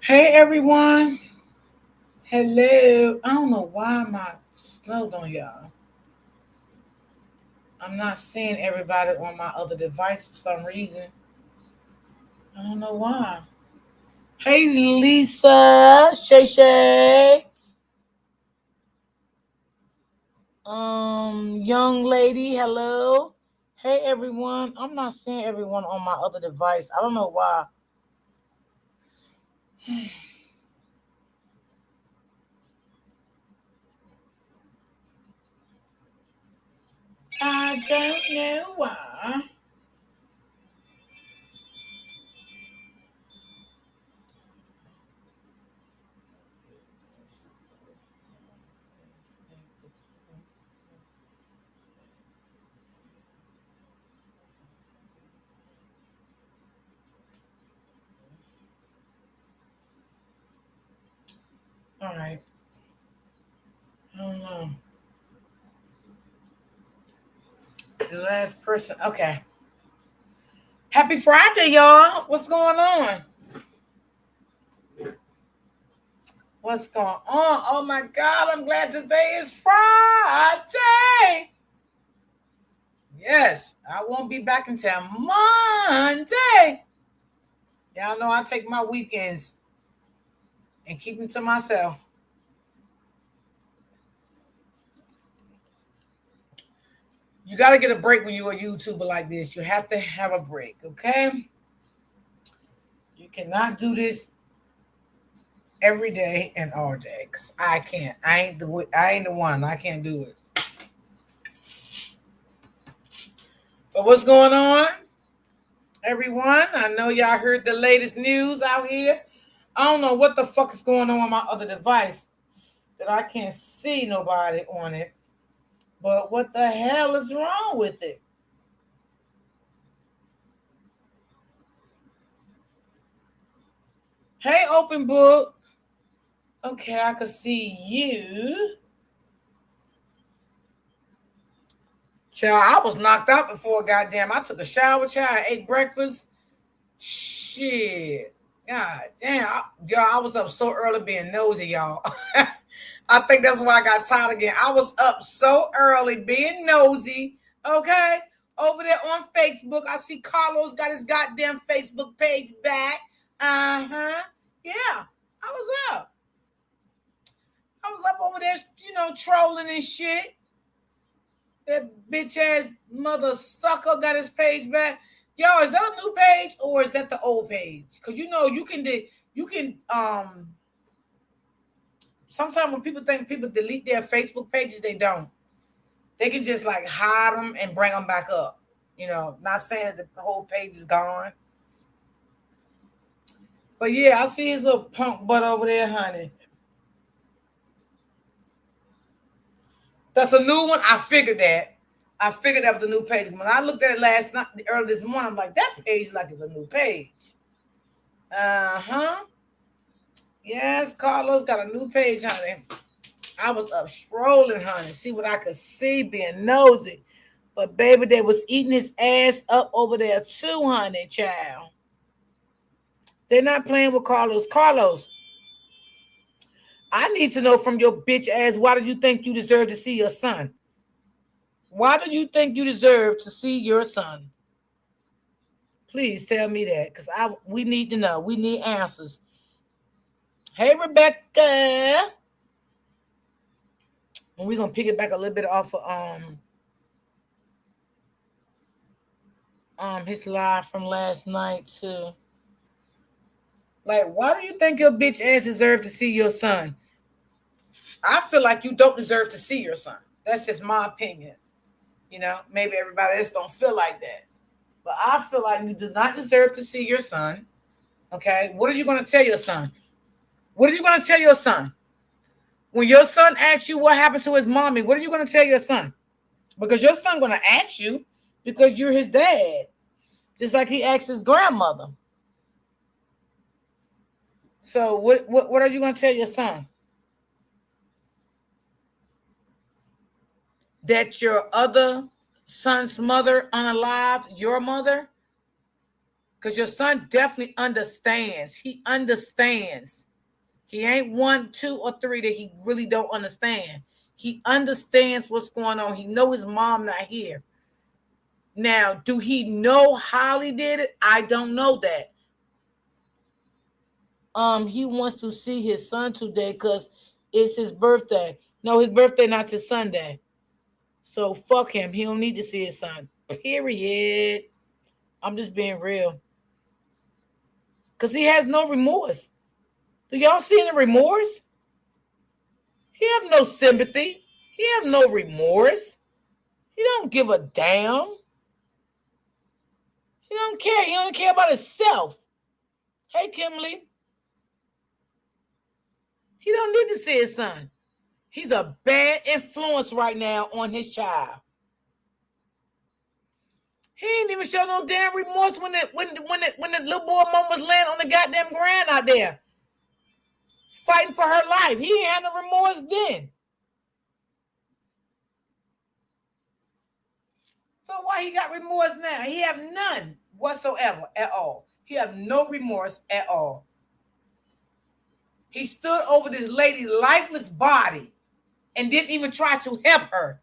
Hey everyone. Hello. I don't know why my slowed on y'all. I'm not seeing everybody on my other device for some reason. I don't know why. Hey Lisa, Shay Shay. Young lady, hello. Hey everyone. I'm not seeing everyone on my other device. I don't know why. I don't know why. All right. I don't know. The last person. Okay. Happy Friday, y'all. What's going on? What's going on? Oh my God, I'm glad today is Friday. Yes, I won't be back until Monday. Y'all know I take my weekends and keep them to myself. You got to get a break when you're a YouTuber like this. You have to have a break, okay? You cannot do this every day and all day because I can't. I ain't the one. I can't do it. But what's going on, everyone? I know y'all heard the latest news out here. I don't know what the fuck is going on my other device that I can't see nobody on it. But what the hell is wrong with it? Hey, open book. Okay, I can see you. Child, I was knocked out before goddamn. I took a shower, child. I ate breakfast. Shit. God damn. Y'all, I was up so early being nosy, y'all. I think that's why I got tired again. I was up so early being nosy. Okay. Over there on Facebook, I see Carlos got his goddamn Facebook page back. Uh-huh. Yeah. I was up. I was up over there, trolling and shit. That bitch ass mother sucker got his page back. Yo, is that a new page or is that the old page? Because you can sometimes when people think people delete their Facebook pages, they don't. They can just like hide them and bring them back up. Not saying that the whole page is gone. But yeah, I see his little punk butt over there, honey. That's a new one. I figured that. I figured that was the new page. When I looked at it last night, early this morning, I'm like, that page like it's a new page. Uh-huh. Yes, Carlos got a new page, honey. I was up strolling, honey, see what I could see, being nosy. But baby, they was eating his ass up over there too, honey, child. They're not playing with Carlos. Carlos, I need to know from your bitch ass, why do you think you deserve to see your son? Why do you think you deserve to see your son? Please tell me that, because we need to know. We need answers. Hey, Rebecca. And we're gonna pick it back a little bit off of his live from last night too. Like, why do you think your bitch ass deserve to see your son? I feel like you don't deserve to see your son. That's just my opinion. Maybe everybody else don't feel like that. But I feel like you do not deserve to see your son. Okay? What are you gonna tell your son? What are you gonna tell your son? When your son asks you what happened to his mommy, what are you gonna tell your son? Because your son gonna ask you because you're his dad. Just like he asked his grandmother. So what are you gonna tell your son? That your other son's mother unalive your mother? Because your son definitely understands. He understands. He ain't 1, 2, or 3 that he really don't understand. He understands what's going on. He know his mom not here. Now, do he know Holly did it? I don't know that. He wants to see his son today because it's his birthday. No, his birthday not till Sunday. So fuck him. He don't need to see his son. Period. I'm just being real. Because he has no remorse. Do y'all see any remorse? He have no sympathy. He have no remorse. He don't give a damn. He don't care. He only care about himself. Hey, Kimberly. He don't need to see his son. He's a bad influence right now on his child. He ain't even show no damn remorse when the little boy mom was laying on the goddamn ground out there, fighting for her life. He ain't had no remorse then. So why he got remorse now? He have none whatsoever at all. He have no remorse at all. He stood over this lady's lifeless body and didn't even try to help her.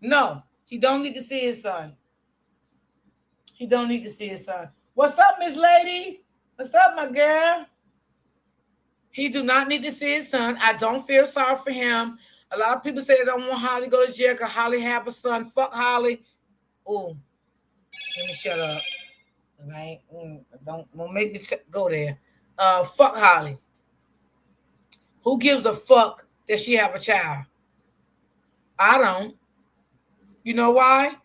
No, he don't need to see his son. He don't need to see his son. What's up, Miss Lady? What's up, my girl? He do not need to see his son. I don't feel sorry for him. A lot of people say they don't want Holly to go to jail because Holly have a son. Fuck Holly. Oh, let me shut up. Right? Don't make me go there. Fuck Holly. Who gives a fuck that she have a child? I don't. You know why?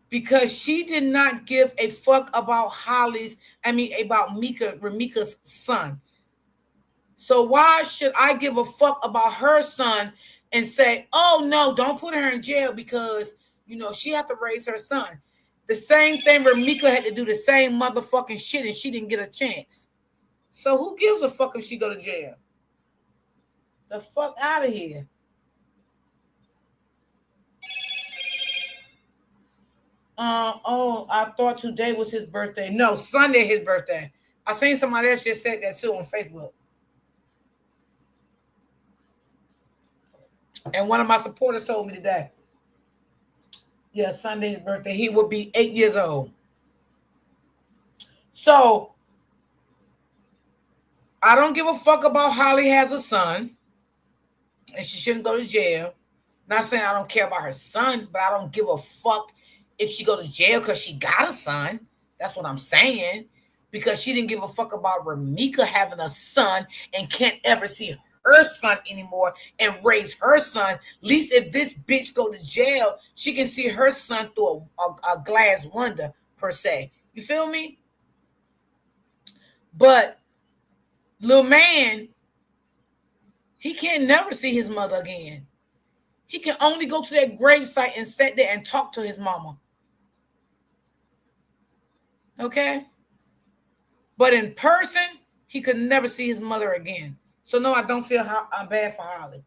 Because she did not give a fuck about about Ramika's son. So why should I give a fuck about her son and say, oh no, don't put her in jail because, she have to raise her son. The same thing Ramika had to do the same motherfucking shit and she didn't get a chance. So who gives a fuck if she go to jail? The fuck out of here. I thought today was his birthday. No, Sunday his birthday. I seen somebody else just said that too on Facebook. And one of my supporters told me today. Yeah, Sunday his birthday. He would be 8 years old. So I don't give a fuck about Holly has a son. And she shouldn't go to jail. Not saying I don't care about her son, but I don't give a fuck if she go to jail because she got a son. That's what I'm saying. Because she didn't give a fuck about Ramika having a son and can't ever see her son anymore and raise her son. At least if this bitch go to jail, she can see her son through a glass window, per se. You feel me? But little man, he can never see his mother again. He can only go to that gravesite and sit there and talk to his mama. Okay? But in person, he could never see his mother again. So no, I don't feel I'm bad for Holly.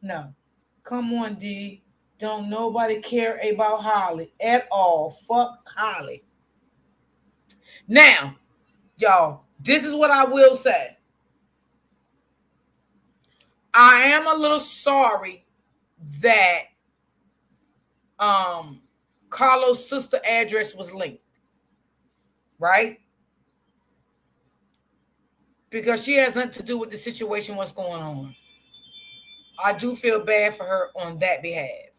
No. Come on, D. Don't nobody care about Holly at all. Fuck Holly. Now, y'all, this is what I will say. I am a little sorry that Carlos' sister address was linked. Right? Because she has nothing to do with the situation, what's going on. I do feel bad for her on that behalf.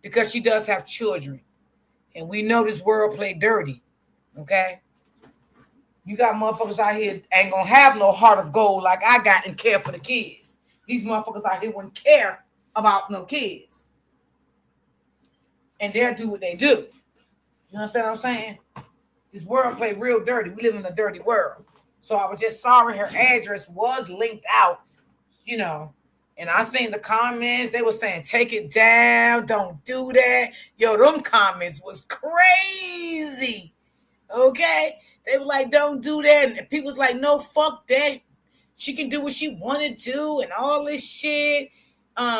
Because she does have children. And we know this world play dirty. Okay? You got motherfuckers out here ain't gonna have no heart of gold like I got and care for the kids. These motherfuckers out here wouldn't care about no kids. And they'll do what they do. You understand what I'm saying? This world play real dirty. We live in a dirty world. So I was just sorry her address was linked out, And I seen the comments. They were saying, take it down. Don't do that. Yo, them comments was crazy. Okay? They were like, don't do that. And people was like, no, fuck that. She can do what she wanted to and all this shit.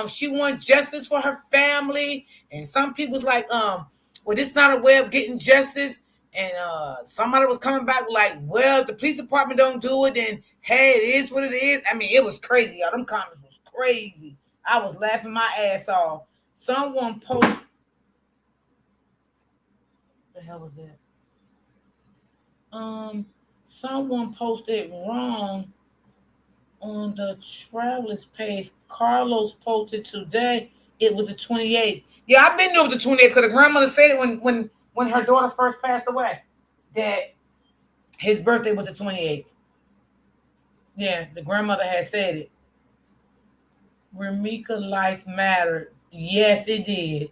She wants justice for her family. And some people's like, well, this is not a way of getting justice. And somebody was coming back like, well, if the police department don't do it, then hey, it is what it is. I mean, it was crazy. Y'all. Them comments was crazy. I was laughing my ass off. Someone posted. What the hell was that? Someone posted wrong on the Travelers page. Carlos posted today. It was the 28th. Yeah, I've been doing the 28th because the grandmother said it when her daughter first passed away, that his birthday was the 28th. Yeah, the grandmother had said it. Remika life mattered. Yes, it did.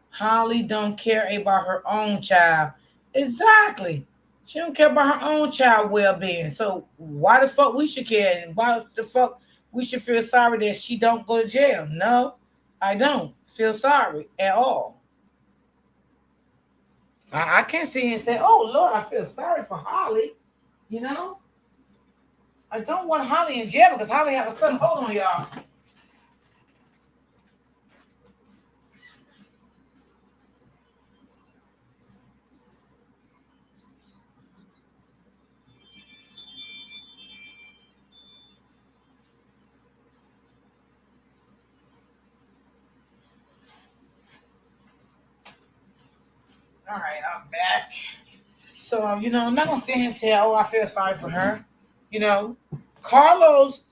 Holly don't care about her own child. Exactly. She don't care about her own child well-being. So why the fuck we should care? And why the fuck we should feel sorry that she don't go to jail? No, I don't feel sorry at all. I can't sit here and say, oh, Lord, I feel sorry for Holly. You know? I don't want Holly in jail because Holly have a son. Hold on, y'all. All right, I'm back. So, I'm not going to sit here and say, oh, I feel sorry for her. Carlos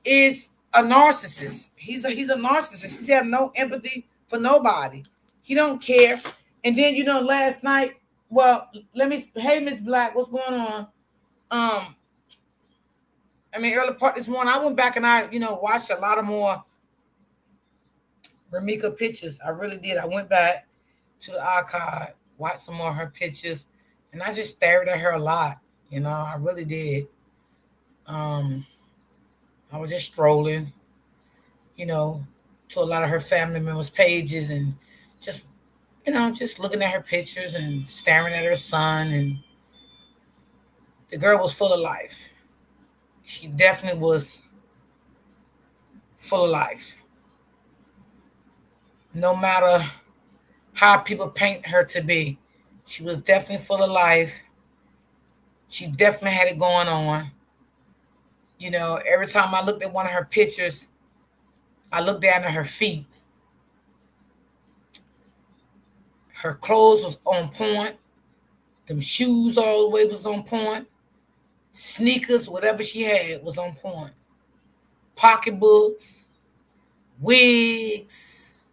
is a narcissist. He's a narcissist. He has no empathy for nobody. He don't care. And then, last night, well, hey, Miss Black, what's going on? Early part this morning, I went back and I, watched a lot of more Remika pictures. I really did. I went back to the archive, watched some more of her pictures, and I just stared at her a lot. I really did. I was just strolling, to a lot of her family members' pages and just, just looking at her pictures and staring at her son. And the girl was full of life. She definitely was full of life. No matter how people paint her to be, she was definitely full of life. She definitely had it going on. Every time I looked at one of her pictures, I looked down at her feet. Her clothes was on point. Them shoes all the way was on point. Sneakers, whatever she had was on point. Pocketbooks, wigs,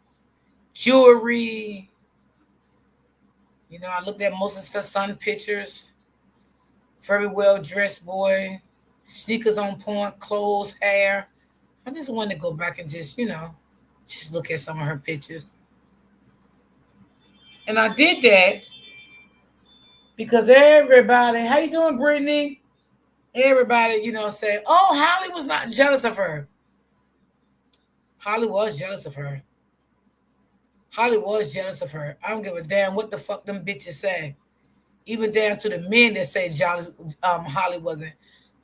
jewelry. I looked at most of her son pictures. Very well dressed boy. Sneakers on point, clothes, hair. I just wanted to go back and just look at some of her pictures. And I did that because everybody, how you doing, Brittany? Everybody, said, oh, Holly was not jealous of her. Holly was jealous of her. Holly was jealous of her. I don't give a damn what the fuck them bitches say. Even down to the men that say Holly wasn't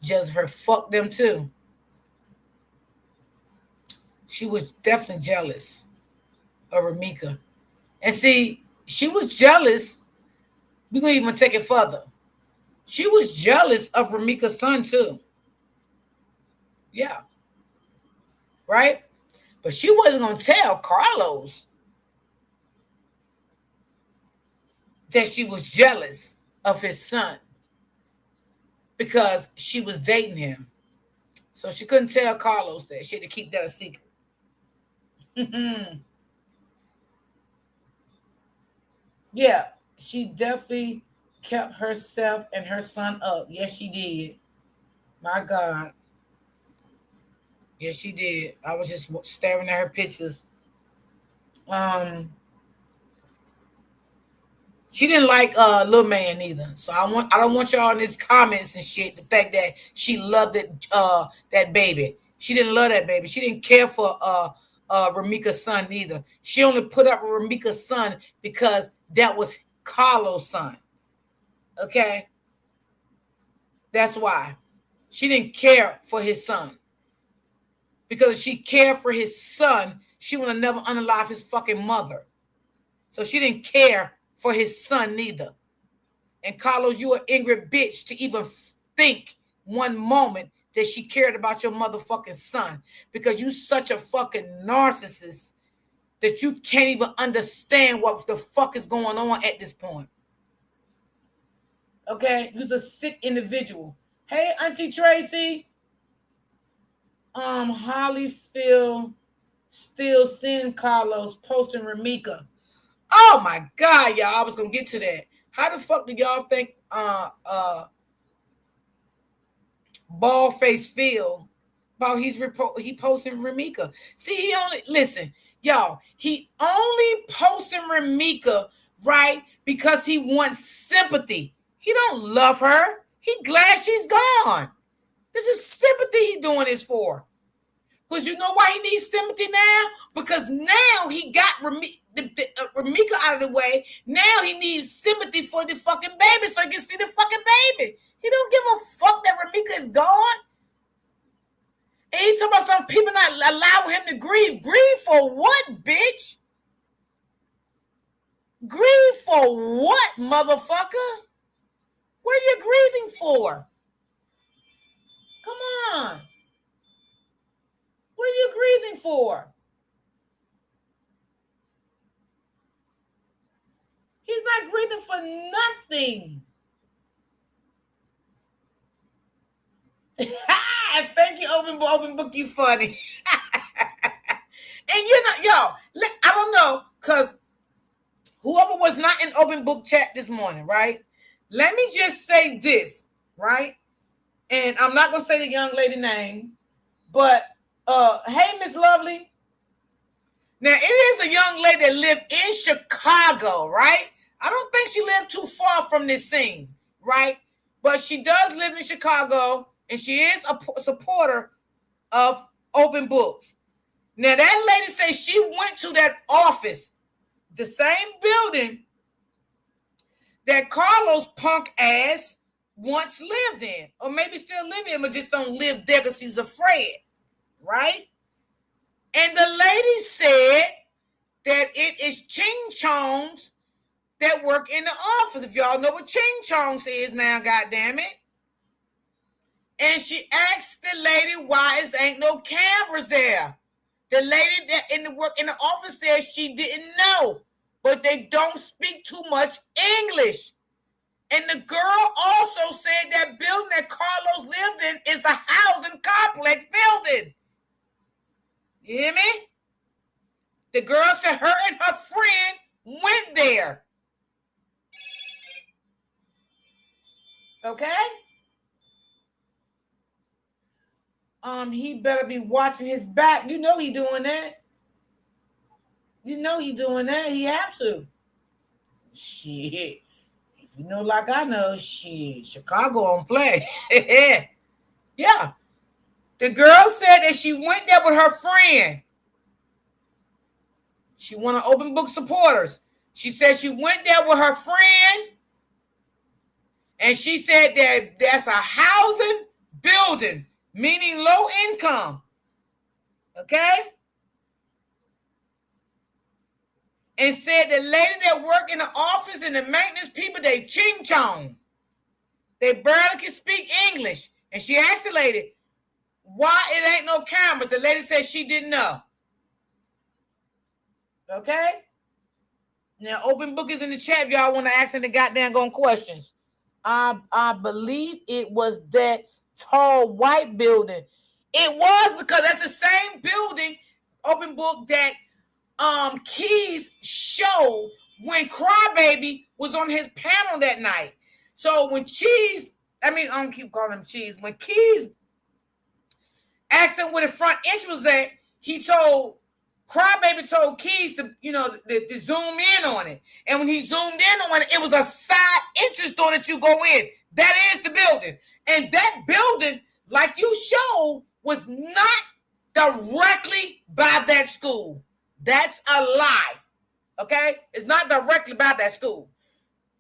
jealous of her. Fuck them too. She was definitely jealous of Remika. And see, she was jealous. We're going to even take it further. She was jealous of Remika's son too. Yeah. Right? But she wasn't going to tell Carlos that she was jealous of his son because she was dating him. So she couldn't tell Carlos that. She had to keep that a secret. Yeah, she definitely kept herself and her son up. Yes, she did. My God. Yes, she did. I was just staring at her pictures. She didn't like Lil Man either. So I don't want y'all in these comments and shit to think that she loved that baby. She didn't love that baby. She didn't care for Remika's son either. She only put up with Remika's son because that was Carlos' son. Okay? That's why. She didn't care for his son. Because if she cared for his son, she would have never unalived his fucking mother. So she didn't care for his son neither. And Carlos, you an angry bitch to even think one moment that she cared about your motherfucking son, because you such a fucking narcissist that you can't even understand what the fuck is going on at this point. Okay, you're a sick individual. Hey, Auntie Tracy. Holly Phil still seeing Carlos posting Ramika. Oh my God, y'all! I was gonna get to that. How the fuck do y'all think bald face Phil about he posting Ramika? See, he only listen, y'all. He only posting Ramika, right, because he wants sympathy. He don't love her. He glad she's gone. This is sympathy he doing this for. Because you know why he needs sympathy now? Because now he got Ramika out of the way. Now he needs sympathy for the fucking baby so he can see the fucking baby. He don't give a fuck that Ramika is gone. And he's talking about some people not allowing him to grieve. Grieve for what, bitch? Grieve for what, motherfucker? What are you grieving for? Come on. What are you grieving for? He's not grieving for nothing. Thank you, Open Book, you funny. And you know, y'all, I don't know, because whoever was not in Open Book chat this morning, right? Let me just say this, right? And I'm not going to say the young lady name, but hey, Miss Lovely. Now, it is a young lady that lived in Chicago, right? I don't think she lived too far from this scene, right? But she does live in Chicago, and she is a supporter of Open Books. Now, that lady says she went to that office, the same building that Carlos punk ass once lived in, or maybe still live in, but just don't live there because he's afraid, right? And the lady said that it is Ching Chongs that work in the office. If y'all know what Ching Chongs is now, goddamn it. And she asked the lady why ain't no cameras there. The lady that in the office said she didn't know, but they don't speak too much English. And the girl also said that building that Carlos lived in is the housing complex building. You hear me? The girl said her and her friend went there. Okay? He better be watching his back. You know he doing that. You know he doing that. He have to. Shit. If you know like I know, shit, Chicago on play. Yeah. The girl said that she went there with her friend. She one of Open Book supporters. She said she went there with her friend. And she said that that's a housing building, meaning low income. Okay? And said the lady that work in the office and the maintenance people, they ching chong. They barely can speak English. And she asked the lady, why it ain't no cameras? The lady said she didn't know. Okay? Now, Open Book is in the chat if y'all want to ask any goddamn going questions. I believe it was that tall white building. It was, because that's the same building, Open Book, that Keys showed when Crybaby was on his panel that night. So when I don't keep calling him Cheese. When Keys asked him where the front entrance was at, Crybaby told Keys to zoom in on it. And when he zoomed in on it, it was a side entrance door that you go in. That is the building. And that building, like you showed, was not directly by that school. That's a lie. Okay? It's not directly by that school.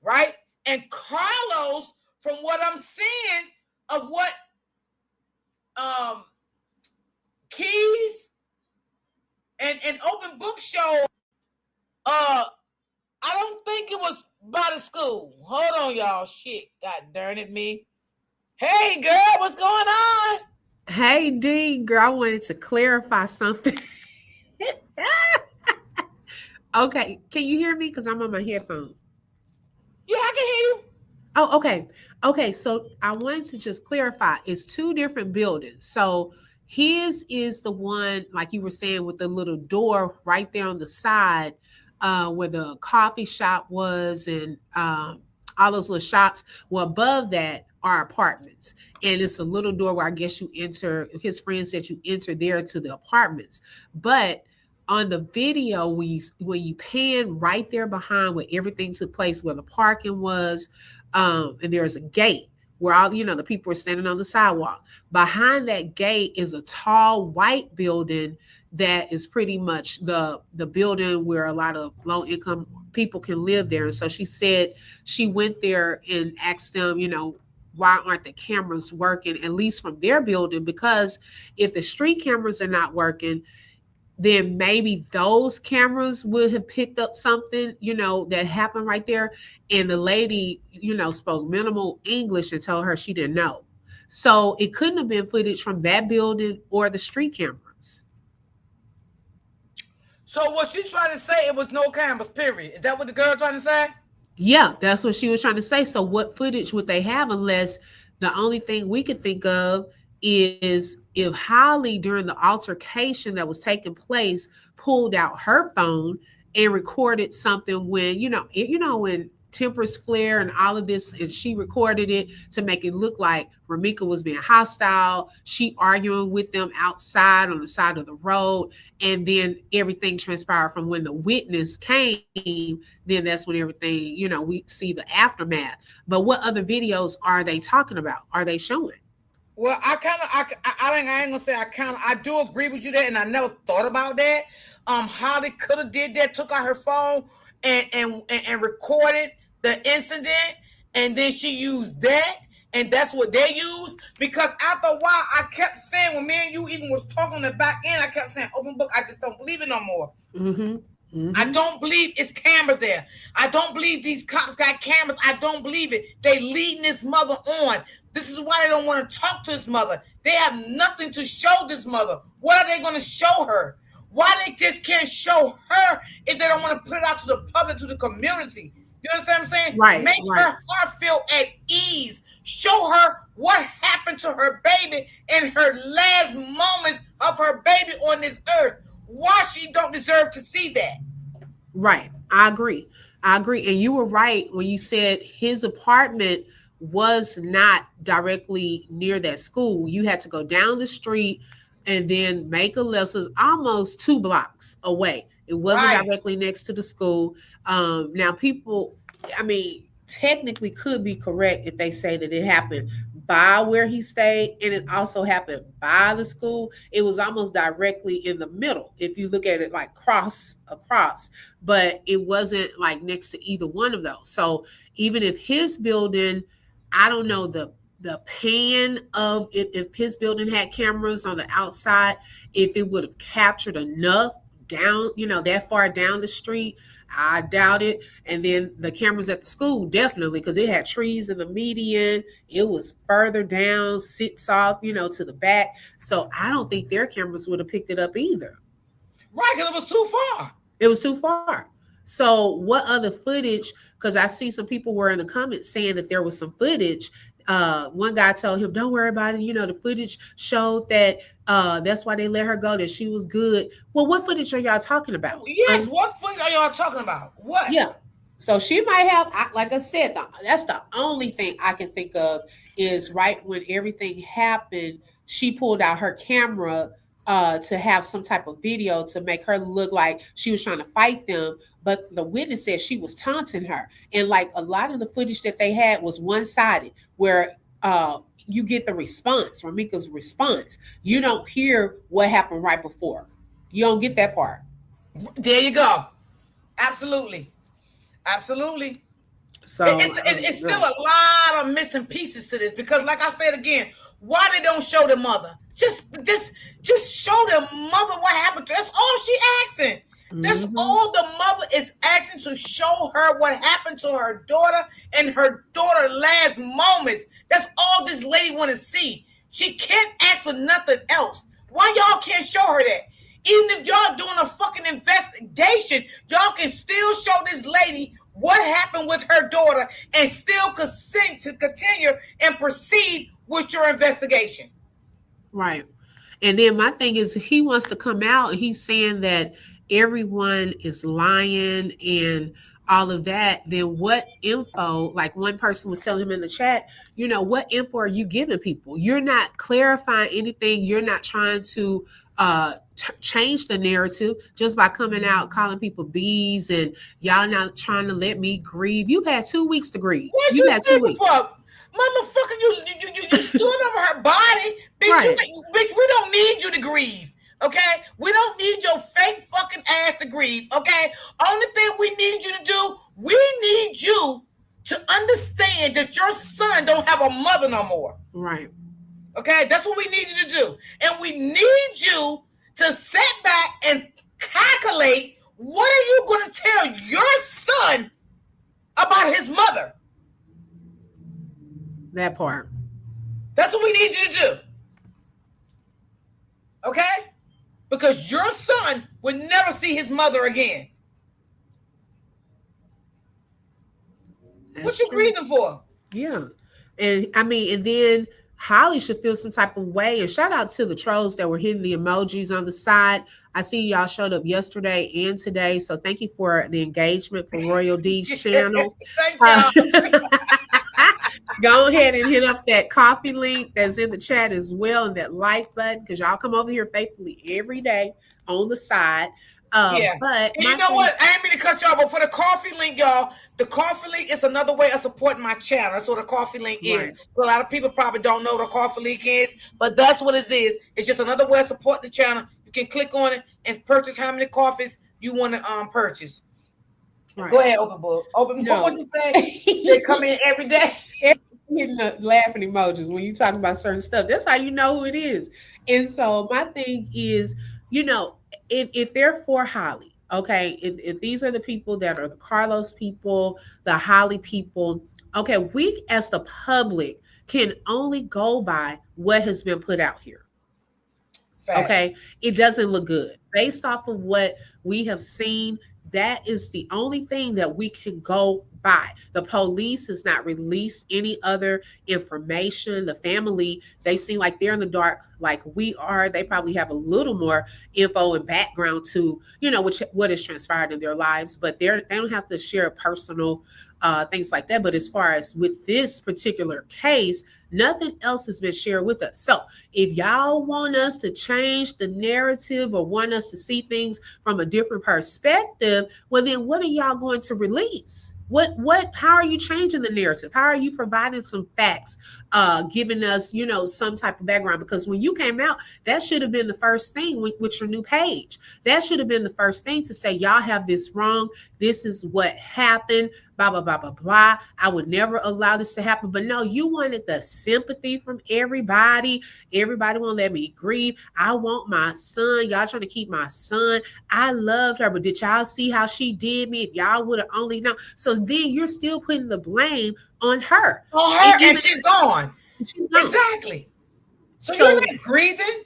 Right? And Carlos, from what I'm seeing of what Keys and Open Book show, I I don't think it was by the school. Hold on, y'all. Shit. God darn it, me. Hey, girl, what's going on? Hey, D, girl, I wanted to clarify something. Okay, can you hear me? Because I'm on my headphone. Yeah, I can hear you. Oh, okay. Okay, so I wanted to just clarify it's two different buildings. So his is the one, like you were saying, with the little door right there on the side, where the coffee shop was and all those little shops. Well, above that are apartments. And it's a little door where I guess you enter, his friend said you enter there to the apartments. But on the video, when you pan right there behind where everything took place, where the parking was, and there's a gate where all the people are standing on the sidewalk. Behind that gate is a tall white building that is pretty much the building where a lot of low income people can live there. And so she said she went there and asked them, why aren't the cameras working, at least from their building? Because if the street cameras are not working, then maybe those cameras would have picked up something, that happened right there. And the lady, spoke minimal English and told her she didn't know. So it couldn't have been footage from that building or the street cameras. So what she's trying to say, it was no cameras, period. Is that what the girl trying to say? Yeah, that's what she was trying to say. So what footage would they have unless the only thing we could think of is if Holly, during the altercation that was taking place, pulled out her phone and recorded something when, when tempers flare and all of this, and she recorded it to make it look like Ramika was being hostile, she arguing with them outside on the side of the road, and then everything transpired from when the witness came, then that's when everything, we see the aftermath. But what other videos are they talking about? Are they showing? Well, I ain't gonna say I do agree with you there, and I never thought about that. Holly could have did that, took out her phone and recorded the incident, and then she used that, and that's what they used. Because after a while, I kept saying, when me and you even was talking on the back end, I kept saying, open book, I just don't believe it no more. Mm-hmm. Mm-hmm. I don't believe it's cameras there. I don't believe these cops got cameras. I don't believe it. They leading this mother on. This is why they don't want to talk to this mother. They have nothing to show this mother. What are they going to show her? Why they just can't show her if they don't want to put it out to the public, to the community? You understand what I'm saying? Right. Make her heart feel at ease. Show her what happened to her baby in her last moments of her baby on this earth. Why she don't deserve to see that? Right. I agree. And you were right when you said his apartment was not directly near that school. You had to go down the street and then make a left. So it's almost 2 blocks away. It wasn't directly next to the school. Now people, technically could be correct if they say that it happened by where he stayed and it also happened by the school. It was almost directly in the middle if you look at it like across, but it wasn't like next to either one of those. So even if his building, I don't know the pan of if his building had cameras on the outside, if it would have captured enough down, that far down the street. I doubt it. And then the cameras at the school, definitely, because it had trees in the median. It was further down, sits off, to the back. So I don't think their cameras would have picked it up either. Right, because it was too far. It was too far. So what other footage? Because I see some people were in the comments saying that there was some footage. One guy told him, don't worry about it. The footage showed that that's why they let her go, that she was good. Well, what footage are y'all talking about? Yes, what footage are y'all talking about? What? Yeah. So she might have, like I said, that's the only thing I can think of is right when everything happened, she pulled out her camera to have some type of video to make her look like she was trying to fight them. But the witness said she was taunting her. And like a lot of the footage that they had was one-sided, where you get the response, Ramika's response. You don't hear what happened right before. You don't get that part. There you go. Absolutely. So it's still a lot of missing pieces to this, because like I said again, why they don't show the mother? Just show the mother what happened to her. That's all she asking. That's all the mother is asking, to show her what happened to her daughter and her daughter's last moments. That's all this lady want to see. She can't ask for nothing else. Why y'all can't show her that? Even if y'all doing a fucking investigation, y'all can still show this lady what happened with her daughter and still continue and proceed with your investigation. Right. And then my thing is, he wants to come out and he's saying that everyone is lying and all of that. Then what info, like one person was telling him in the chat, what info are you giving people? You're not clarifying anything. You're not trying to change the narrative just by coming out calling people bees, and y'all not trying to let me grieve. You've had 2 weeks to grieve. You had 2 weeks. Motherfucker, you stood over her body. Bitch, right. Bitch, we don't need you to grieve. Okay? We don't need your fake fucking ass to grieve. Okay? Only thing we need you to do, we need you to understand that your son don't have a mother no more. Right. Okay? That's what we need you to do. And we need you to sit back and calculate, what are you going to tell your son about his mother? That part. That's what we need you to do. Okay? Because your son will never see his mother again. What you grieving for? Yeah. And then Holly should feel some type of way. And shout out to the trolls that were hitting the emojis on the side. I see y'all showed up yesterday and today. So thank you for the engagement for Royal D's channel. Thank y'all. Go ahead and hit up that coffee link that's in the chat as well, and that like button, because y'all come over here faithfully every day on the side. Yeah. But you know what? I ain't mean to cut y'all, but for the coffee link, y'all, the coffee link is another way of supporting my channel. That's what a coffee link is. A lot of people probably don't know what a coffee link is, but that's what it is. It's just another way of supporting the channel. You can click on it and purchase how many coffees you want to purchase. Right. Go ahead, open book. Open book. What you say? They come in every day. Hitting the laughing emojis when you talk about certain stuff. That's how you know who it is. And so my thing is, if they're for Holly, okay, if these are the people that are the Carlos people, the Holly people, okay, we as the public can only go by what has been put out here. Facts. Okay, it doesn't look good. Based off of what we have seen, that is the only thing that we can go by. The police has not released any other information. The family, they seem like they're in the dark like we are. They probably have a little more info and background to, what has transpired in their lives, but they don't have to share personal things like that. But as far as with this particular case, nothing else has been shared with us. So if y'all want us to change the narrative or want us to see things from a different perspective, well, then what are y'all going to release? How are you changing the narrative? How are you providing some facts, giving us, some type of background? Because when you came out, that should have been the first thing with your new page. That should have been the first thing to say, y'all have this wrong. This is what happened, blah, blah, blah, blah, blah. I would never allow this to happen. But no, you wanted the sympathy from everybody. Everybody won't let me grieve. I want my son. Y'all trying to keep my son. I loved her, but did y'all see how she did me? If y'all would have only known. So then you're still putting the blame on her. And she's gone. She's gone. Exactly. So you're not grieving?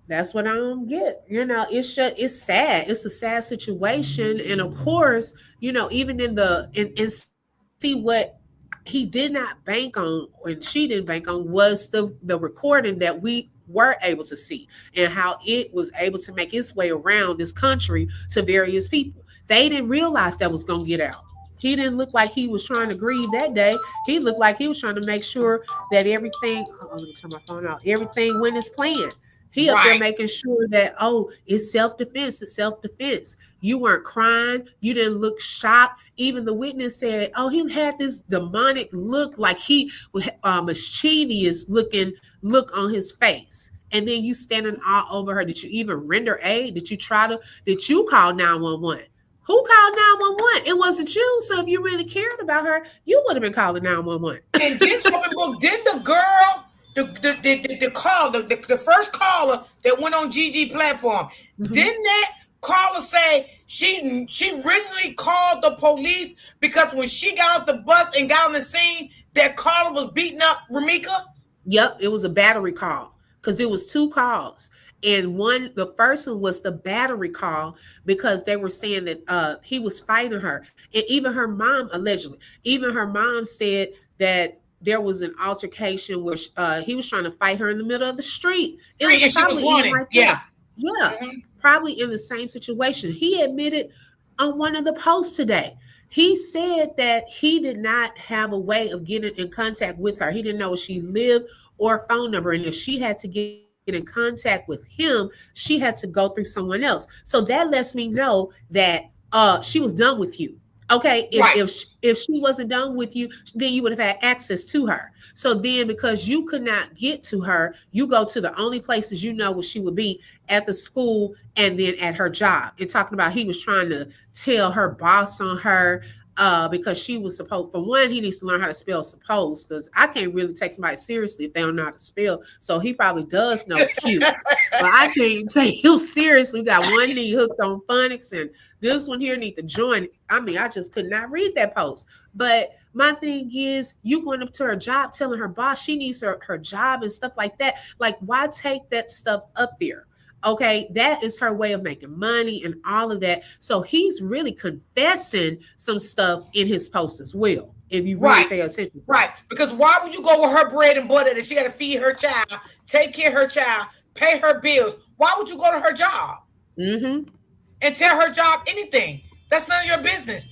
That's what I don't get. It's sad. It's a sad situation. And of course, even in see what he did not bank on, and she didn't bank on, was the recording that we were able to see and how it was able to make its way around this country to various people. They didn't realize that was going to get out. He didn't look like he was trying to grieve that day. He looked like he was trying to make sure that everything, let me turn my phone off, everything went as planned. He up there making sure that, it's self-defense. It's self-defense. You weren't crying. You didn't look shocked. Even the witness said, he had this demonic look, like he mischievous look on his face. And then you standing all over her. Did you even render aid? Did you call 911? Who called 911? It wasn't you. So if you really cared about her, you would have been calling 911. And didn't the girl, the first caller that went on GG platform, didn't that Carla say she originally called the police because when she got off the bus and got on the scene, that Carla was beating up Ramika? Yep, it was a battery call because it was two calls. And the first one was the battery call because they were saying that he was fighting her. And even her mom, allegedly, even her mom said that there was an altercation where he was trying to fight her in the middle of the street. It was And she was probably even running. right there. Yeah. Yeah, probably in the same situation. He admitted on one of the posts today. He said that he did not have a way of getting in contact with her. He didn't know if she lived or a phone number. And if she had to get in contact with him, she had to go through someone else. So that lets me know that she was done with you. Okay, if she wasn't done with you, then you would have had access to her. So then, because you could not get to her, you go to the only places you know where she would be, at the school and then at her job. And talking about he was trying to tell her boss on her because she was supposed. For one, he needs to learn how to spell suppose, because I can't really take somebody seriously if they don't know how to spell. So he probably does know cute, but I can't take him seriously. We got one knee hooked on phonics, and this one here need to join. I mean, I just could not read that post. But my thing is, you going up to her job telling her boss she needs her job and stuff like that. Like, why take that stuff up there? Okay, that is her way of making money and all of that. So he's really confessing some stuff in his post as well, if you really pay attention. Right. Because why would you go with her bread and butter that she got to feed her child, take care of her child, pay her bills? Why would you go to her job and tell her job anything? That's none of your business.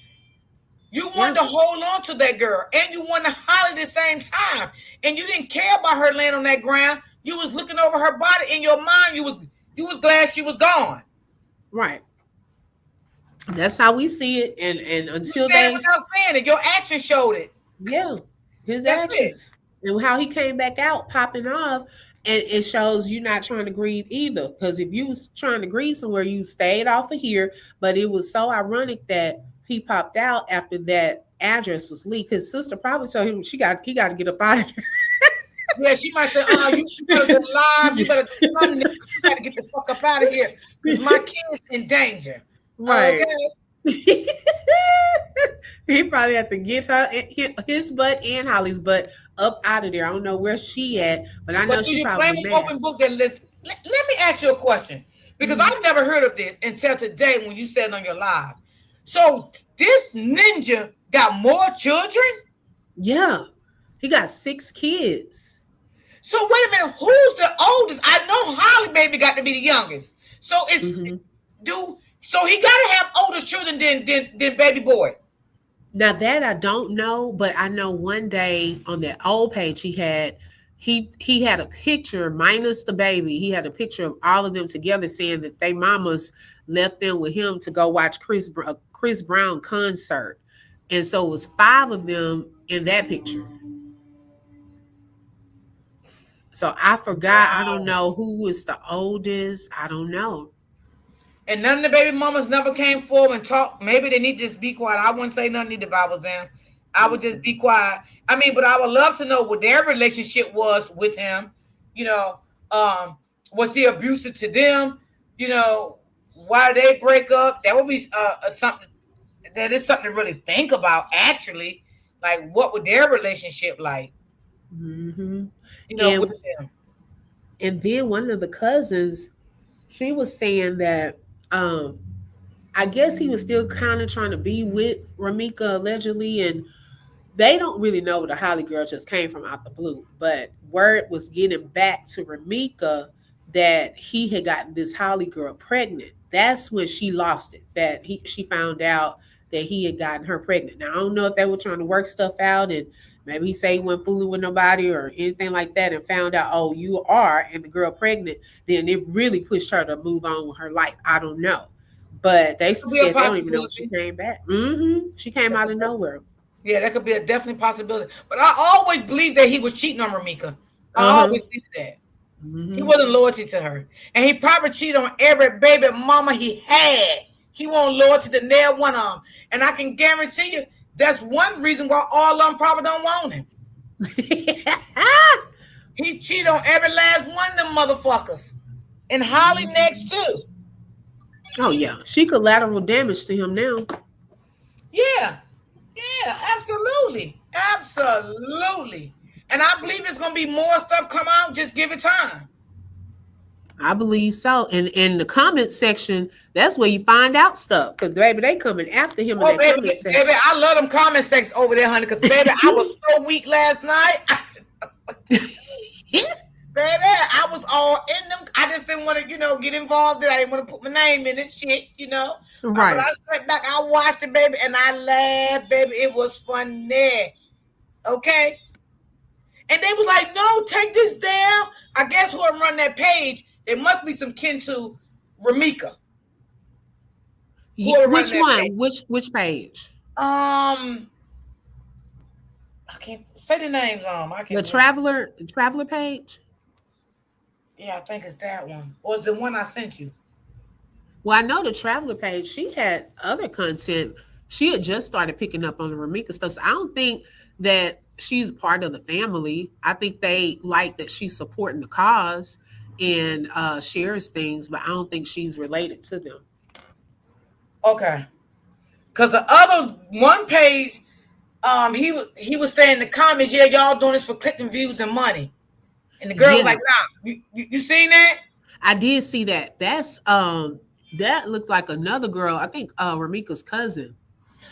You wanted to hold on to that girl, and you wanted to holler at the same time, and you didn't care about her laying on that ground. You was looking over her body. In your mind, you was glad she was gone. Right. That's how we see it. And until they without saying it, your action showed it. Yeah. His actions. And how he came back out popping off. And it shows you not trying to grieve either. Because if you was trying to grieve somewhere, you stayed off of here. But it was so ironic that he popped out after that address was leaked. His sister probably told him he got to get up out of there. Yeah, she might say, you better go live. You better do something. You got to get the fuck up out of here because my kid's in danger. Right. Okay? He probably had to get his butt and Holly's butt up out of there. I don't know where she at, but I know she probably mad. Open book that list. Let me ask you a question, because I've never heard of this until today when you said it on your live. So this ninja got more children? Yeah. He got 6 kids. So wait a minute, who's the oldest? I know Holly baby got to be the youngest. So it's so he gotta have older children than baby boy. Now that I don't know, but I know one day on that old page he had a picture minus the baby. He had a picture of all of them together saying that they mamas left them with him to go watch Chris Brown concert. And so it was 5 of them in that picture. So I forgot. Wow. I don't know who is the oldest. I don't know. And none of the baby mamas never came forward and talked. Maybe they need to just be quiet. I wouldn't say nothing if I was them. I would just be quiet. I mean, but I would love to know what their relationship was with him. You know, was he abusive to them? You know, why did they break up? That would be something. That is something to really think about. Actually, like what would their relationship like? You know, with them. And then one of the cousins, she was saying that I guess he was still kind of trying to be with Ramika allegedly, and they don't really know where the Holly girl just came from out the blue. But word was getting back to Ramika that he had gotten this Holly girl pregnant. That's when she lost it. That she found out that he had gotten her pregnant. Now I don't know if they were trying to work stuff out, and maybe he said he wasn't fooling with nobody or anything like that, and found out, oh, you are, and the girl pregnant. Then it really pushed her to move on with her life. I don't know, but they said they don't even know when she came back. She came out of nowhere. Yeah, that could be a definite possibility. But I always believed that he was cheating on Ramika. I always believed that. He wasn't loyalty to her. And he probably cheated on every baby mama he had. He wasn't loyalty to nail one of them. And I can guarantee you, that's one reason why all of them probably don't want him. He cheated on every last one of them motherfuckers. And Holly next too. Oh yeah, she collateral damage to him now. Yeah, yeah, absolutely, absolutely. And I believe it's gonna be more stuff come out. Just give it time. I believe so. And in the comment section, that's where you find out stuff. Cause baby, they coming after him in Oh, that baby, comment section. baby, I love them comment sections over there, honey. Cause baby, I was so weak last night. Baby, I was all in them. I just didn't want to, get involved. I didn't want to put my name in it, shit. But Right. I sat back, I watched it, baby, and I laughed, baby. It was funny. Okay. And they was like, no, take this down. I guess whoever run that page, there must be some kin to Ramika. Which one? Page. Which page? I can't say the names. I can't. The traveler page. Yeah, I think it's that one. Or it's the one I sent you. Well, I know the traveler page. She had other content. She had just started picking up on the Ramika stuff. So I don't think that she's part of the family. I think they like that she's supporting the cause and shares things, but I don't think she's related to them. Okay. Because the other one page, he was saying in the comments, yeah, y'all doing this for clicking views and money. And the girl was like, nah, you seen that? I did see that. That's that looked like another girl. I think Ramika's cousin.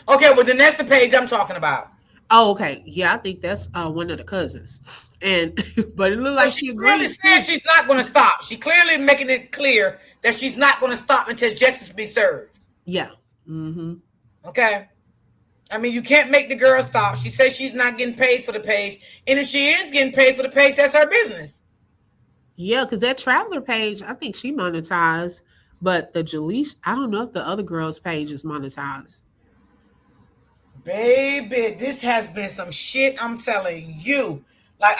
Okay, well then that's the page I'm talking about. Oh, okay. Yeah, I think that's one of the cousins. And but it looked like she really said she's not going to stop. She clearly making it clear that she's not going to stop until justice be served. Yeah. Mm-hmm. Okay. I mean, you can't make the girl stop. She says she's not getting paid for the page. And if she is getting paid for the page, that's her business. Yeah, because that traveler page, I think she monetized. But the Jaleesa, I don't know if the other girl's page is monetized. Baby, this has been some shit, I'm telling you. Like,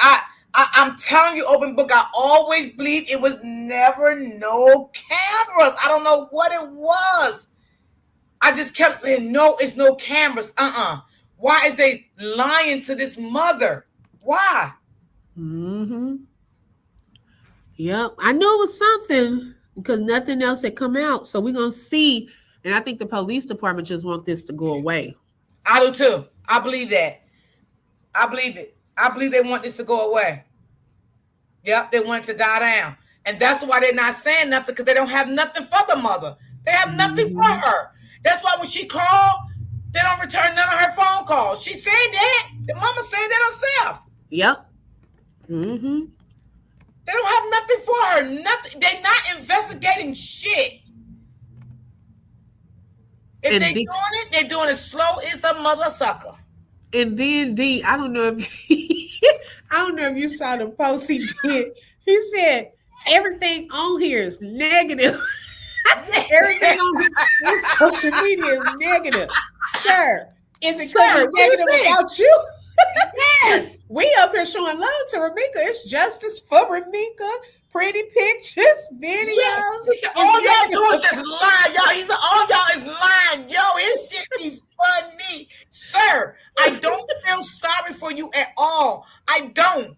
I'm telling you, open book, I always believed it was never no cameras. I don't know what it was. I just kept saying, no, it's no cameras. Why is they lying to this mother? Why? Mm-hmm. Yep. I knew it was something because nothing else had come out. So we're going to see. And I think the police department just want this to go away. I do too. I believe that. I believe it. I believe they want this to go away. Yep, they want it to die down. And that's why they're not saying nothing, because they don't have nothing for the mother. They have nothing for her. That's why when she called, they don't return none of her phone calls. She said that. The mama said that herself. Yep. Mm-hmm. They don't have nothing for her. Nothing. They're not investigating shit. If they're doing it, they're doing it slow as a mother sucker. And then D, I don't know if you saw the post he did. He said everything on here is negative. Everything on social media is negative. Sir, is it negative about you? Yes. We up here showing love to Ramika. It's justice for Ramika. Pretty pictures, videos. Yes. All y'all do is just lie, y'all. He said all y'all is lying. Yo, his shit be funny. Sir, I don't feel sorry for you at all. I don't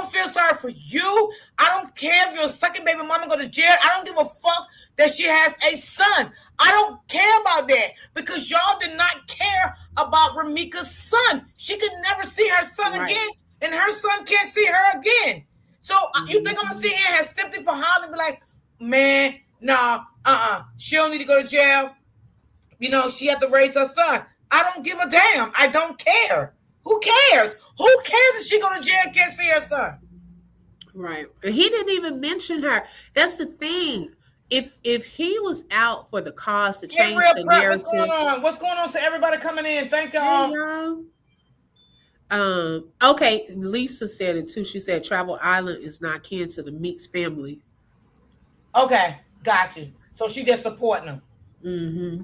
feel sorry for you. I don't care if your second baby mama go to jail. I don't give a fuck that she has a son. I don't care about that, because y'all did not care about Ramika's son. She could never see her son again, and her son can't see her again. So you think I'm gonna sit here and have sympathy for Holly and be like, man, nah, she don't need to go to jail. She had to raise her son. I don't give a damn. I don't care. Who cares? Who cares if she go to jail and can't see her son? Right. He didn't even mention her. That's the thing. If he was out for the cause to change the narrative. What's going on? So everybody coming in. Thank y'all. Hey, y'all. Okay, Lisa said it too. She said Travel Island is not kin to the Meeks family. Okay, got you. So she just supporting them. Mm-hmm.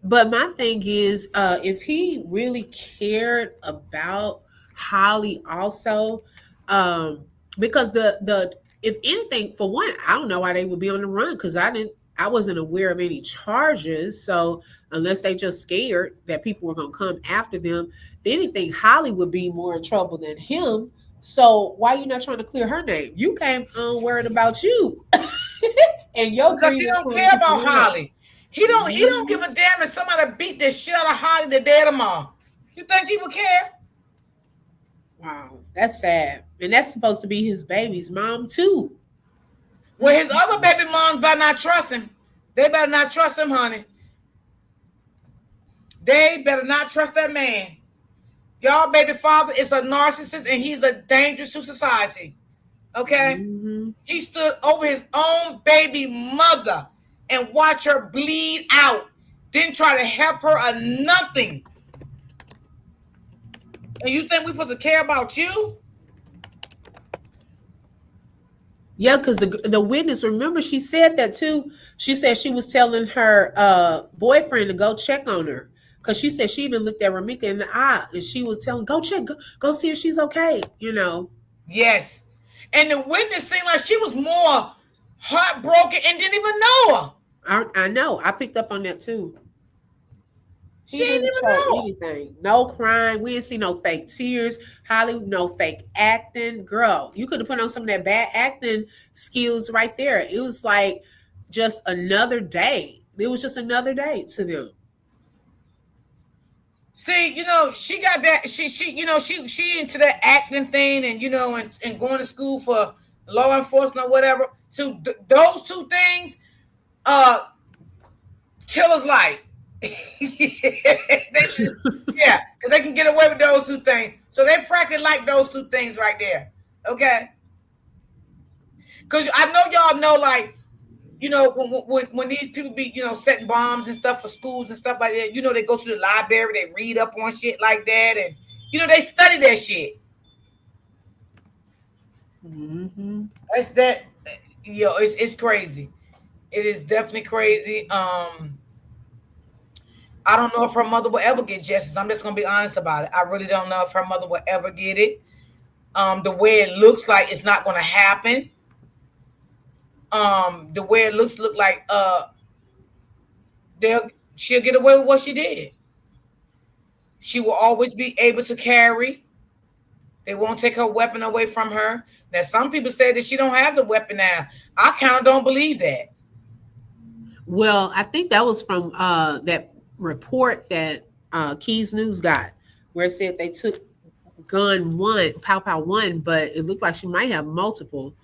But my thing is, if he really cared about Holly also, because the if anything, for one, I don't know why they would be on the run, because I wasn't aware of any charges. So unless they just scared that people were going to come after them, if anything, Holly would be more in trouble than him. So why are you not trying to clear her name? You came worried about you. And your because he grievance don't going care to keep about going up. Holly. He don't give a damn if somebody beat the shit out of Holly the day of tomorrow. You think he would care? Wow, that's sad. And that's supposed to be his baby's mom too. Well, his other baby moms better not trust him. They better not trust him, honey. They better not trust that man. Y'all baby father is a narcissist and he's a danger to society. Okay? Mm-hmm. He stood over his own baby mother and watched her bleed out. Didn't try to help her or nothing. And you think we supposed to care about you? Yeah, because the witness, remember, she said that too. She said she was telling her boyfriend to go check on her. Because she said she even looked at Ramika in the eye and she was telling, go check, go see if she's okay, you know. Yes. And the witness seemed like she was more heartbroken and didn't even know her. I know. I picked up on that too. She didn't even know. Anything. No crying. We didn't see no fake tears. Holly, no fake acting. Girl, you could have put on some of that bad acting skills right there. It was like just another day. It was just another day to them. See, you know, she got that. She into that acting thing, and you know, and going to school for law enforcement or whatever. So those two things, killer's life. Yeah, because they can get away with those two things. So they practically like those two things right there. Okay. Because I know y'all know, like, you know, when these people be, you know, setting bombs and stuff for schools and stuff like that, you know, they go to the library, they read up on shit like that, and you know, they study that shit. Mm-hmm. It's that, yo, it's crazy. It is definitely crazy. I don't know if her mother will ever get justice. I'm just gonna be honest about it. I really don't know if her mother will ever get it. The way it looks like it's not gonna happen. The way it look like she'll get away with what she did. She will always be able to carry. They won't take her weapon away from her. Now, some people say that she don't have the weapon now. I kind of don't believe that. Well, I think that was from that report that Keys News got, where it said they took gun one, Pow 1, but it looked like she might have multiple.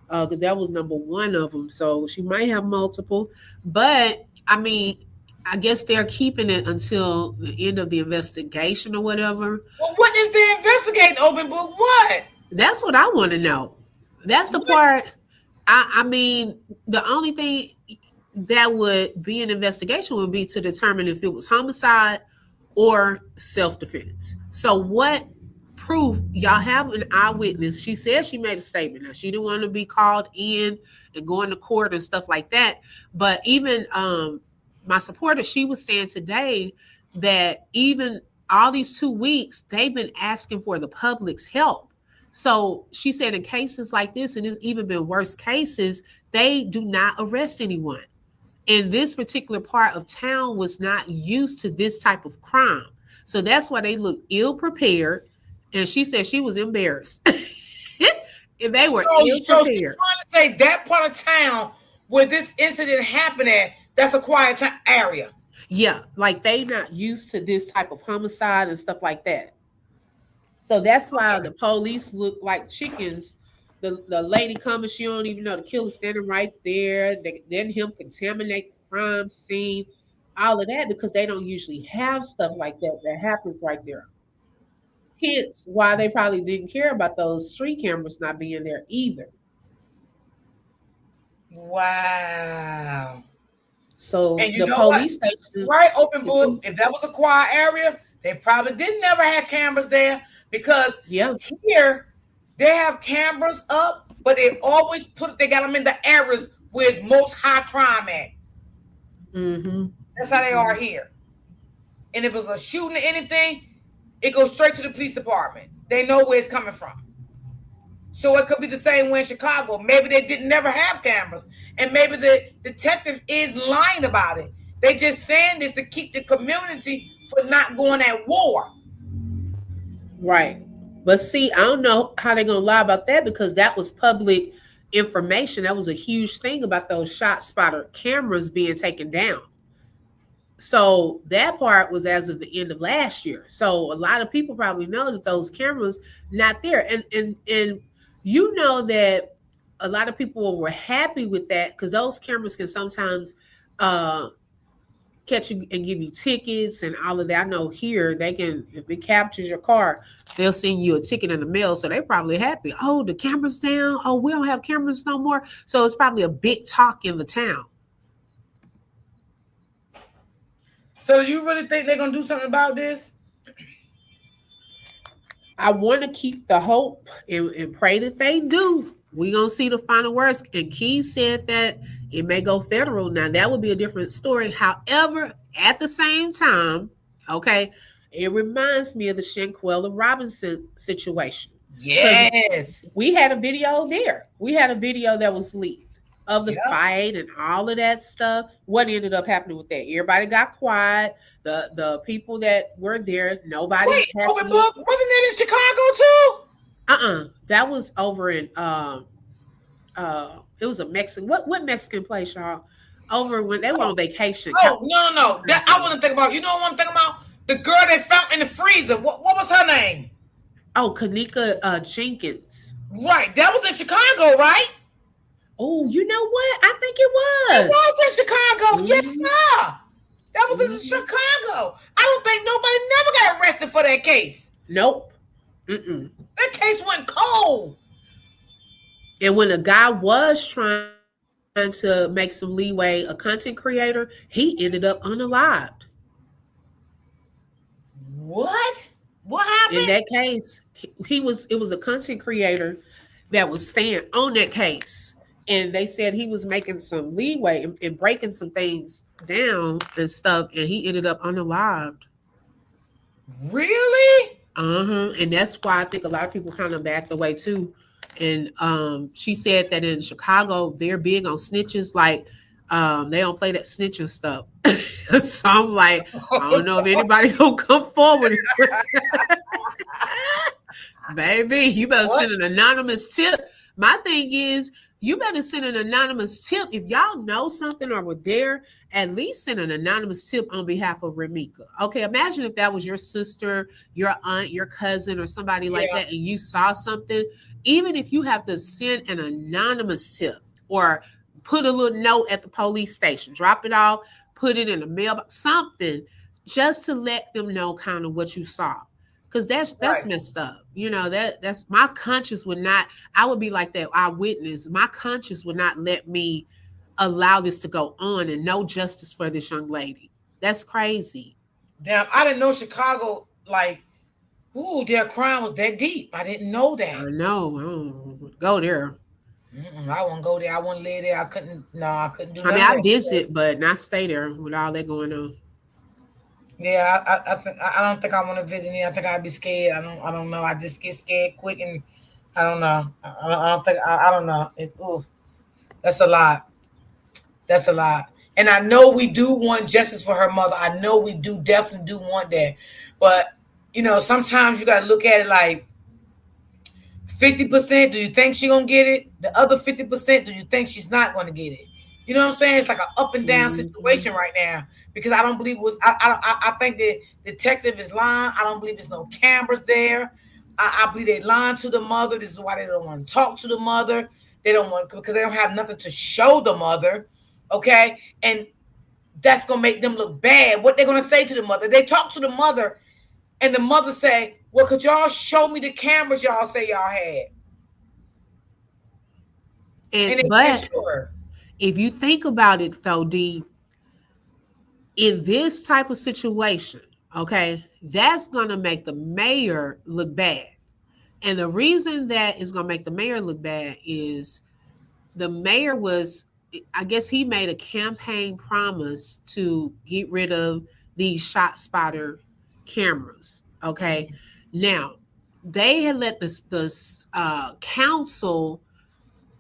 Because that was number one of them, so she might have multiple. But I mean, I guess they're keeping it until the end of the investigation or whatever. Well, what is the investigating, open book? What? That's what I want to know. That's the part. I mean, the only thing that would be an investigation would be to determine if it was homicide or self-defense. So what proof y'all have an eyewitness? She said she made a statement. Now, she didn't want to be called in and going to court and stuff like that. But even my supporter, she was saying today that even all these 2 weeks, they've been asking for the public's help. So she said in cases like this, and it's even been worse cases, they do not arrest anyone. And this particular part of town was not used to this type of crime. So that's why they look ill prepared. And she said she was embarrassed. And they were ill prepared. So she's trying to say that part of town where this incident happened at, that's a quiet area. Yeah, like they not used to this type of homicide and stuff like that. So that's why the police look like chickens. The lady coming, she don't even know the killer standing right there. Then him contaminate the crime scene, all of that, because they don't usually have stuff like that happens right there. Hence why they probably didn't care about those street cameras not being there either. Wow. So the police station, right, open book. If that was a quiet area, they probably didn't never have cameras there, because here they have cameras up, but they always they got them in the areas where it's most high crime at. Mm-hmm. That's how they are here. And if it's a shooting or anything, it goes straight to the police department. They know where it's coming from. So it could be the same way in Chicago. Maybe they didn't never have cameras, and maybe the detective is lying about it. They just saying this to keep the community from not going at war. Right. But see, I don't know how they're going to lie about that, because that was public information. That was a huge thing about those shot spotter cameras being taken down. So that part was as of the end of last year. So a lot of people probably know that those cameras not there. And you know that a lot of people were happy with that because those cameras can sometimes uh catch you and give you tickets and all of that. I know here they can, if it captures your car, they'll send you a ticket in the mail. So they're probably happy. Oh, the camera's down. Oh, we don't have cameras no more. So it's probably a big talk in the town. So you really think they're gonna do something about this? I want to keep the hope and pray that they do. We gonna see the final words. And Keys said that it may go federal. Now that would be a different story. However, at the same time, okay, it reminds me of the Shanquella Robinson situation. Yes. We had a video there. We had a video that was leaked of the fight and all of that stuff. What ended up happening with that? Everybody got quiet. The people that were there, nobody. Wait, wasn't that in Chicago too? That was over in it was a Mexican. What Mexican place, y'all? Over when they were on vacation. Oh no. That I want to think about. You know what I'm thinking about? The girl they found in the freezer. What was her name? Oh, Kanika Jenkins. Right. That was in Chicago, right? Oh, you know what? I think it was. It was in Chicago. Yes, sir. That was in Chicago. I don't think nobody never got arrested for that case. Nope. That case went cold. And when a guy was trying to make some leeway, a content creator, he ended up unalived. What? What happened? In that case, it was a content creator that was staying on that case. And they said he was making some leeway and breaking some things down and stuff, and he ended up unalived. Really? And that's why I think a lot of people kind of backed away too. And she said that in Chicago, they're big on snitches. Like they don't play that snitching stuff. So I'm like, I don't know if anybody gonna come forward. Baby, you better send an anonymous tip. My thing is, you better send an anonymous tip. If y'all know something or were there, at least send an anonymous tip on behalf of Remika. Okay, imagine if that was your sister, your aunt, your cousin, or somebody like that, and you saw something. Even if you have to send an anonymous tip or put a little note at the police station, drop it off, put it in a mailbox, something, just to let them know kind of what you saw. Because that's messed up. You know, that's my conscience would not, I would be like that eyewitness. My conscience would not let me allow this to go on and no justice for this young lady. That's crazy. Damn, I didn't know Chicago, like, their crime was that deep. I didn't know that. I know. I don't go there. I won't go there. I won't live there. I couldn't do that. I mean, I visit, but not stay there with all that going on. Yeah, I don't think I want to visit it. I think I'd be scared. I don't know. I just get scared quick, and I don't know. I don't know. That's a lot. That's a lot. And I know we do want justice for her mother. I know we definitely do want that. But you know, sometimes you gotta look at it like 50%. Do you think she's gonna get it? The other 50%, do you think she's not gonna get it? You know what I'm saying? It's like an up and down situation right now. Because I don't believe it was. I think the detective is lying. I don't believe there's no cameras there. I believe they lying to the mother. This is why they don't want to talk to the mother. They don't want, because they don't have nothing to show the mother. Okay, and that's gonna make them look bad. What they're gonna say to the mother? They talk to the mother, and the mother say, "Well, could y'all show me the cameras y'all say y'all had?" But if you think about it, though, D. In this type of situation, okay, that's going to make the mayor look bad. And the reason that is going to make the mayor look bad is the mayor was, I guess he made a campaign promise to get rid of these shot spotter cameras. Okay. Now, they had let the council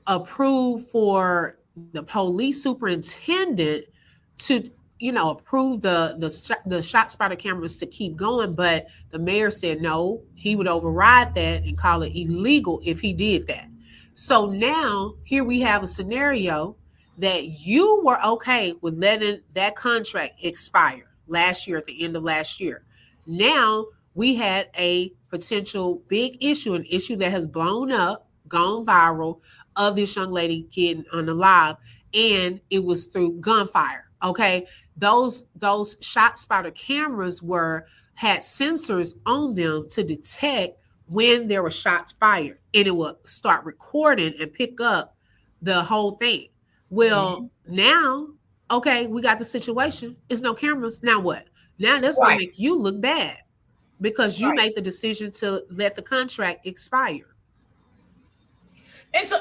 approve for the police superintendent to approve the shot spotter cameras to keep going, but the mayor said no, he would override that and call it illegal if he did that. So now here we have a scenario that you were okay with letting that contract expire last year, at the end of last year. Now we had a potential big issue, an issue that has blown up, gone viral, of this young lady getting on the live, and it was through gunfire. Okay. Those shot spotter cameras were had sensors on them to detect when there were shots fired, and it would start recording and pick up the whole thing. Well, now, okay, we got the situation. It's no cameras. Now what? Now that's gonna Right, make you look bad because you right. made the decision to let the contract expire. And so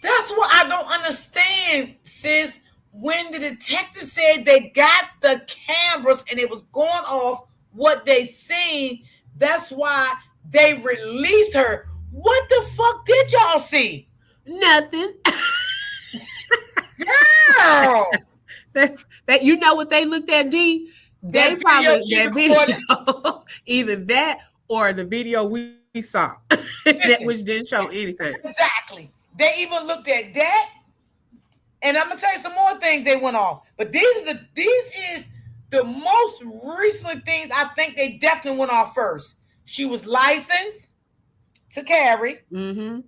that's what I don't understand, sis. When the detective said they got the cameras and it was going off what they seen, that's why they released her. What the fuck did y'all see? Nothing. Girl, that you know what they looked at, D? They that video probably she that recorded. video, either that or the video we saw that which Listen, didn't show anything. exactly. They even looked at that, and I'm gonna tell you some more things they went off. But these is the most recent things I think they definitely went off first. She was licensed to carry, Mm-hmm.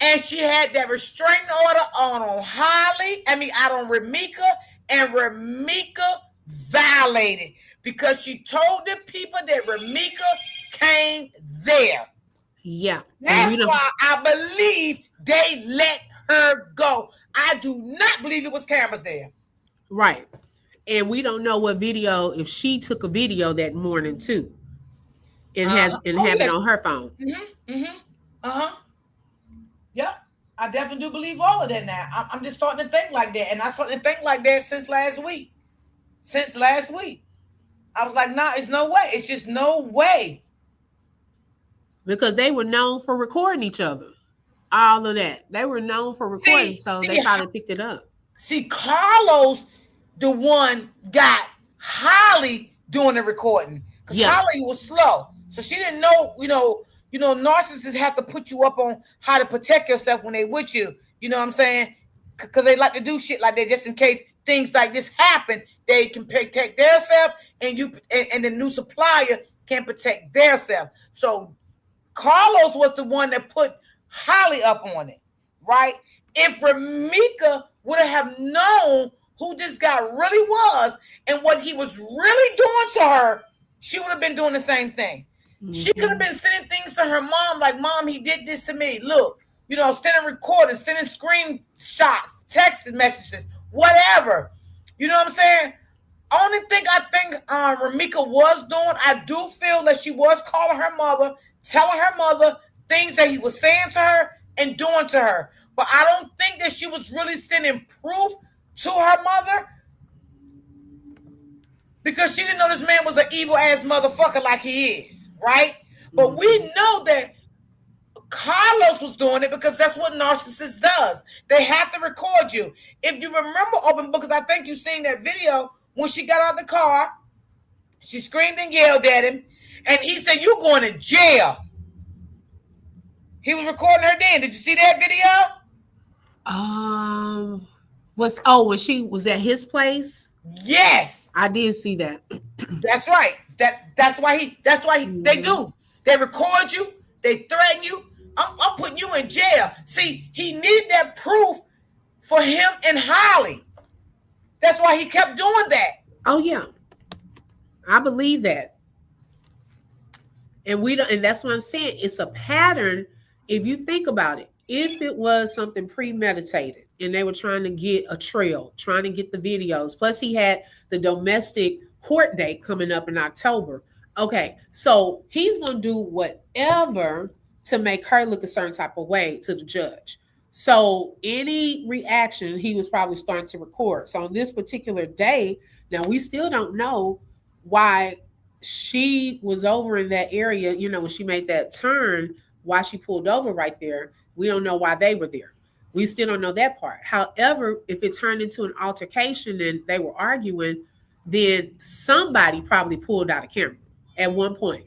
and she had that restraining order on Holly. I mean, out on Ramika, and Ramika violated because she told the people that Ramika came there. Yeah. And we That's don't why I believe they let her go. I do not believe it was cameras there. right. And we don't know what video, if she took a video that morning too and has and Oh have it yes. on her phone. Mm-hmm. Mm-hmm. Uh-huh. Yep. I definitely do believe all of that now. I'm just starting to think like that. And I started to think like that since last week. Since last week. I was like, nah, it's no way. It's just no way. Because they were known for recording each other. All of that. They were known for recording, See, so they see, probably picked it up. see, Carlos, the one got Holly doing the recording. Because Yeah. Holly was slow. So she didn't know, narcissists have to put you up on how to protect yourself when they with you. You know what I'm saying? Because they like to do shit like that just in case things like this happen. They can protect themselves, and and the new supplier can protect themselves. So Carlos was the one that put Holly up on it, right? If Ramika would have known who this guy really was and what he was really doing to her, she would have been doing the same thing. Mm-hmm. She could have been sending things to her mom, like, Mom, he did this to me. Look, sending recordings, sending screenshots, text messages, whatever. You know what I'm saying? Only thing I think Ramika was doing, I do feel that she was calling her mother, telling her mother things that he was saying to her and doing to her. But I don't think that she was really sending proof to her mother because she didn't know this man was an evil ass motherfucker like he is, right? But we know that Carlos was doing it because that's what narcissist does. They have to record you. If you remember Open Book, because I think you've seen that video, when she got out of the car, she screamed and yelled at him, and he said, "You going to jail." He was recording her then. Did you see that video? When she was at his place? Yes, I did see that. That's right. That's why they do. They record you. They threaten you. I'm putting you in jail. See, he needed that proof for him and Holly. That's why he kept doing that. Oh yeah, I believe that. And we don't, and that's what I'm saying. It's a pattern. If you think about it, if it was something premeditated and they were trying to get a trail, trying to get the videos, plus he had the domestic court date coming up in October. Okay, so he's gonna do whatever to make her look a certain type of way to the judge. So any reaction, he was probably starting to record. So on this particular day, now we still don't know why she was over in that area, when she made that turn, why she pulled over right there. We don't know why they were there. We still don't know that part. However, if it turned into an altercation and they were arguing, then somebody probably pulled out a camera at one point.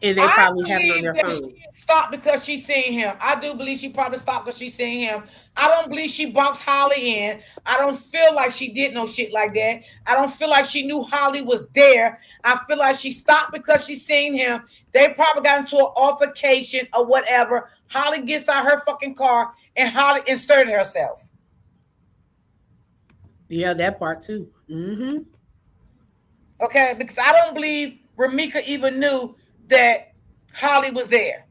And they I probably have it on believe their that phone. she stopped because she seen him. I do believe she probably stopped because she seen him. I don't believe she boxed Holly in. I don't feel like she did no shit like that. I don't feel like she knew Holly was there. I feel like she stopped because she seen him. They probably got into an altercation or whatever. Holly gets out her fucking car and Holly inserted herself. Yeah, that part too. Mm-hmm. Okay, because I don't believe Ramika even knew that Holly was there.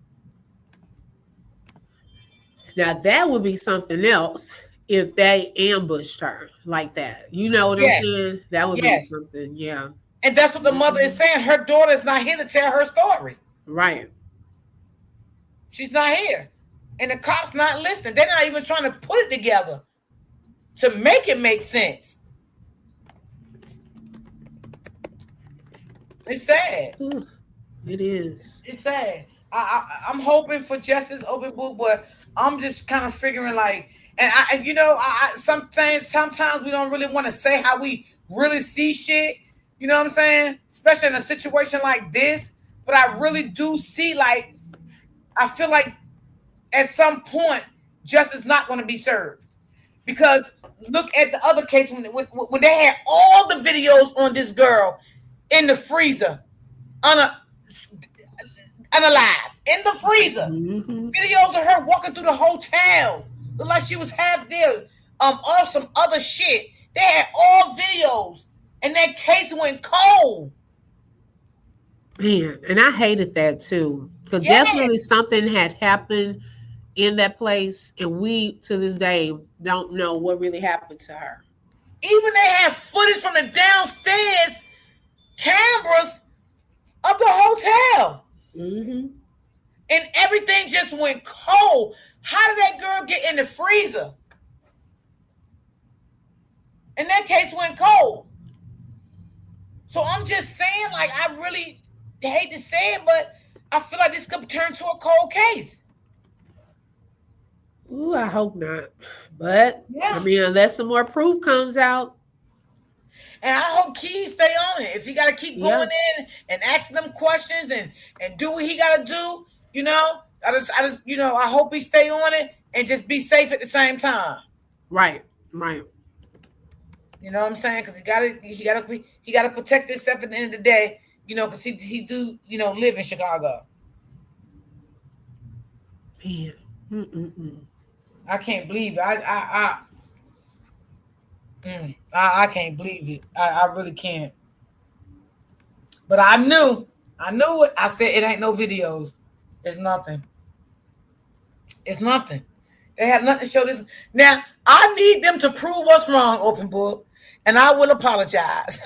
Now that would be something else if they ambushed her like that. You know what I'm Yes, saying? That would be yes. something. Yeah. And that's what the mother is Mhm. saying. Her daughter is not here to tell her story. Right. She's not here. And the cops not listening. They're not even trying to put it together to make it make sense. It's sad. Ooh, it is. It's sad. I'm hoping for justice, open book, but I'm just kind of figuring like, and sometimes we don't really want to say how we really see shit. You know what I'm saying? Especially in a situation like this. But I really do see like, I feel like at some point justice is not going to be served because look at the other case when they had all the videos on this girl in the freezer, unalive in the freezer. Mm-hmm. Videos of her walking through the hotel, look like she was half there. Or some other shit. They had all videos, and that case went cold. Man, and I hated that too. Because Yes. definitely something had happened in that place, and we to this day don't know what really happened to her. Even they have footage from the downstairs cameras of the hotel. Mm-hmm. And everything just went cold. How did that girl get in the freezer? And that case went cold. So I'm just saying, like, I really hate to say it, but I feel like this could turn to a cold case. Ooh, I hope not. But Yeah. I mean, unless some more proof comes out. And I hope Key stay on it. If he got to keep going in and asking them questions and do what he got to do, you know, I just, I hope he stay on it and just be safe at the same time. Right, right. You know what I'm saying? Because he gotta protect himself at the end of the day. You know, because he do live in Chicago. Man, I can't believe it. I can't believe it. I really can't. But I knew it. I said it ain't no videos. It's nothing. It's nothing. They have nothing to show this. Now, I need them to prove us wrong, open book, and I will apologize.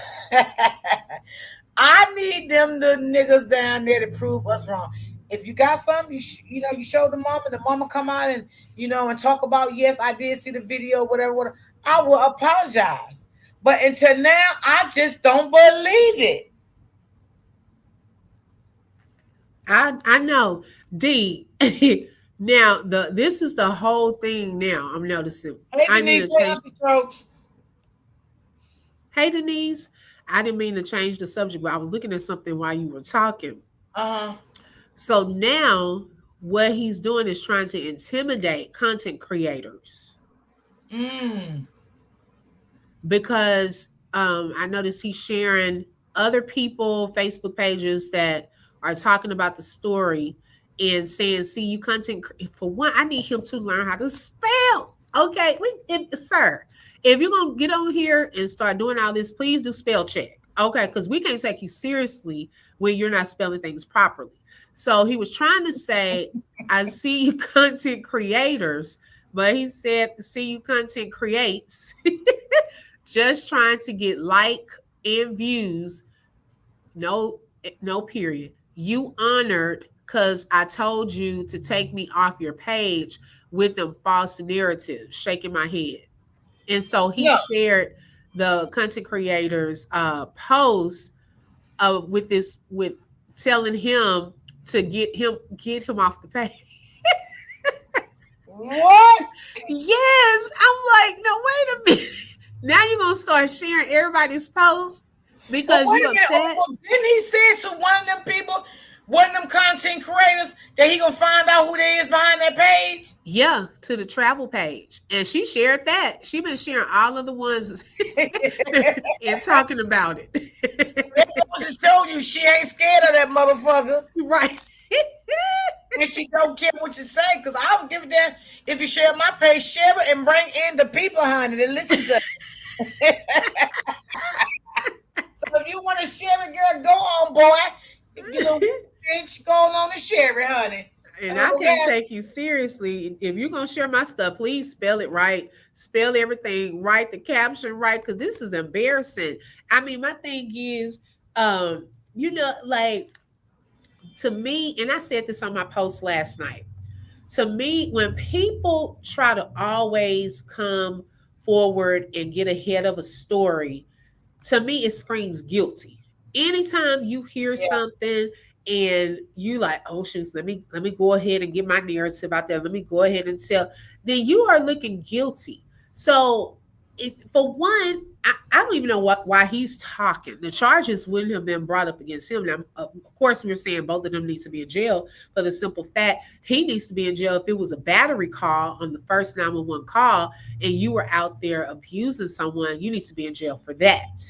I need them the niggas down there to prove us wrong. If you got something, you show the mama come out and and talk about, yes, I did see the video, whatever. I will apologize. But until now, I just don't believe it. I know. D. Now this is the whole thing. Now I'm noticing. I need to change. Hey Denise, I didn't mean to change the subject, but I was looking at something while you were talking. So now what he's doing is trying to intimidate content creators. Because I noticed he's sharing other people Facebook pages that are talking about the story and saying, see, you content for one, I need him to learn how to spell. Okay, sir, if you're gonna get on here and start doing all this, please do spell check. Okay, because we can't take you seriously when you're not spelling things properly. So he was trying to say, I see you content creators, but he said, see you content creates. Just trying to get like and views. No period. You honored because I told you to take me off your page with them false narratives, shaking my head. And so he shared the content creators post with telling him to get him off the page. What? Yes. I'm like, no, wait a minute. Now you're gonna start sharing everybody's posts because you're upset. Didn't he say to one of them people, One of them content creators that he gonna find out who they is behind that page? Yeah, to the travel page. And she shared that. She been sharing all of the ones and talking about it. That goes to show you she ain't scared of that motherfucker. Right. And she don't care what you say, because I don't give a damn if you share my page, share it and bring in the people behind it and listen to it. So if you want to share it, girl, go on, boy. If you don't bitch, go on and share it, honey. And I can't take you seriously. If you're gonna share my stuff, please spell it right, spell everything right, the caption right, because this is embarrassing. I mean, my thing is, like, to me, and I said this on my post last night. To me, when people try to always come forward and get ahead of a story, to me, it screams guilty. Anytime you hear something and you like, oh shoot, let me go ahead and get my narrative out there. Let me go ahead and tell. Then you are looking guilty. So, for one, I don't even know why he's talking. The charges wouldn't have been brought up against him. Now, of course, we're saying both of them need to be in jail for the simple fact he needs to be in jail if it was a battery call on the first 911 call and you were out there abusing someone. You need to be in jail for that.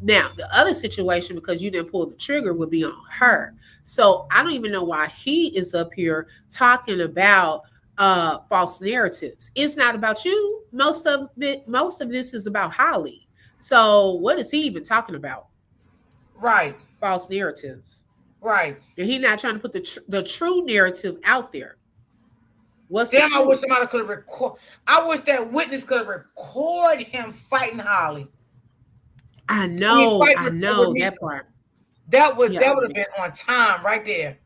Now, the other situation, because you didn't pull the trigger, would be on her. So I don't even know why he is up here talking about false narratives. It's not about you. Most of this is about Holly. So what is he even talking about? Right. False narratives. Right. And he's not trying to put the true narrative out there. What's Damn, I wish somebody could have recorded. I wish that witness could have recorded him fighting Holly. I know that part. That would have been on time right there.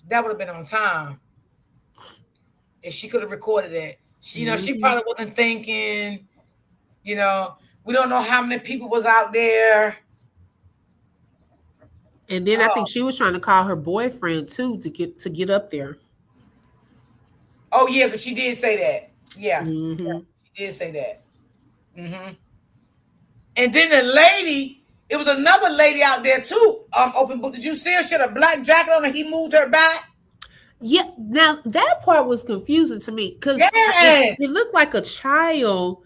That would have been on time. If she could have recorded that. She, she probably wasn't thinking, we don't know how many people was out there. And then I think she was trying to call her boyfriend too to get up there. Oh yeah, because she did say that. Yeah. Yeah, she did say that. And then the lady, it was another lady out there too. Open book. Did you see her? She had a black jacket on and he moved her back. Yeah, now that part was confusing to me because it looked like a child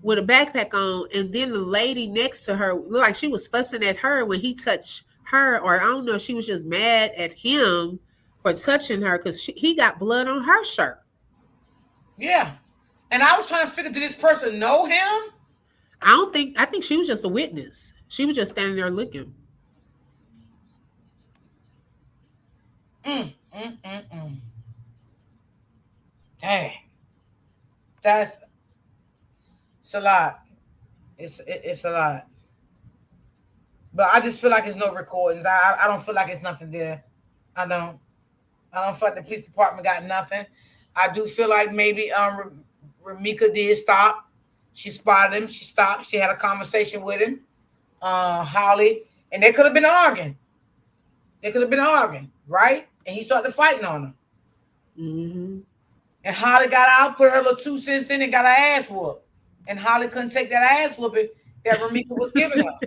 with a backpack on, and then the lady next to her looked like she was fussing at her when he touched her, or I don't know, she was just mad at him for touching her because he got blood on her shirt. Yeah, and I was trying to figure, did this person know him? I think she was just a witness. She was just standing there looking. Dang, it's a lot. It's a lot. But I just feel like there's no recordings. I don't feel like it's nothing there. I don't feel like the police department got nothing. I do feel like maybe Ramika did stop. She spotted him. She stopped. She had a conversation with him, Holly, and they could have been arguing. Right? And he started fighting on her. And Holly got out, put her little 2 cents in, and got her ass whooped. And Holly couldn't take that ass whooping that Ramika was giving her.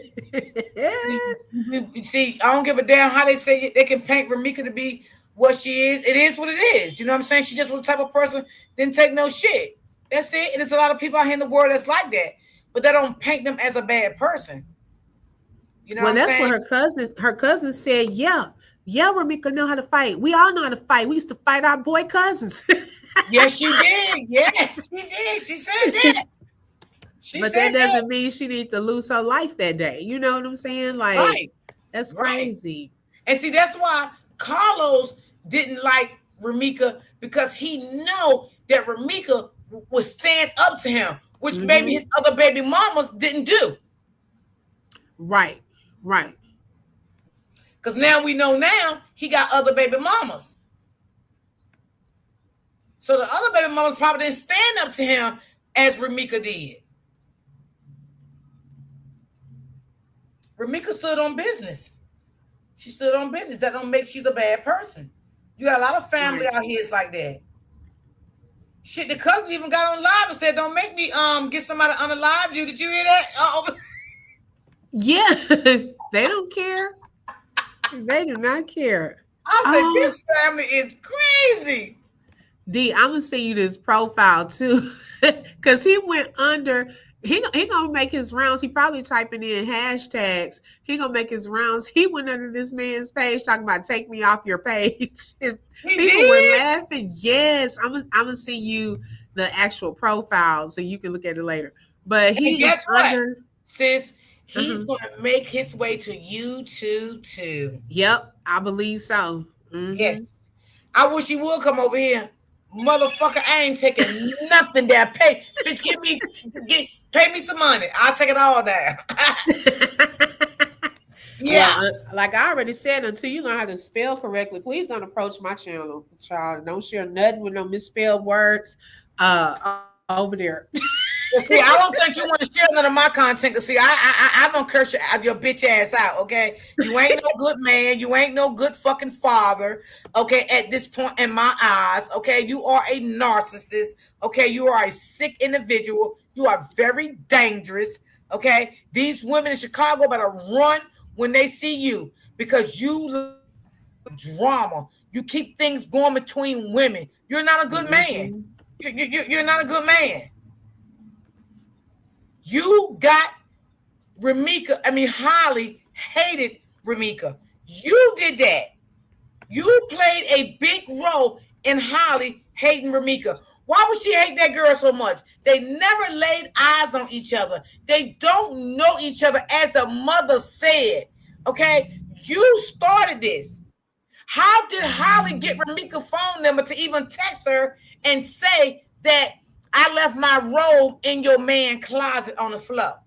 You see, I don't give a damn how they say they can paint Ramika to be what she is. It is what it is. You know what I'm saying? She just was the type of person didn't take no shit. That's it. And there's a lot of people out here in the world that's like that, but they don't paint them as a bad person. You know, that's what her cousin said. Yeah, Ramika know how to fight. We all know how to fight. We used to fight our boy cousins. Yes, she did. Yeah, she did. She said that. But that doesn't mean she needs to lose her life that day. You know what I'm saying? Like, that's crazy. And see, that's why Carlos didn't like Ramika, because he know that Ramika would stand up to him, which maybe his other baby mamas didn't do. Right. Because now we know he got other baby mamas. So the other baby mamas probably didn't stand up to him as Ramika did. Ramika stood on business. She stood on business. That don't make she's a bad person. You got a lot of family out here like that. Shit, the cousin even got on live and said, "Don't make me get somebody on the live you." Did you hear that? Yeah, they don't care. They do not care. I said, Oh, this family is crazy. D, I'm gonna send you this profile too, because he went under. He gonna make his rounds. He probably typing in hashtags. He gonna make his rounds. He went under this man's page talking about take me off your page. And He people were did? laughing. Yes, I'm gonna send you the actual profile so you can look at it later. But And he is guess what, under. sis? He's Uh-huh. going to make his way to YouTube too. Yep, I believe so. Hmm. Yes. I wish he would come over here. Motherfucker, I ain't taking nothing there. Bitch, pay me some money. I'll take it all down. Well, Yeah. like I already said, until you learn how to spell correctly, please don't approach my channel, child. Don't share nothing with no misspelled words over there. Well, see, I don't think you want to share none of my content. Cause see, I don't curse your bitch ass out. Okay, you ain't no good man. You ain't no good fucking father. Okay, at this point in my eyes. Okay, you are a narcissist. Okay, you are a sick individual. You are very dangerous. Okay, these women in Chicago better run when they see you because you drama. You keep things going between women. You're not a good man. Mhm. You're not a good man. You got Holly hated Ramika. You did that. You played a big role in Holly hating Ramika. Why would she hate that girl so much? They never laid eyes on each other. They don't know each other, as the mother said. Okay? You started this. How did Holly get Ramika's phone number to even text her and say that I left my robe in your man closet on the floor?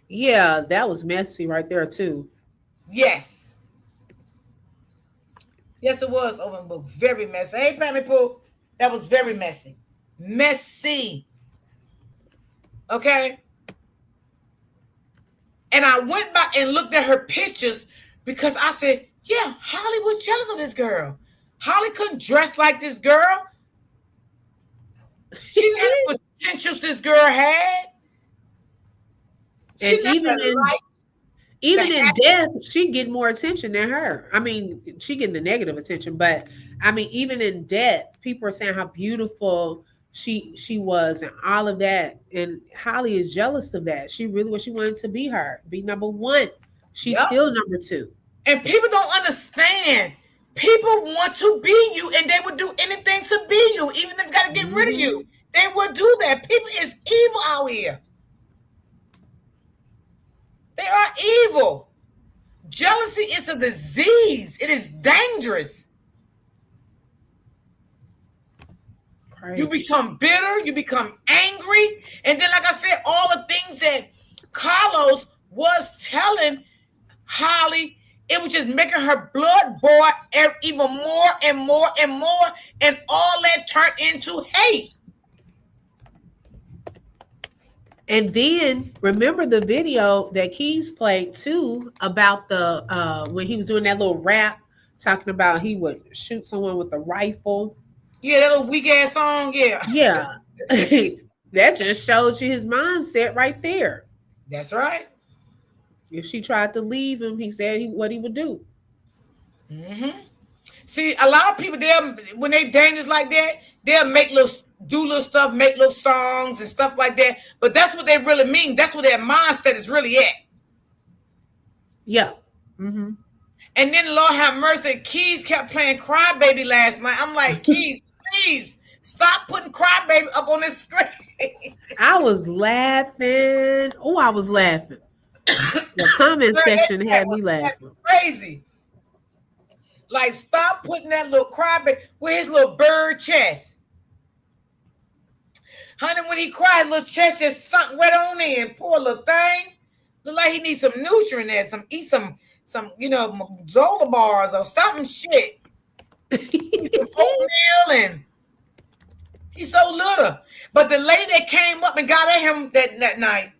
Yeah, that was messy right there too. Yes. Yes, it was open book. Very messy. Hey, Pammy Pooh, that was very messy. Messy. Okay? And I went back and looked at her pictures because I said, yeah, Holly was jealous of this girl. Holly couldn't dress like this girl. She didn't have the potentials this girl had. She And never liked the even in happy. death, she get more attention than her. I mean, she getting the negative attention, but I mean, even in death, people are saying how beautiful she was and all of that. And Holly is jealous of that. She really what she wanted to be her, be number one. She's Yep. still number two. And people don't understand. People want to be you and they would do anything to be you, even if they got to get rid of Mhm. you. They would do that. People is evil out here. They are evil. Jealousy is a disease. It is dangerous. You Crazy. become bitter, you become angry, and then, like I said, all the things that Carlos was telling Holly, it was just making her blood boil even more and more and more, and all that turned into hate. And then remember the video that Keys played too about the when he was doing that little rap talking about he would shoot someone with a rifle. Yeah, that little weak ass song. Yeah, Yeah. That just showed you his mindset right there. that's right. If she tried to leave him, he said what he would do. Mm-hmm. See, a lot of people, when they dangerous like that, they'll do little stuff, make little songs and stuff like that. But that's what they really mean. That's what their mindset is really at. Yeah. Mm-hmm. And then Lord have mercy, Keys kept playing Crybaby last night. I'm like, Keys, please stop putting Crybaby up on this screen. I was laughing. Oh, I was laughing. The comment section had me laughing. Crazy. Like, stop putting that little Crybaby with his little bird chest. Honey, when he cried, little chest just sunk right on in. Poor little thing. Look like he needs some nutrient there. Eat some Zola bars or something shit. Eat some oatmeal and he's so little. But the lady that came up and got at him that night,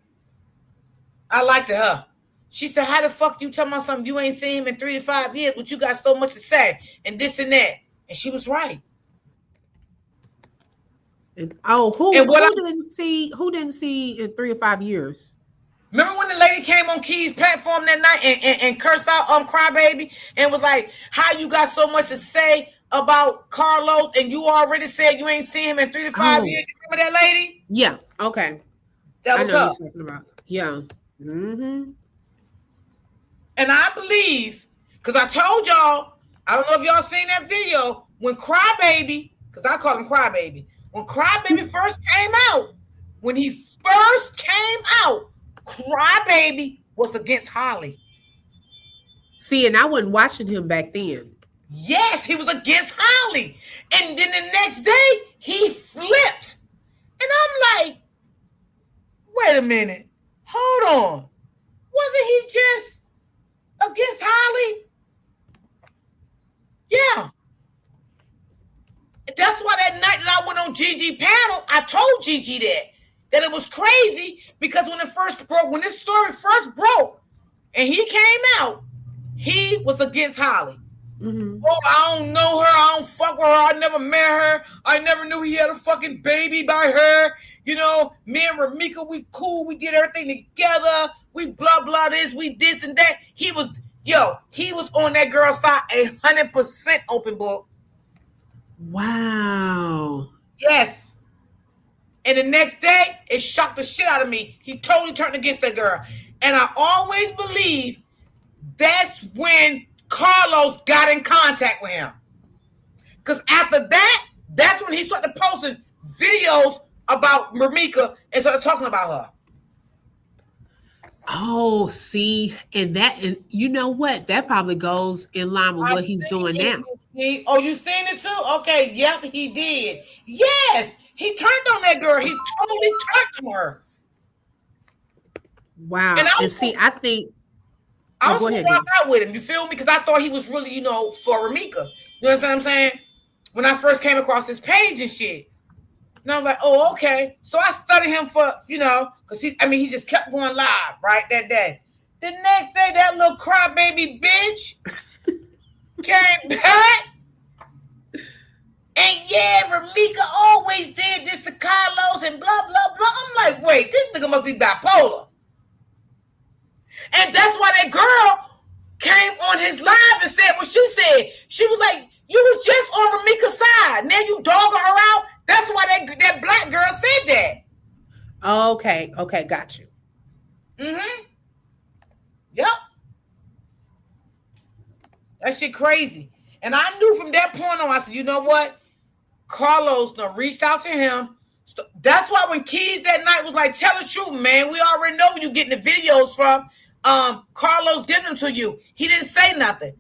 I liked her. She said, how the fuck you talking about something you ain't seen him in 3 to 5 years, but you got so much to say and this and that. And she was right. And, who didn't see in 3 or 5 years? Remember when the lady came on Key's platform that night and cursed out Crybaby and was like, how you got so much to say about Carlos and you already said you ain't seen him in 3 to 5 years. You remember that lady? Yeah. Okay. That was her. You're talking about. Yeah. Mm-hmm. And I believe, because I told y'all, I don't know if y'all seen that video, when Crybaby, because I call him Crybaby, when Crybaby first came out, when he first came out, Crybaby was against Holly. See, and I wasn't watching him back then. Yes, he was against Holly. And then the next day, he flipped. And I'm like, wait a minute. Hold on. Wasn't he just against Holly? Yeah. That's why that night that I went on Gigi panel, I told Gigi that it was crazy because when this story first broke and he came out, he was against Holly. Mm-hmm. Oh, I don't know her. I don't fuck with her. I never met her. I never knew he had a fucking baby by her. You know, me and Ramika, we cool. We did everything together. We blah, blah this, we this and that. He was on that girl's side 100% open book. Wow. Yes. And the next day, it shocked the shit out of me. He totally turned against that girl. And I always believe that's when Carlos got in contact with him. Because after that, that's when he started posting videos about Ramika and started talking about her. Oh, see, and you know what? That probably goes in line with what he's doing now. Oh, you seen it too? Okay, yep, he did. Yes, he turned on that girl. He totally turned on her. Wow. And see, I think I was going out with him. You feel me? Because I thought he was really, for Ramika. You understand what I'm saying? When I first came across his page and shit. And I'm like, oh, okay. So I studied him for, because he just kept going live, right, that day. The next day, that little crybaby bitch came back. And yeah, Ramika always did this to Carlos and blah, blah, blah. I'm like, wait, this nigga must be bipolar. And that's why that girl came on his live and said what she said. She was like, you was just on Ramika's side. Now you dogging her out. That's why that black girl said that. Okay, got you. Mm-hmm. Yep. That shit crazy. And I knew from that point on, I said, you know what? Carlos reached out to him. That's why when Keys that night was like, tell the truth, man. We already know where you're getting the videos from. Carlos giving them to you. He didn't say nothing.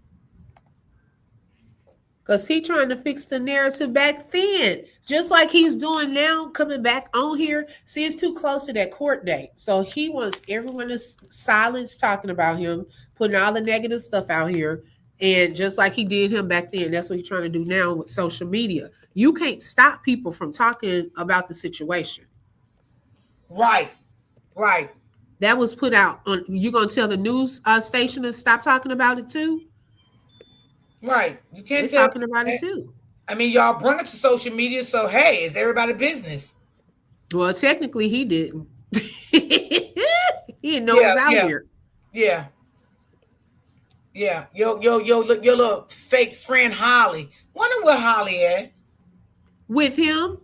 Because he trying to fix the narrative back then. Just like he's doing now, coming back on here. See, it's too close to that court date. So he wants everyone to silence talking about him, putting all the negative stuff out here. And just like he did him back then, that's what he's trying to do now with social media. You can't stop people from talking about the situation. Right. That was put out on. You gonna tell the news station to stop talking about it too? Right. You can't They're talking about it too. I mean, y'all bring it to social media, so hey, it's everybody's business. Well, technically, he didn't. He didn't know it was out here. Yeah. Your little fake friend Holly. Wonder where Holly at? With him,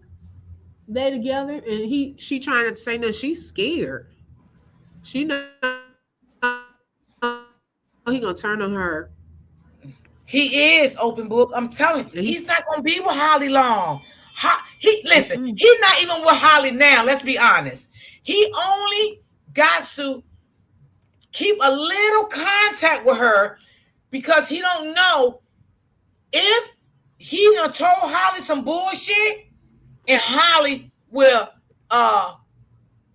they together, and she trying to say no. She's scared. She know he gonna turn on her. He is open book. I'm telling you, he's not gonna be with Holly long. He's not even with Holly now. Let's be honest. He only got to keep a little contact with her because he don't know if he done told Holly some bullshit and Holly will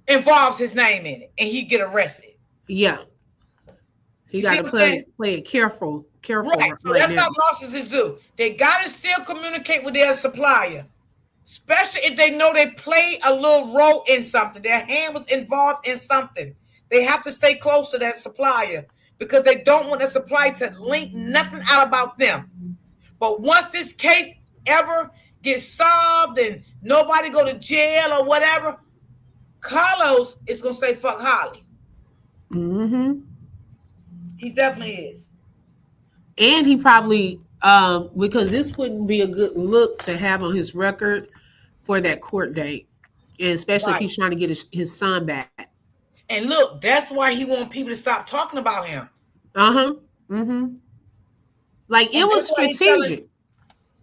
involves his name in it and he get arrested. Yeah. He got to play it careful. Right. So that's how narcissists do. They got to still communicate with their supplier, especially if they know they play a little role in something. Their hand was involved in something. They have to stay close to that supplier because they don't want the supplier to link nothing out about them. But once this case ever gets solved and nobody go to jail or whatever, Carlos is going to say, fuck Holly. Mm-hmm. He definitely is. And he probably because this wouldn't be a good look to have on his record for that court date, and especially if Right. he's trying to get his son back. And look, that's why he want people to stop talking about him. Uh-huh. Mm-hmm. Like it And was that's why he's telling, strategic.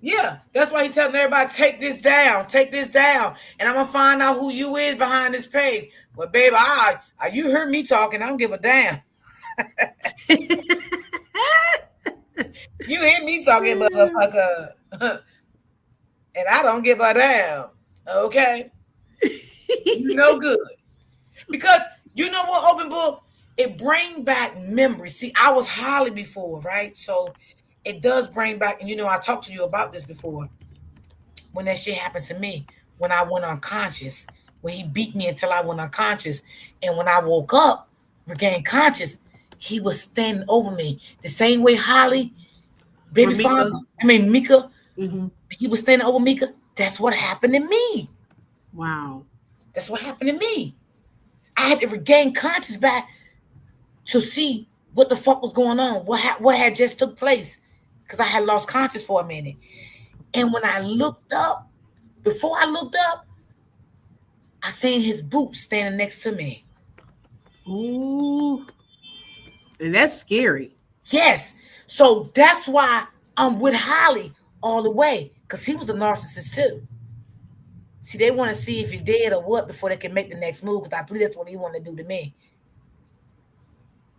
yeah, that's why he's telling everybody, take this down, and I'm gonna find out who you is behind this page. But baby, you heard me talking. I don't give a damn. You hear me talking, motherfucker, and I don't give a damn. Okay, you no good because you know what, open book. It bring back memories. See, I was Holly before, right? So it does bring back, and I talked to you about this before when that shit happened to me, when I went unconscious, when he beat me until I went unconscious. And when I woke up, regained conscious, he was standing over me. The same way Holly, baby father, Ramika. Mika, Mm-hmm. he was standing over Mika. That's what happened to me. Wow. That's what happened to me. I had to regain conscious back to see what the fuck was going on, what had just took place, because I had lost conscious for a minute. And when I looked up, before I looked up, I seen his boots standing next to me. Ooh. And that's scary. Yes. So that's why I'm with Holly all the way, because he was a narcissist too. See, they want to see if he's dead or what before they can make the next move, because I believe that's what he wanted to do to me.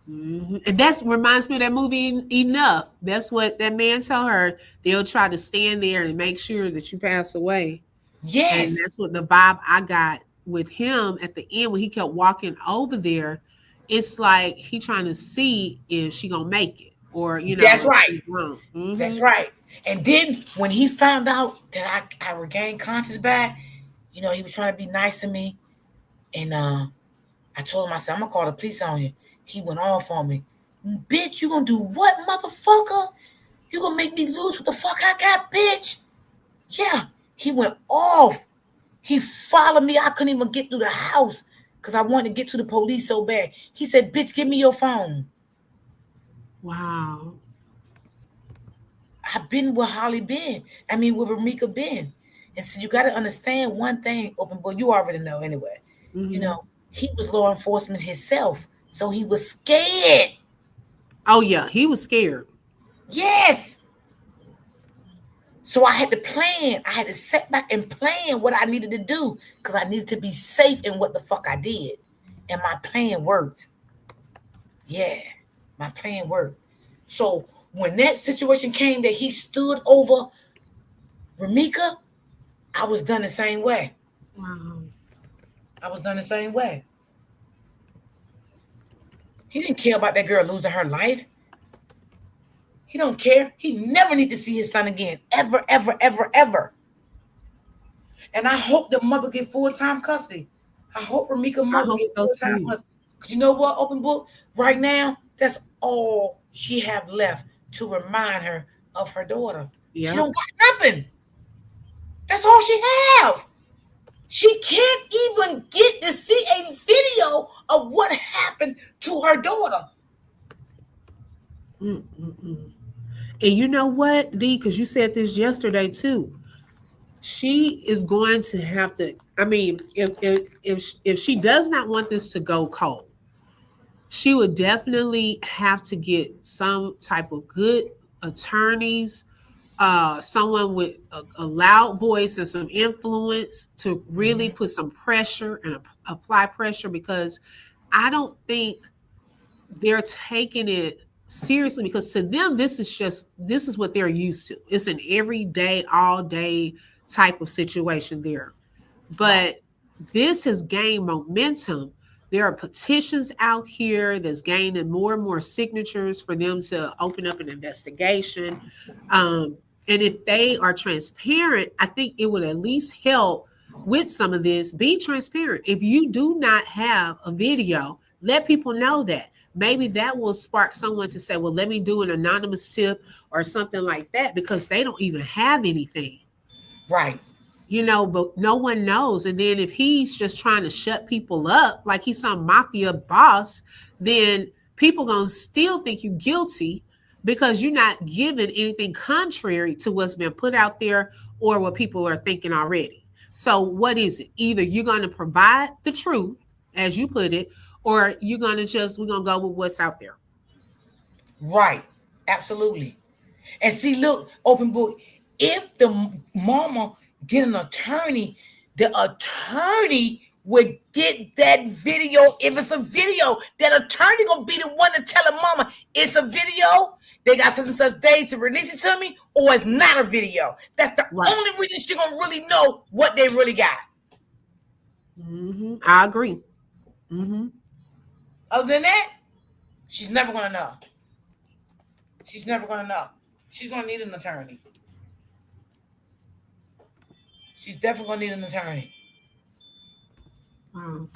Mm-hmm. And that reminds me of that movie Enough. That's what that man told her. They'll try to stand there and make sure that you pass away. And Yes. that's what the vibe I got with him at the end when he kept walking over there. It's like he trying to see if she gonna make it, or That's if right. she's wrong. That's Mm-hmm. right. And then when he found out that I regained conscious back, he was trying to be nice to me. And I told him, I said, I'm gonna call the police on you. He went off on me. Bitch, you gonna do what, motherfucker? You gonna make me lose what the fuck I got, bitch? Yeah. He went off. He followed me. I couldn't even get through the house because I wanted to get to the police so bad. He said, bitch, give me your phone. Wow. I've been with Holly Ben. I mean, with Ramika Ben. And so you got to understand one thing, open boy, you already know anyway. You Mm-hmm. know, he was law enforcement himself. So he was scared. Oh yeah, he was scared. Yes. So I had to plan. I had to sit back and plan what I needed to do because I needed to be safe in what the fuck I did. And my plan worked. Yeah, my plan worked. So when that situation came that he stood over Ramika, I was done the same way. Wow. I was done the same way. He didn't care about that girl losing her life. He don't care. He never need to see his son again. Ever, ever, ever, ever. And I hope the mother get full-time custody. I hope Ramika I mother hope get so full-time too. custody. Because you know what, open book? Right now, that's all she have left to remind her of her daughter. She Yep. don't got nothing. That's all she have. She can't even get to see a video of what happened to her daughter. Mm-mm-mm. And you know what, D? Because you said this yesterday too. She is going to have to. I mean, if she does not want this to go cold, she would definitely have to get some type of good attorneys, someone with a loud voice and some influence to really Mhm. put some pressure and apply pressure, because I don't think they're taking it seriously, because to them this is what they're used to. It's an everyday, all day type of situation there. Right. But this has gained momentum. There are petitions out here that's gaining more and more signatures for them to open up an investigation. Um, and if they are transparent, I think it would at least help with some of this. Be transparent. If you do not have a video, let people know that. Maybe that will spark someone to say, well, let me do an anonymous tip or something like that, because they don't even have anything. Right. But no one knows. And then if he's just trying to shut people up, like he's some mafia boss, then people gonna still think you guilty because you're not giving anything contrary to what's been put out there or what people are thinking already. So what is it? Either you're gonna provide the truth, as you put it, or we're gonna go with what's out there. Right. Absolutely. And see, look, open book. If the mama get an attorney, the attorney would get that video. If it's a video, that attorney gonna be the one to tell the mama it's a video. They got such and such days to release it to me, or it's not a video. That's the only reason she gonna really know what they really got. I agree. Other than that, she's never gonna know. She's never gonna know. She's gonna need an attorney. She's definitely gonna need an attorney. Wow.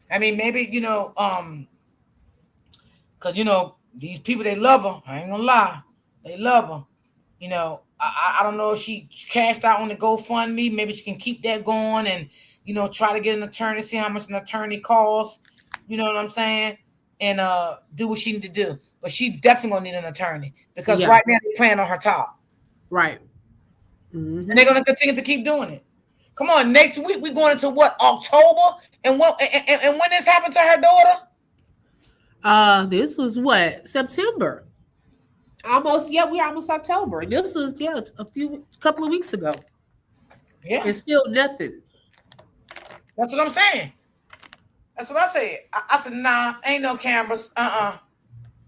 I mean, maybe because these people, they love her. I ain't gonna lie, they love her. I don't know if she cashed out on the GoFundMe. Maybe she can keep that going and try to get an attorney, see how much an attorney costs. You know what I'm saying? And do what she need to do. But she's definitely gonna need an attorney because right now they're playing on her top. Right. And they're gonna continue to keep doing it. Come on, next week we're going into what, October? And when this happened to her daughter? This was what, September. We're almost October. This was couple of weeks ago. Yeah. It's still nothing. That's what I'm saying. That's what I said. I said, nah, ain't no cameras.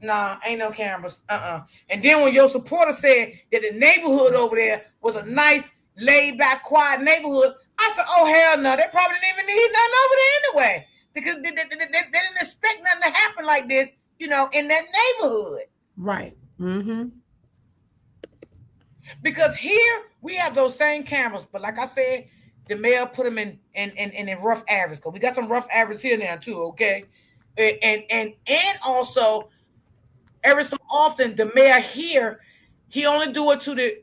Nah, ain't no cameras. And then when your supporter said that the neighborhood over there was a nice, laid back, quiet neighborhood, I said, oh, hell no. They probably didn't even need nothing over there anyway. Because they didn't expect nothing to happen like this, in that neighborhood. Right. Because here we have those same cameras, but like I said, the mayor put them in rough areas. Because we got some rough areas here now too, okay? And also, every so often, the mayor here, he only do it to the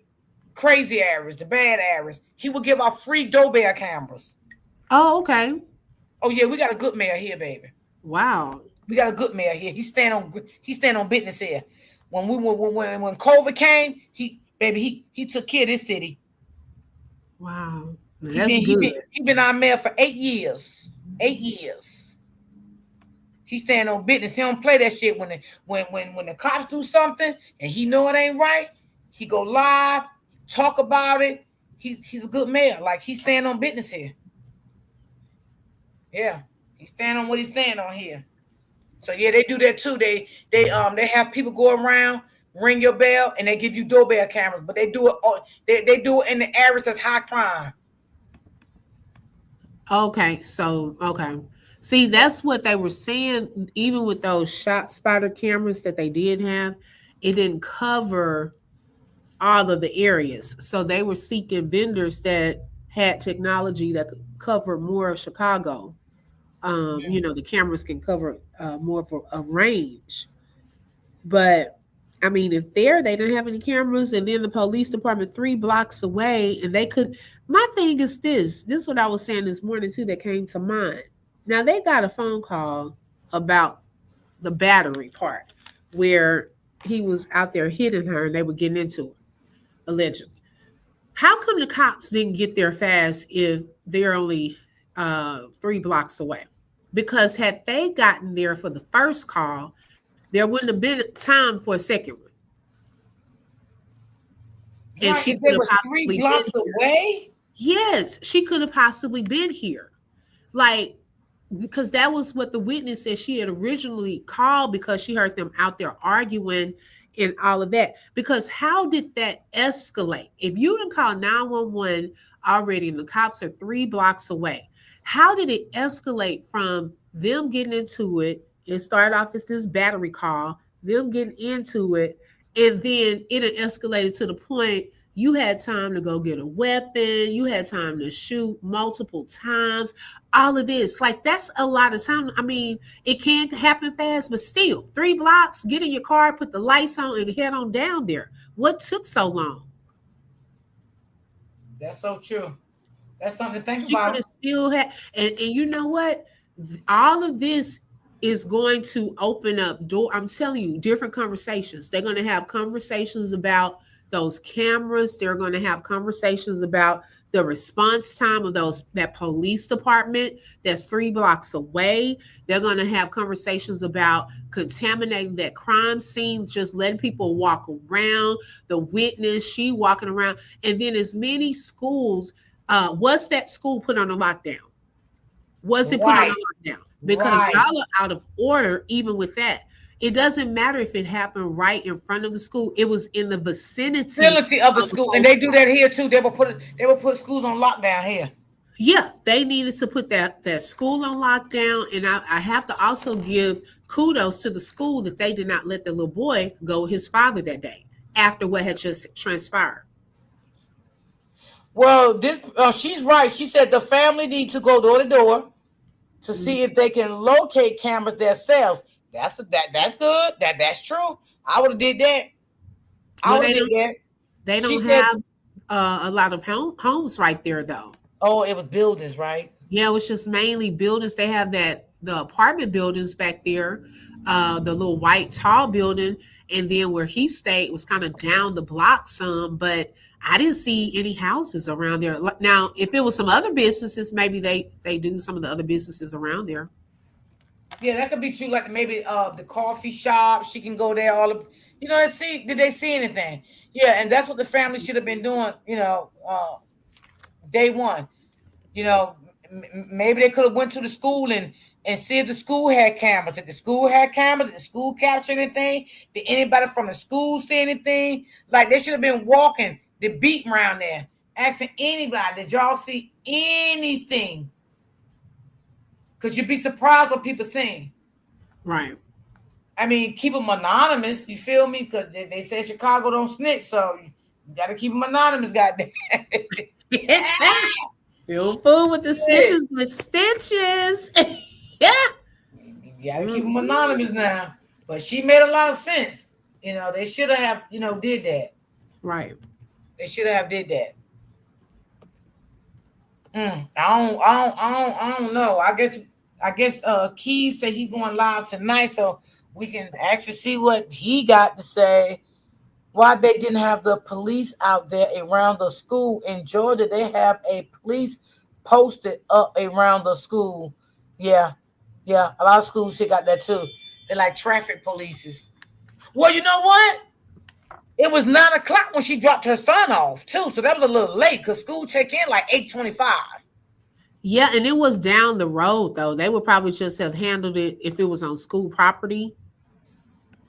crazy areas, the bad areas. He will give out free doorbell cameras. Oh, okay. Oh yeah, we got a good mayor here, baby. Wow. We got a good mayor here. He stand on business here. When COVID came, he took care of this city. Wow. That's good. He been our mayor for 8 years. 8 years. He stand on business. He don't play that shit when the cops do something and he know it ain't right. He go live, talk about it. He's a good mayor. Like, he stand on business here. Yeah, he stand on what he stand on here. So yeah, they do that too. They have people go around, ring your bell, and they give you doorbell cameras. But they do it. They do it in the areas that's high crime. Okay, so see, that's what they were saying. Even with those ShotSpotter cameras that they did have, it didn't cover all of the areas. So they were seeking vendors that had technology that could cover more of Chicago. The cameras can cover more of a range. But I mean, if they didn't have any cameras, and then the police department 3 blocks away, and they could. My thing is this is what I was saying this morning too that came to mind. Now they got a phone call about the battery part where he was out there hitting her and they were getting into it, allegedly. How come the cops didn't get there fast if they're only 3 blocks away? Because had they gotten there for the first call, there wouldn't have been time for a second one. And she could have possibly 3 blocks away? Yes, she could have possibly been here. Like, because that was what the witness said. She had originally called because she heard them out there arguing and all of that. Because how did that escalate? If you didn't call 911 already and the cops are 3 blocks away, how did it escalate from them getting into it? It started off as this battery call, them getting into it, and then it escalated to the point you had time to go get a weapon, you had time to shoot multiple times, all of this. Like, that's a lot of time. I mean, it can happen fast, but still, 3 blocks, get in your car, put the lights on, and head on down there. What took so long? That's so true. That's something to think She could about. have still had, and you know what? All of this is going to open up door. I'm telling you, different conversations. They're going to have conversations about those cameras. They're going to have conversations about the response time of that police department that's 3 blocks away. They're going to have conversations about contaminating that crime scene, just letting people walk around, the witness, she walking around, and then as many schools. Was that school put on a lockdown? Was it put on Right, a lockdown? Because right. y'all are out of order, even with that. It doesn't matter if it happened right in front of the school. It was in the vicinity Facility of the of the school, and whole they do school. that here too. They will put schools on lockdown here. Yeah, they needed to put that school on lockdown. And I have to also give kudos to the school that they did not let the little boy go with his father that day after what had just transpired. Well, this she's right. She said the family need to go door to door to Mm. see if they can locate cameras themselves. That's good. That's true. I would have did that. I Well, would have did that. they She don't said, have a lot of homes right there though. "Oh, it was buildings, right?" Yeah, it was just mainly buildings. They have the apartment buildings back there, the little white tall building, and then where he stayed was kind of down the block some, but I didn't see any houses around there. Now, if it was some other businesses, maybe they do some of the other businesses around there. Yeah, that could be true. Like maybe the coffee shop. She can go there. All of let's see. Did they see anything? Yeah, and that's what the family should have been doing. Day one. Maybe they could have went to the school and see if the school had cameras. Did the school have cameras? Did the school capture anything? Did anybody from the school see anything? Like they should have been walking the beat around there, asking anybody, did y'all see anything? Because you'd be surprised what people saying. Right. I mean, keep them anonymous. You feel me? Because they say Chicago don't snitch, so you got to keep them anonymous, goddamn. You'll fool with the snitches with stitches. Yeah. You got to keep them Mhm. anonymous now. But she made a lot of sense. They should have, did that. Right. They should have did that. I don't know. I guess Keys said he going live tonight, so we can actually see what he got to say. Why they didn't have the police out there around the school in Georgia? They have a police posted up around the school. Yeah, yeah. A lot of schools here got that too. They're like traffic polices. Well, you know what? It was 9 o'clock when she dropped her son off too, so that was a little late because school check in like 8:25. Yeah, and it was down the road though. They would probably just have handled it if it was on school property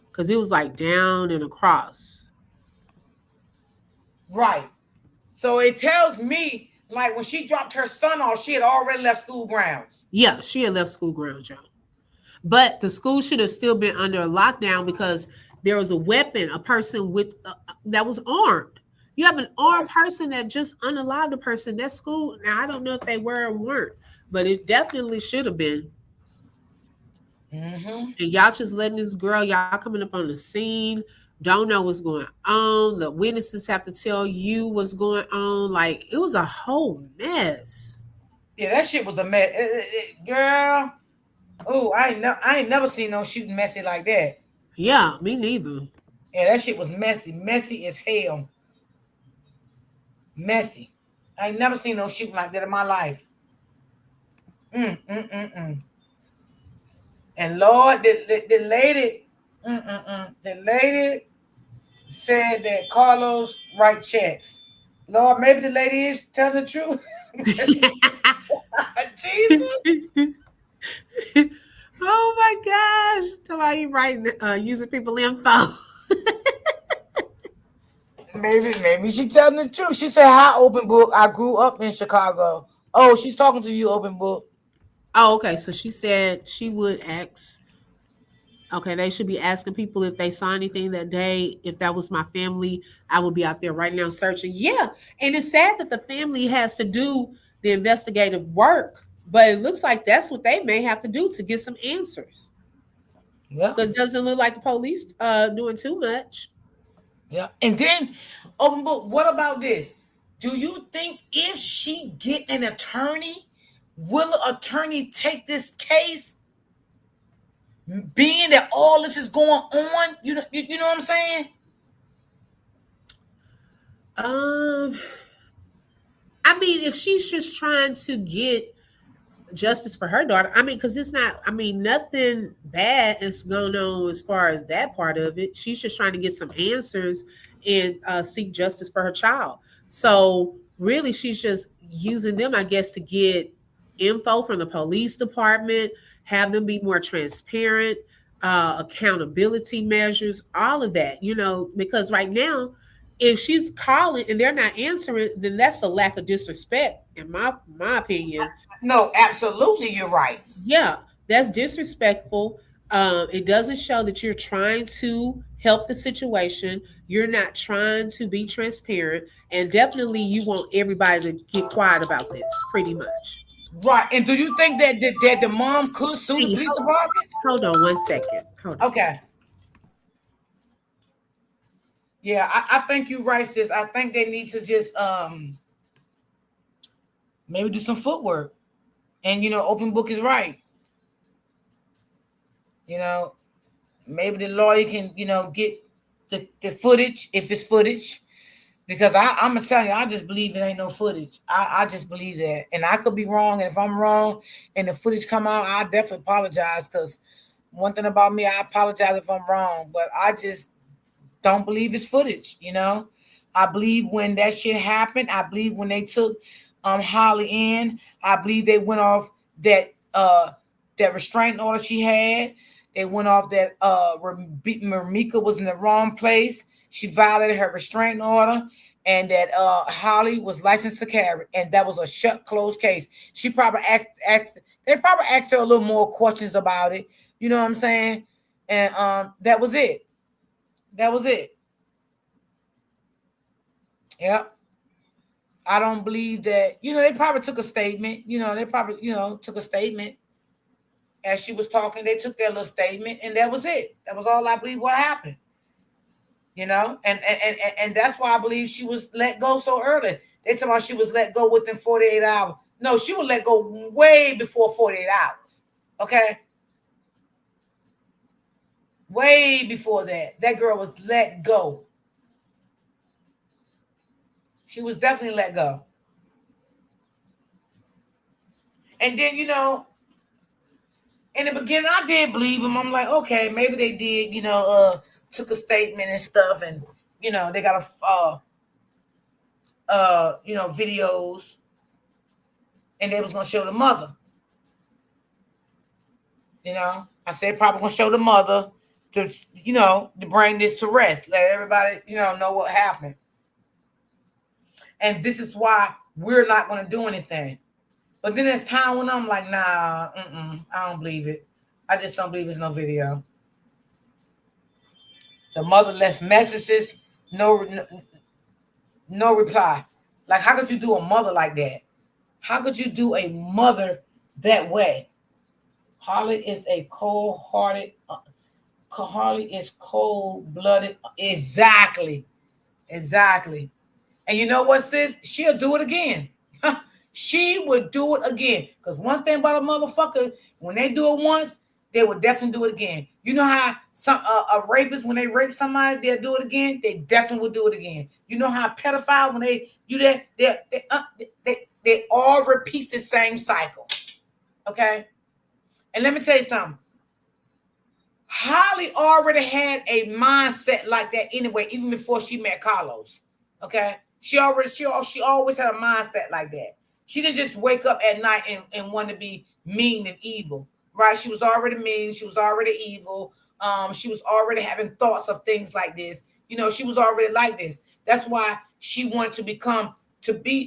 because it was like down and across. Right. So it tells me like when she dropped her son off, she had already left school grounds. Yeah, she had left school grounds, y'all. But the school should have still been under a lockdown because there was a weapon, a person with that was armed. You have an armed person that just unalived a person. That school. Now I don't know if they were or weren't, but it definitely should have been. Mm-hmm. And y'all just letting this girl, y'all coming up on the scene, don't know what's going on. The witnesses have to tell you what's going on. Like it was a whole mess. Yeah, that shit was a mess, girl. Oh, I ain't never seen no shooting messy like that. Yeah, me neither. Yeah, that shit was messy as hell, messy. I ain't never seen no shooting like that in my life. Mm. And Lord, the lady said that Carlos write checks. Lord, maybe the lady is telling the truth. Jesus. Oh my gosh. Somebody writing using people info. Maybe she telling the truth. She said, "Hi, open book. I grew up in Chicago." Oh, she's talking to you, open book. Oh, okay. So she said she would ask. Okay, they should be asking people if they saw anything that day. If that was my family, I would be out there right now searching. Yeah. And it's sad that the family has to do the investigative work, but it looks like that's what they may have to do to get some answers. Yeah, Because it doesn't look like the police doing too much. yeah. And then, open book. What about this? Do you think if she get an attorney, will an attorney take this case? Being that all this is going on, you know what I'm saying? Um, I mean, if she's just trying to get justice for her daughter, I mean, because it's not, I mean, nothing bad is going on as far as that part of it. She's just trying to get some answers and seek justice for her child. So really, she's just using them, I guess, to get info from the police department, have them be more transparent, accountability measures, all of that, because right now, if she's calling and they're not answering, then that's a lack of disrespect, in my opinion. No, absolutely, you're right. Yeah, that's disrespectful. It doesn't show that you're trying to help the situation. You're not trying to be transparent, and definitely you want everybody to get quiet about this. Pretty much. Right. And do you think that the mom could sue the See, police department? hold on 1 second. Hold on. Okay. Yeah, I think you're right, sis. I think they need to just maybe do some footwork. And open book is right. Maybe the lawyer can, get the footage if it's footage. Because I'm gonna tell you, I just believe it ain't no footage. I just believe that, and I could be wrong. And if I'm wrong, and the footage come out, I definitely apologize. Because one thing about me, I apologize if I'm wrong, but I just don't believe it's footage. I believe when that shit happened. I believe when they took Holly in. I believe they went off that restraining order she had. They went off that Ramika was in the wrong place. She violated her restraining order, and that Holly was licensed to carry, and that was a shut, closed case. She probably they probably asked her a little more questions about it. You know what I'm saying? And that was it. That was it. Yep. I don't believe that. They probably took a statement. They probably took a statement as she was talking. They took their little statement, and that was it. That was all I believe what happened. And that's why I believe she was let go so early. They talk about she was let go within 48 hours. No, she was let go way before 48 hours. Okay? Way before that. That girl was let go. She was definitely let go. And then, in the beginning, I did believe him. I'm like, okay, maybe they did, took a statement and stuff, and they got videos, and they was gonna show the mother. I said probably gonna show the mother to bring this to rest, let everybody know what happened. And this is why we're not gonna do anything. But then as time went on, I'm like, nah, I don't believe it. I just don't believe there's no video. The mother left messages, no reply. Like, how could you do a mother like that? How could you do a mother that way? Harley is a cold-hearted. Harley is cold-blooded. Exactly. And you know what, sis? She'll do it again. She would do it again. Because one thing about a motherfucker, when they do it once, they would definitely do it again. You know how some a rapist, when they rape somebody, they'll do it again. They definitely will do it again. You know how a pedophile, when they do that, they all repeat the same cycle. Okay? And let me tell you something. Holly already had a mindset like that anyway, even before she met Carlos. Okay? She always had a mindset like that. She didn't just wake up at night and want to be mean and evil, right? She was already mean. She was already evil. She was already having thoughts of things like this. She was already like this. That's why she wanted to be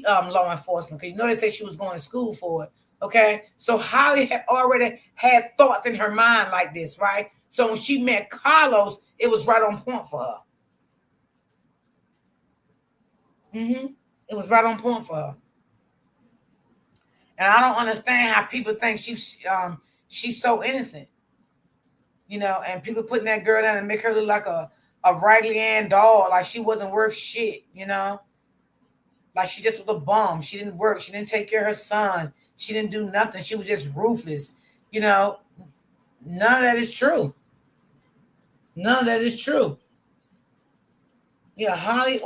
law enforcement. Because they say she was going to school for it. Okay? So Holly had already had thoughts in her mind like this, right? So when she met Carlos, it was right on point for her. It was right on point for her. And I don't understand how people think she's so innocent. And people putting that girl down and make her look like a Raggedy Ann doll, like she wasn't worth shit, Like she just was a bum. She didn't work. She didn't take care of her son. She didn't do nothing. She was just ruthless. You know, none of that is true. None of that is true. Yeah, Holly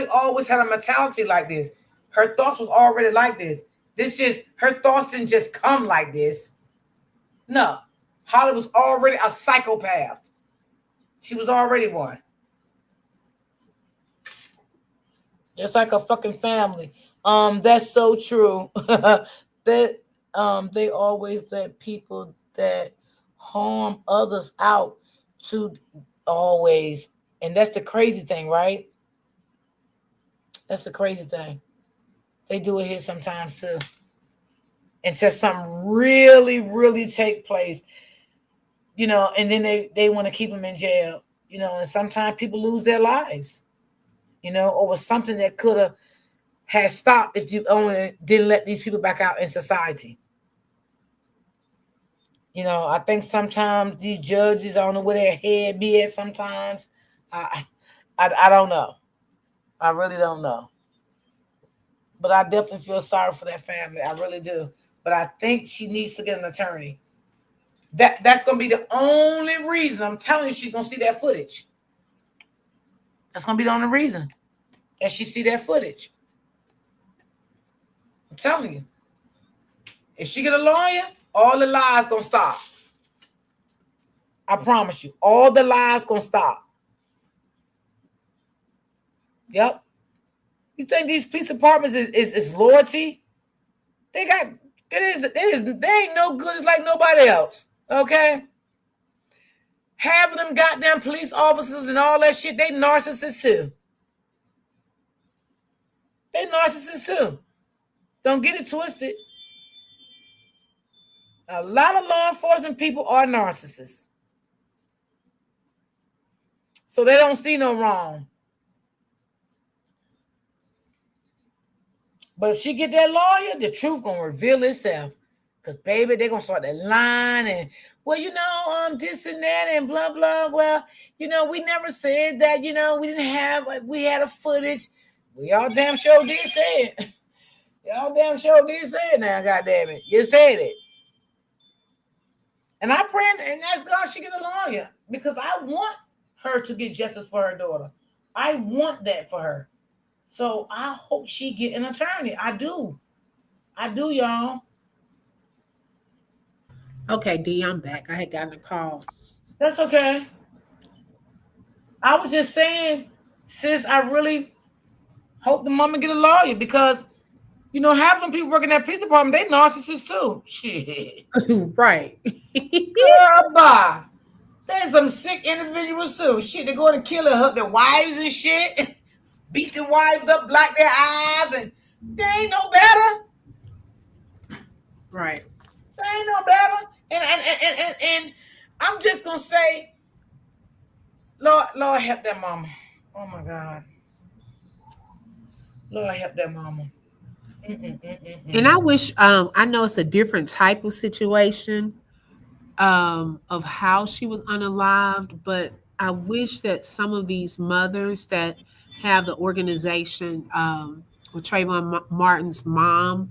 always had a mentality like this. Her thoughts was already like this. This just her thoughts didn't just come like this. No, Holly was already a psychopath. She was already one. Just like a fucking family. That's so true. That they always let people that harm others out to always. And that's the crazy thing, right? That's the crazy thing. They do it here sometimes too. Until something really, really take place, and then they want to keep them in jail, and sometimes people lose their lives, over something that could have had stopped if you only didn't let these people back out in society. I think sometimes these judges, I don't know where their head be at sometimes. I don't know. I really don't know. But I definitely feel sorry for that family. I really do. But I think she needs to get an attorney. That's gonna be the only reason. I'm telling you, she's gonna see that footage. That's gonna be the only reason that she see that footage. I'm telling you. If she get a lawyer, all the lies gonna stop. I promise you, all the lies gonna stop. Yep. You think these police departments is loyalty? They got they ain't no good as like nobody else. Okay? Half of them goddamn police officers and all that shit, they narcissists too. They narcissists too. Don't get it twisted. A lot of law enforcement people are narcissists. So they don't see no wrong. But if she get that lawyer, the truth gonna reveal itself. Because baby, they're gonna start that line and this and that and blah blah. Well, we never said that, we didn't have we had a footage. We all damn sure did say it. Y'all damn sure did say it now, goddamn it. You said it. And I pray and ask God she get a lawyer because I want her to get justice for her daughter. I want that for her. So I hope she get an attorney. I do, y'all. Okay, D, I'm back. I had gotten a call. That's okay. I was just saying, sis, I really hope the mama get a lawyer because, half of them people working at police department, they narcissists too. Shit. Right. Girl, bye. There's some sick individuals too. Shit, they go and kill their wives and shit. Beat their wives up, black their eyes, and they ain't no better. Right. They ain't no better. And I'm just gonna say, Lord help that mama. Oh my God. Lord help that mama. And I wish I know it's a different type of situation of how she was unalived, but I wish that some of these mothers that have the organization with Trayvon Martin's mom,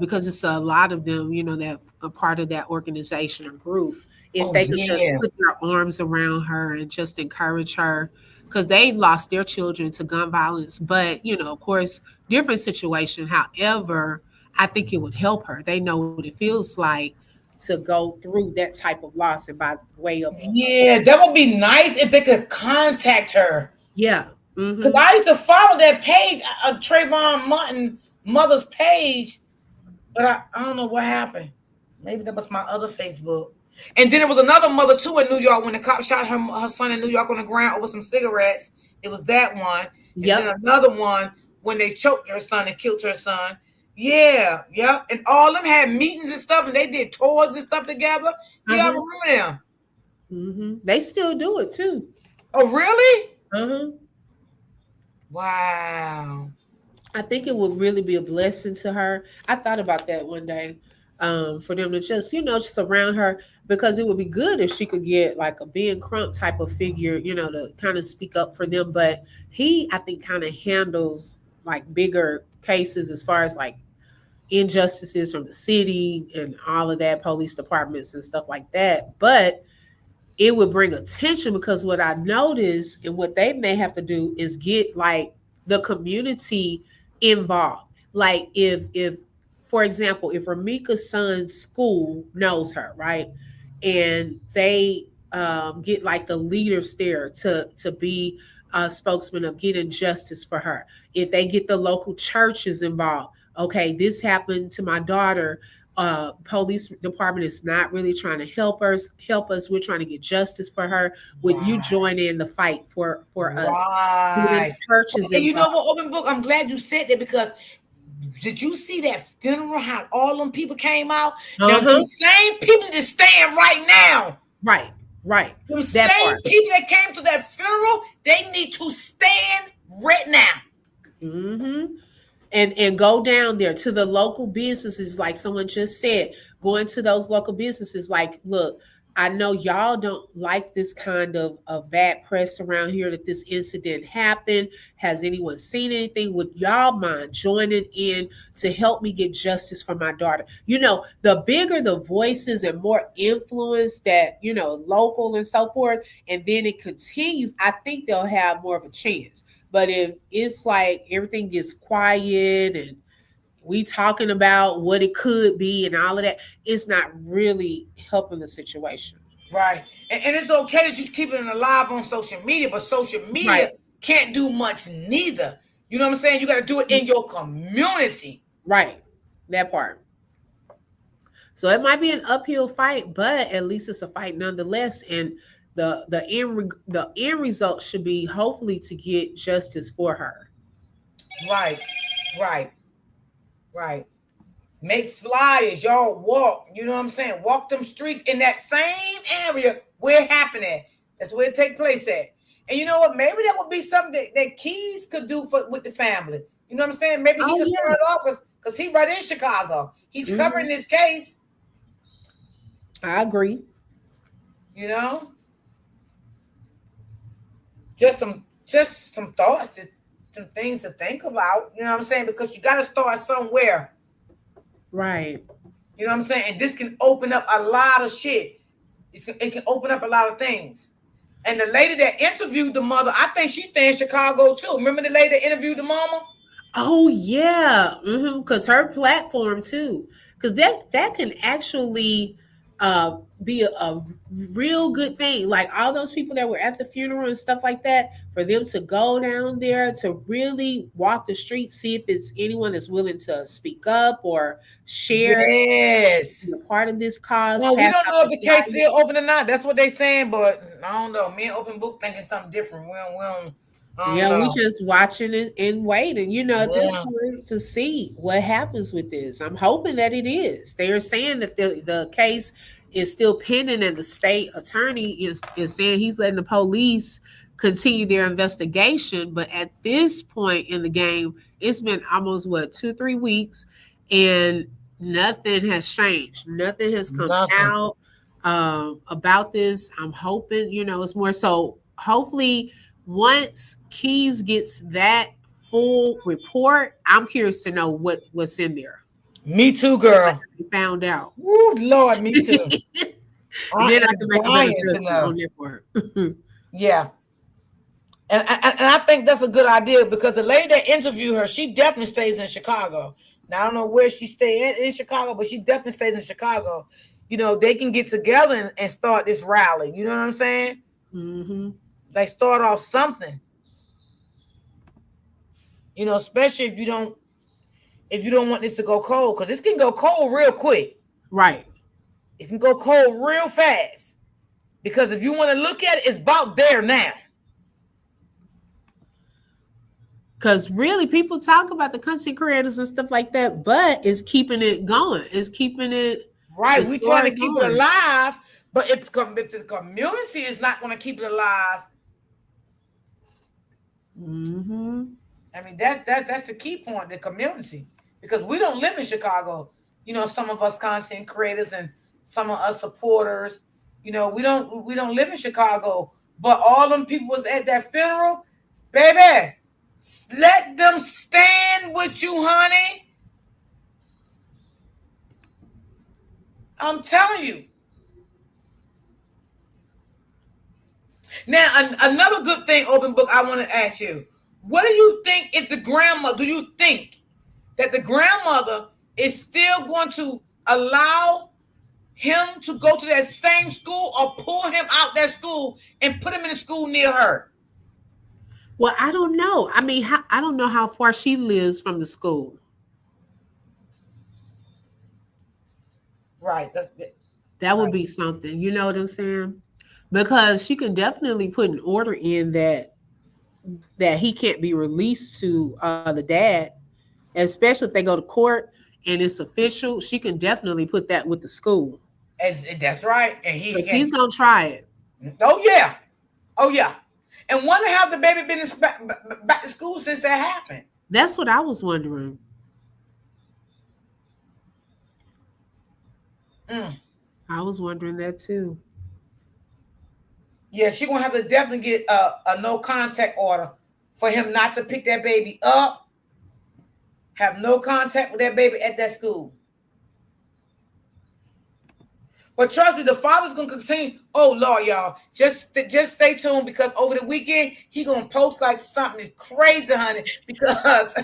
because it's a lot of them, that are part of that organization or group, if they could just put their arms around her and just encourage her, because they lost their children to gun violence. But, of course, different situation. However, I think it would help her. They know what it feels like to go through that type of loss, and by way of that would be nice if they could contact her. Yeah. Because I used to follow that page, Trayvon Martin mother's page, but I don't know what happened. Maybe that was my other Facebook. And then there was another mother too in New York when the cop shot her son in New York on the ground over some cigarettes. It was that one. And then another one when they choked her son and killed her son. Yeah. And all of them had meetings and stuff, and they did tours and stuff together. Yeah, I remember them. They still do it too. Oh, really? Wow. I think it would really be a blessing to her. I thought about that one day, for them to just, surround her, because it would be good if she could get like a Ben Crump type of figure, to kind of speak up for them. But he, I think, kind of handles like bigger cases as far as like injustices from the city and all of that, police departments and stuff like that. But it would bring attention because what I noticed and what they may have to do is get like the community involved. Like if for example, if Ramika's son's school knows her, right? And they get like the leaders there to be a spokesman of getting justice for her. If they get the local churches involved, okay, this happened to my daughter, police department is not really trying to help us. We're trying to get justice for her. Would you Right. join in the fight for us? Getting Right. churches And you know involved. what, Open Book? I'm glad you said that because did you see that funeral? How all them people came out? Now, Uh-huh. the same people that stand right now, Right. the That same part. people that came to that funeral, they need to stand right now. Hmm. And go down there to the local businesses, like someone just said, going to those local businesses, like, look, I know y'all don't like this kind of bad press around here that this incident happened. Has anyone seen anything? Would y'all mind joining in to help me get justice for my daughter? You know, the bigger the voices and more influence that, local and so forth, and then it continues, I think they'll have more of a chance. But if it's like everything gets quiet and we talking about what it could be and all of that, it's not really helping the situation. Right. And it's okay that you keep it alive on social media, but social Right. media can't do much neither. You know what I'm saying? You got to do it in your community. Right. That part. So it might be an uphill fight, but at least it's a fight nonetheless. And the end result should be hopefully to get justice for her. Right. Right. Right. Make flyers, y'all walk. You know what I'm saying? Walk them streets in that same area where it happened at. That's where it take place at. And you know what? Maybe that would be something that Keys could do with the family. You know what I'm saying? Maybe he Oh could yeah. start off because he right in Chicago. He's covering Hmm. this case. I agree. You know, just some thoughts, some things to think about. You know what I'm saying? Because you got to start somewhere. Right. You know what I'm saying? And this can open up a lot of shit. It can open up a lot of things. And the lady that interviewed the mother, I think she stay in Chicago too. Remember the lady that interviewed the mama? Oh yeah, because her platform too, because that can actually be a real good thing. Like all those people that were at the funeral and stuff like that, for them to go down there to really walk the streets, see if it's anyone that's willing to speak up or share, Yes. be a part of this cause, Well, we pass don't out know if the the case flyers. still open or not. That's what they saying, but I don't know. Me and Open Book thinking something different. I don't Yeah, we know. just watching it and waiting, at this Yeah. point to see what happens with this. I'm hoping that it is. They are saying that the case is still pending and the state attorney is saying he's letting the police continue their investigation. But at this point in the game, it's been almost what 2-3 weeks and nothing has changed. Nothing has come Nothing. out about this. I'm hoping, it's more so hopefully once Keys gets that full report, I'm curious to know what's in there. Me too, What girl. they found out. Woo, Lord, me too. And I then I am can make a better dying to judgment know. on that part. Yeah. And I think that's a good idea because the lady that interviewed her, she definitely stays in Chicago. Now I don't know where she stay in Chicago, but she definitely stays in Chicago. You know, they can get together and start this rally. You know what I'm saying? Hmm. Like start off something. You know, especially if you don't want this to go cold, because this can go cold real quick. Right. It can go cold real fast. Because if you want to look at it, it's about there now. Because really, people talk about the content creators and stuff like that, but it's keeping it going. It's keeping the Right. We trying to story keep it going. alive, but if the community is not going to keep it alive, Hmm. I mean that's the key point, the community. Because we don't live in Chicago. You know, some of us content creators and some of us supporters, we don't live in Chicago. But all them people was at that funeral, baby. Let them stand with you, honey. I'm telling you. Now, another good thing, open book, I want to ask you. What do you think if the grandmother, do you think that the grandmother is still going to allow him to go to that same school or pull him out that school and put him in a school near her? Well, I don't know. I mean, I don't know how far she lives from the school. Right. That would be something. You know what I'm saying? Because she can definitely put an order in that he can't be released to the dad, especially if they go to court and it's official. She can definitely put that with the school. That's right. And because he's gonna try it. Oh yeah, oh yeah. And wonder how the baby been back to school since that happened. That's what I was wondering. I was wondering that too. Yeah, she's gonna have to definitely get a no contact order for him not to pick that baby up. Have no contact with that baby at that school. But trust me, the father's gonna continue. Oh Lord, y'all, just stay tuned because over the weekend he gonna post like something crazy, honey. Because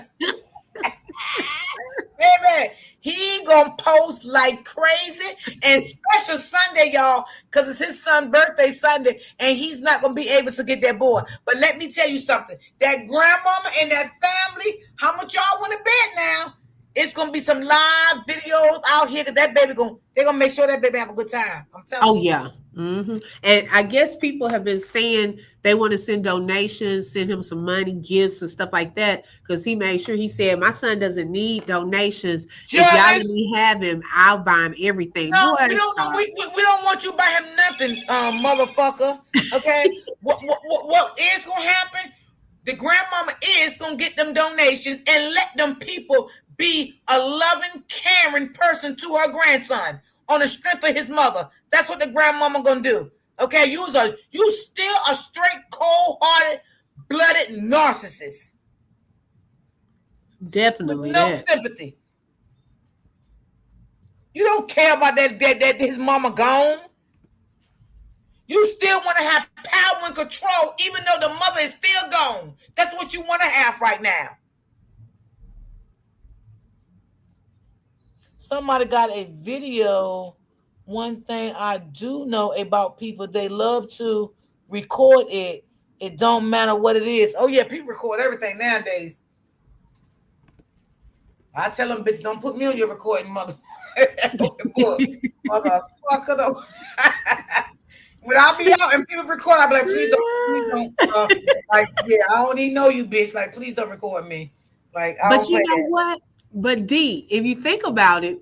baby, he gonna post like crazy and special Sunday, y'all, because it's his son's birthday Sunday, and he's not gonna be able to get that boy. But let me tell you something: that grandmama and that family, how much y'all want to bet now? It's gonna be some live videos out here because that baby they're gonna make sure that baby have a good time. I'm telling you. Oh yeah. Mm-hmm. And I guess people have been saying they want to send donations, send him some money, gifts, and stuff like that. Because he made sure he said, "My son doesn't need donations. If y'all let me have him, I'll buy him everything." No, we don't want you to buy him nothing, motherfucker. Okay, what is gonna happen? The grandmama is gonna get them donations and let them people be a loving, caring person to her grandson on the strength of his mother. That's what the grandmama gonna do. Okay, you still a straight, cold-hearted, blooded narcissist. Definitely, with no sympathy. You don't care about that his mama gone. You still want to have power and control, even though the mother is still gone. That's what you want to have right now. Somebody got a video. One thing I do know about people, they love to record it. It don't matter what it is. Oh yeah, people record everything nowadays. I tell them, bitch, don't put me on your recording, motherfucker. Though. When I be out and people record, I be like, please don't. Like, yeah, I don't even know you, bitch. Like, please don't record me. Like, but you know what? But D, if you think about it,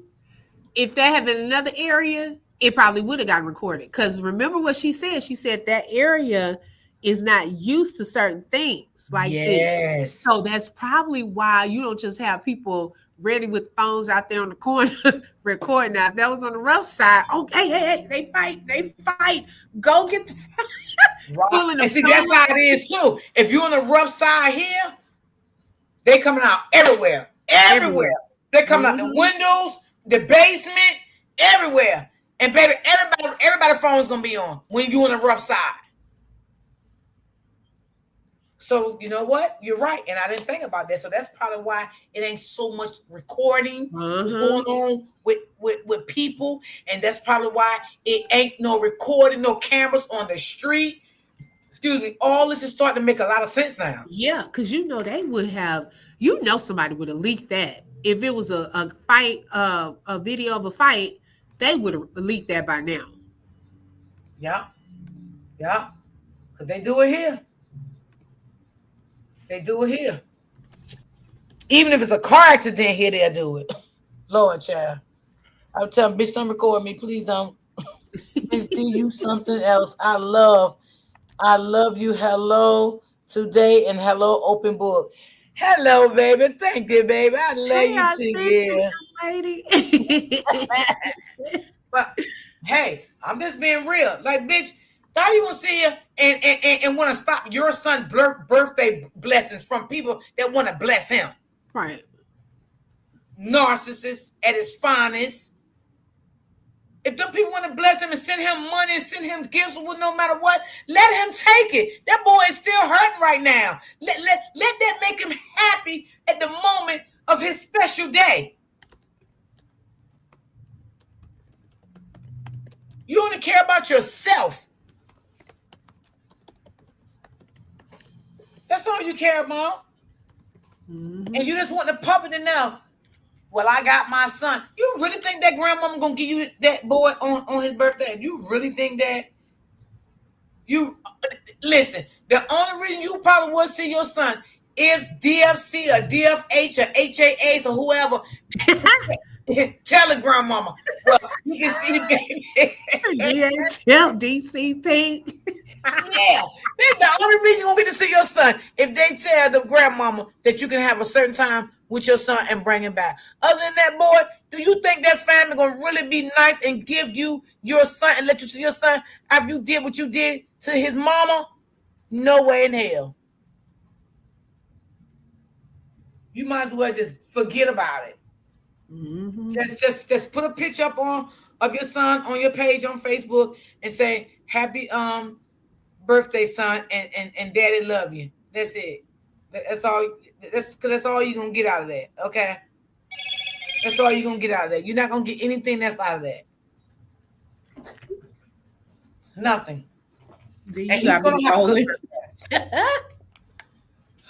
if that had been another area, it probably would have gotten recorded. Because remember what she said? She said that area is not used to certain things like this. So that's probably why you don't just have people ready with phones out there on the corner recording. Now, if that was on the rough side, okay, hey, they fight. Go get the right. And see, that's how it is too. If you're on the rough side here, they coming out everywhere. They're coming out the windows, the basement, everywhere. And baby, everybody's phone is gonna be on when you're on the rough side. So you know what? You're right, and I didn't think about that. So that's probably why it ain't so much recording going on with people, and that's probably why it ain't no recording, no cameras on the street. Excuse me. All this is starting to make a lot of sense now. Yeah, because they would have. Somebody would have leaked that if it was a fight, a video of a fight. They would have leaked that by now. Yeah, because they do it here. They do it here. Even if it's a car accident here, they'll do it. Lord, child. I'll tell them, bitch, don't record me. Please don't. Please do you something else. I love you. Hello today and hello, open book. Hello, baby. Thank you, baby. I love you too, lady. But hey, I'm just being real. Like, bitch, How you gonna see her and want to stop your son's birthday blessings from people that want to bless him? Right. Narcissist at his finest. If them people want to bless him and send him money and send him gifts, well, no matter what, let him take it. That boy is still hurting right now. Let that make him happy at the moment of his special day. You only care about yourself. That's all you care about. Mm-hmm. And you just want the puppet to know, well, I got my son. You really think that grandmama gonna give you that boy on his birthday? You really think that? You listen, the only reason you probably would see your son if DFC or DFH or HAAs or whoever tell the grandmama, well, you can see baby. DHL, DCP. Yeah, that's the only reason you're gonna get to see your son if they tell the grandmama that you can have a certain time with your son and bring him back. Other than that, boy, do you think that family gonna really be nice and give you your son and let you see your son after you did what you did to his mama? No way in hell. You might as well just forget about it. Mm-hmm. Just put a picture up of your son on your page on Facebook and say happy birthday, son, and daddy love you. That's it. That's all. That's all you're gonna get out of that. Okay. That's all you're gonna get out of that. You're not gonna get anything that's out of that. Nothing. And he's gonna have a good birthday.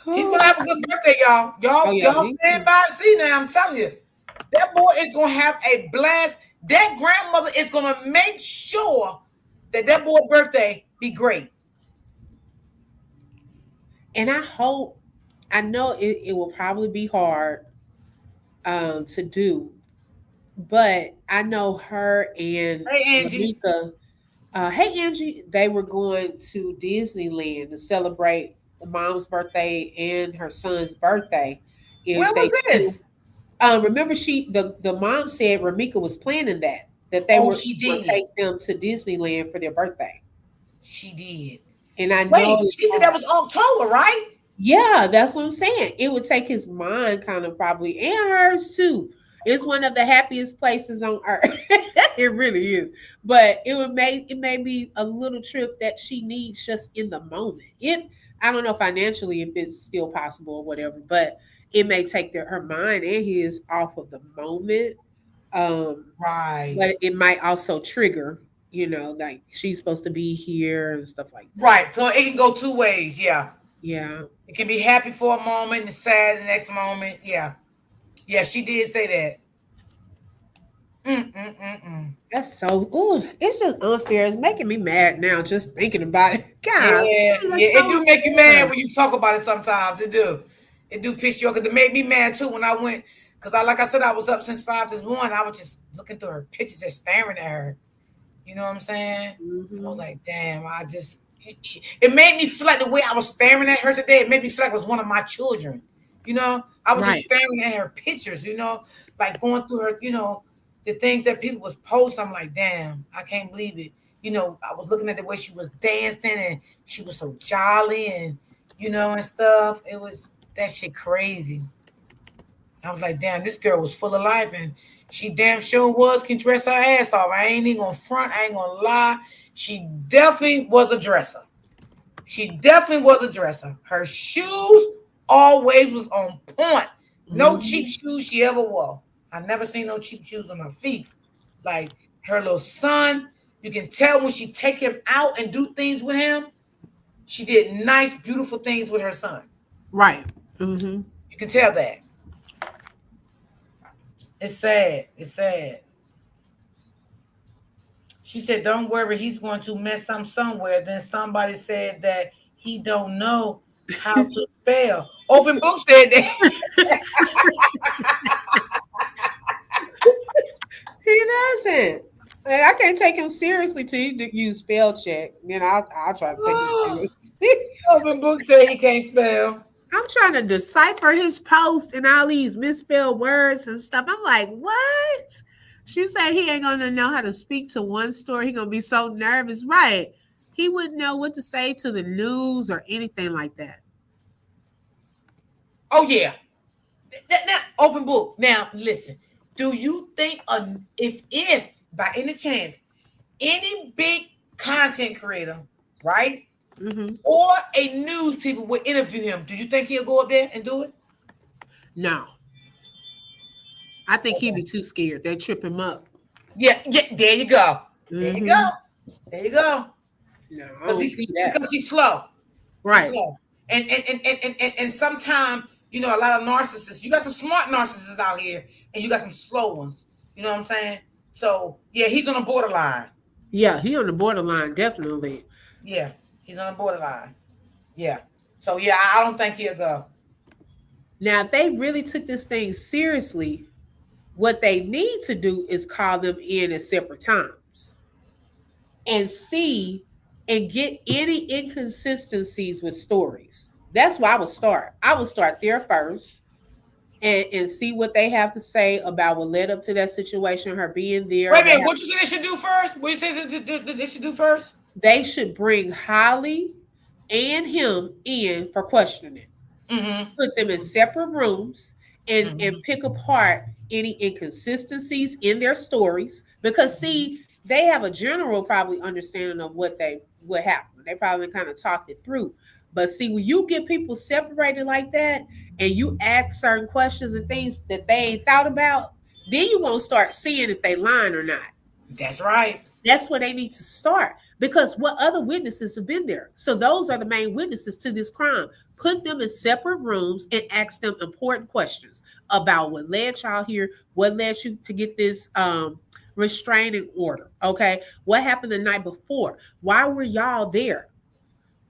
He's gonna have a good birthday, y'all. Y'all stand by and see now. I'm telling you, that boy is gonna have a blast. That grandmother is gonna make sure that boy's birthday be great. And I know it will probably be hard to do, but I know her and Monica, hey Angie, they were going to Disneyland to celebrate the mom's birthday and her son's birthday. When was this? Remember, the mom said Ramika was planning that they were to take them to Disneyland for their birthday. She did. And I know she said that was October, right? Yeah, that's what I'm saying. It would take his mind kind of probably, and hers too. It's one of the happiest places on earth. It really is. But it may be a little trip that she needs just in the moment. I don't know financially if it's still possible or whatever, but it may take her mind and his off of the moment. Right. But it might also trigger, like she's supposed to be here and stuff like that. Right. So it can go two ways. Yeah. Yeah. It can be happy for a moment and sad the next moment. Yeah. Yeah, she did say that. That's so, it's just unfair. It's making me mad now just thinking about it. God. Yeah, it do make you mad when you talk about it sometimes. It do. It do piss you off. Because it made me mad too when I went. Because like I said, I was up since 5 this morning. I was just looking through her pictures and staring at her. You know what I'm saying? Mm-hmm. I was like, damn, it made me feel like the way I was staring at her today, it made me feel like it was one of my children. I was just staring at her pictures, like going through her, the things that people was posting. I'm like, damn, I can't believe it. I was looking at the way she was dancing and she was so jolly and, and stuff. It was that shit crazy. I was like, damn, this girl was full of life and she damn sure can dress her ass off. I ain't even gonna front. I ain't gonna lie. She definitely was a dresser. Her shoes always was on point. No cheap shoes she ever wore. I never seen no cheap shoes on her feet. Like her little son, you can tell when she take him out and do things with him, she did nice, beautiful things with her son. Right. Mm-hmm. You can tell that. It's sad. She said, don't worry, he's going to mess up somewhere. Then somebody said that he don't know how to spell. Open Book said that. He doesn't. I can't take him seriously till you use spell check. I'll try to take him seriously. Open Book said he can't spell. I'm trying to decipher his post and all these misspelled words and stuff. I'm like, what? She said he ain't gonna know how to speak to one store. He gonna be so nervous. Right. he wouldn't know what to say to the news or anything like that. Oh yeah. Now, open book. Now, listen. Do you think if by any chance any big content creator, right, Mm-hmm. or a news people would interview him, do you think he'll go up there and do it? No, I think he'd Okay. be too scared. They'd trip him up. Yeah, yeah. There you go. There you Mm-hmm. go. There you go. No, I Because don't he's see that. because he's slow. He's Right. slow. And sometimes, a lot of narcissists, you got some smart narcissists out here and you got some slow ones. You know what I'm saying? So yeah, he's on the borderline. Yeah, he on the borderline, definitely. Yeah, he's on the borderline. Yeah. So yeah, I don't think he'll go. Now, if they really took this thing seriously, what they need to do is call them in at separate times and see and get any inconsistencies with stories. That's where I would start. I would start there first and see what they have to say about what led up to that situation, her being there. Wait a minute, what you say they should do first? What you say they should do first? They should bring Holly and him in for questioning. Mm-hmm. Put them in separate rooms and Mm-hmm. pick apart any inconsistencies in their stories because see they have a general probably understanding of what happened. They probably kind of talked it through. But see, when you get people separated like that and you ask certain questions and things that they ain't thought about, then you're gonna start seeing if they lying or not. That's right. That's where they need to start because what other witnesses have been there? So those are the main witnesses to this crime. Put them in separate rooms and ask them important questions about what led y'all here, what led you to get this restraining order. Okay, what happened the night before? Why were y'all there?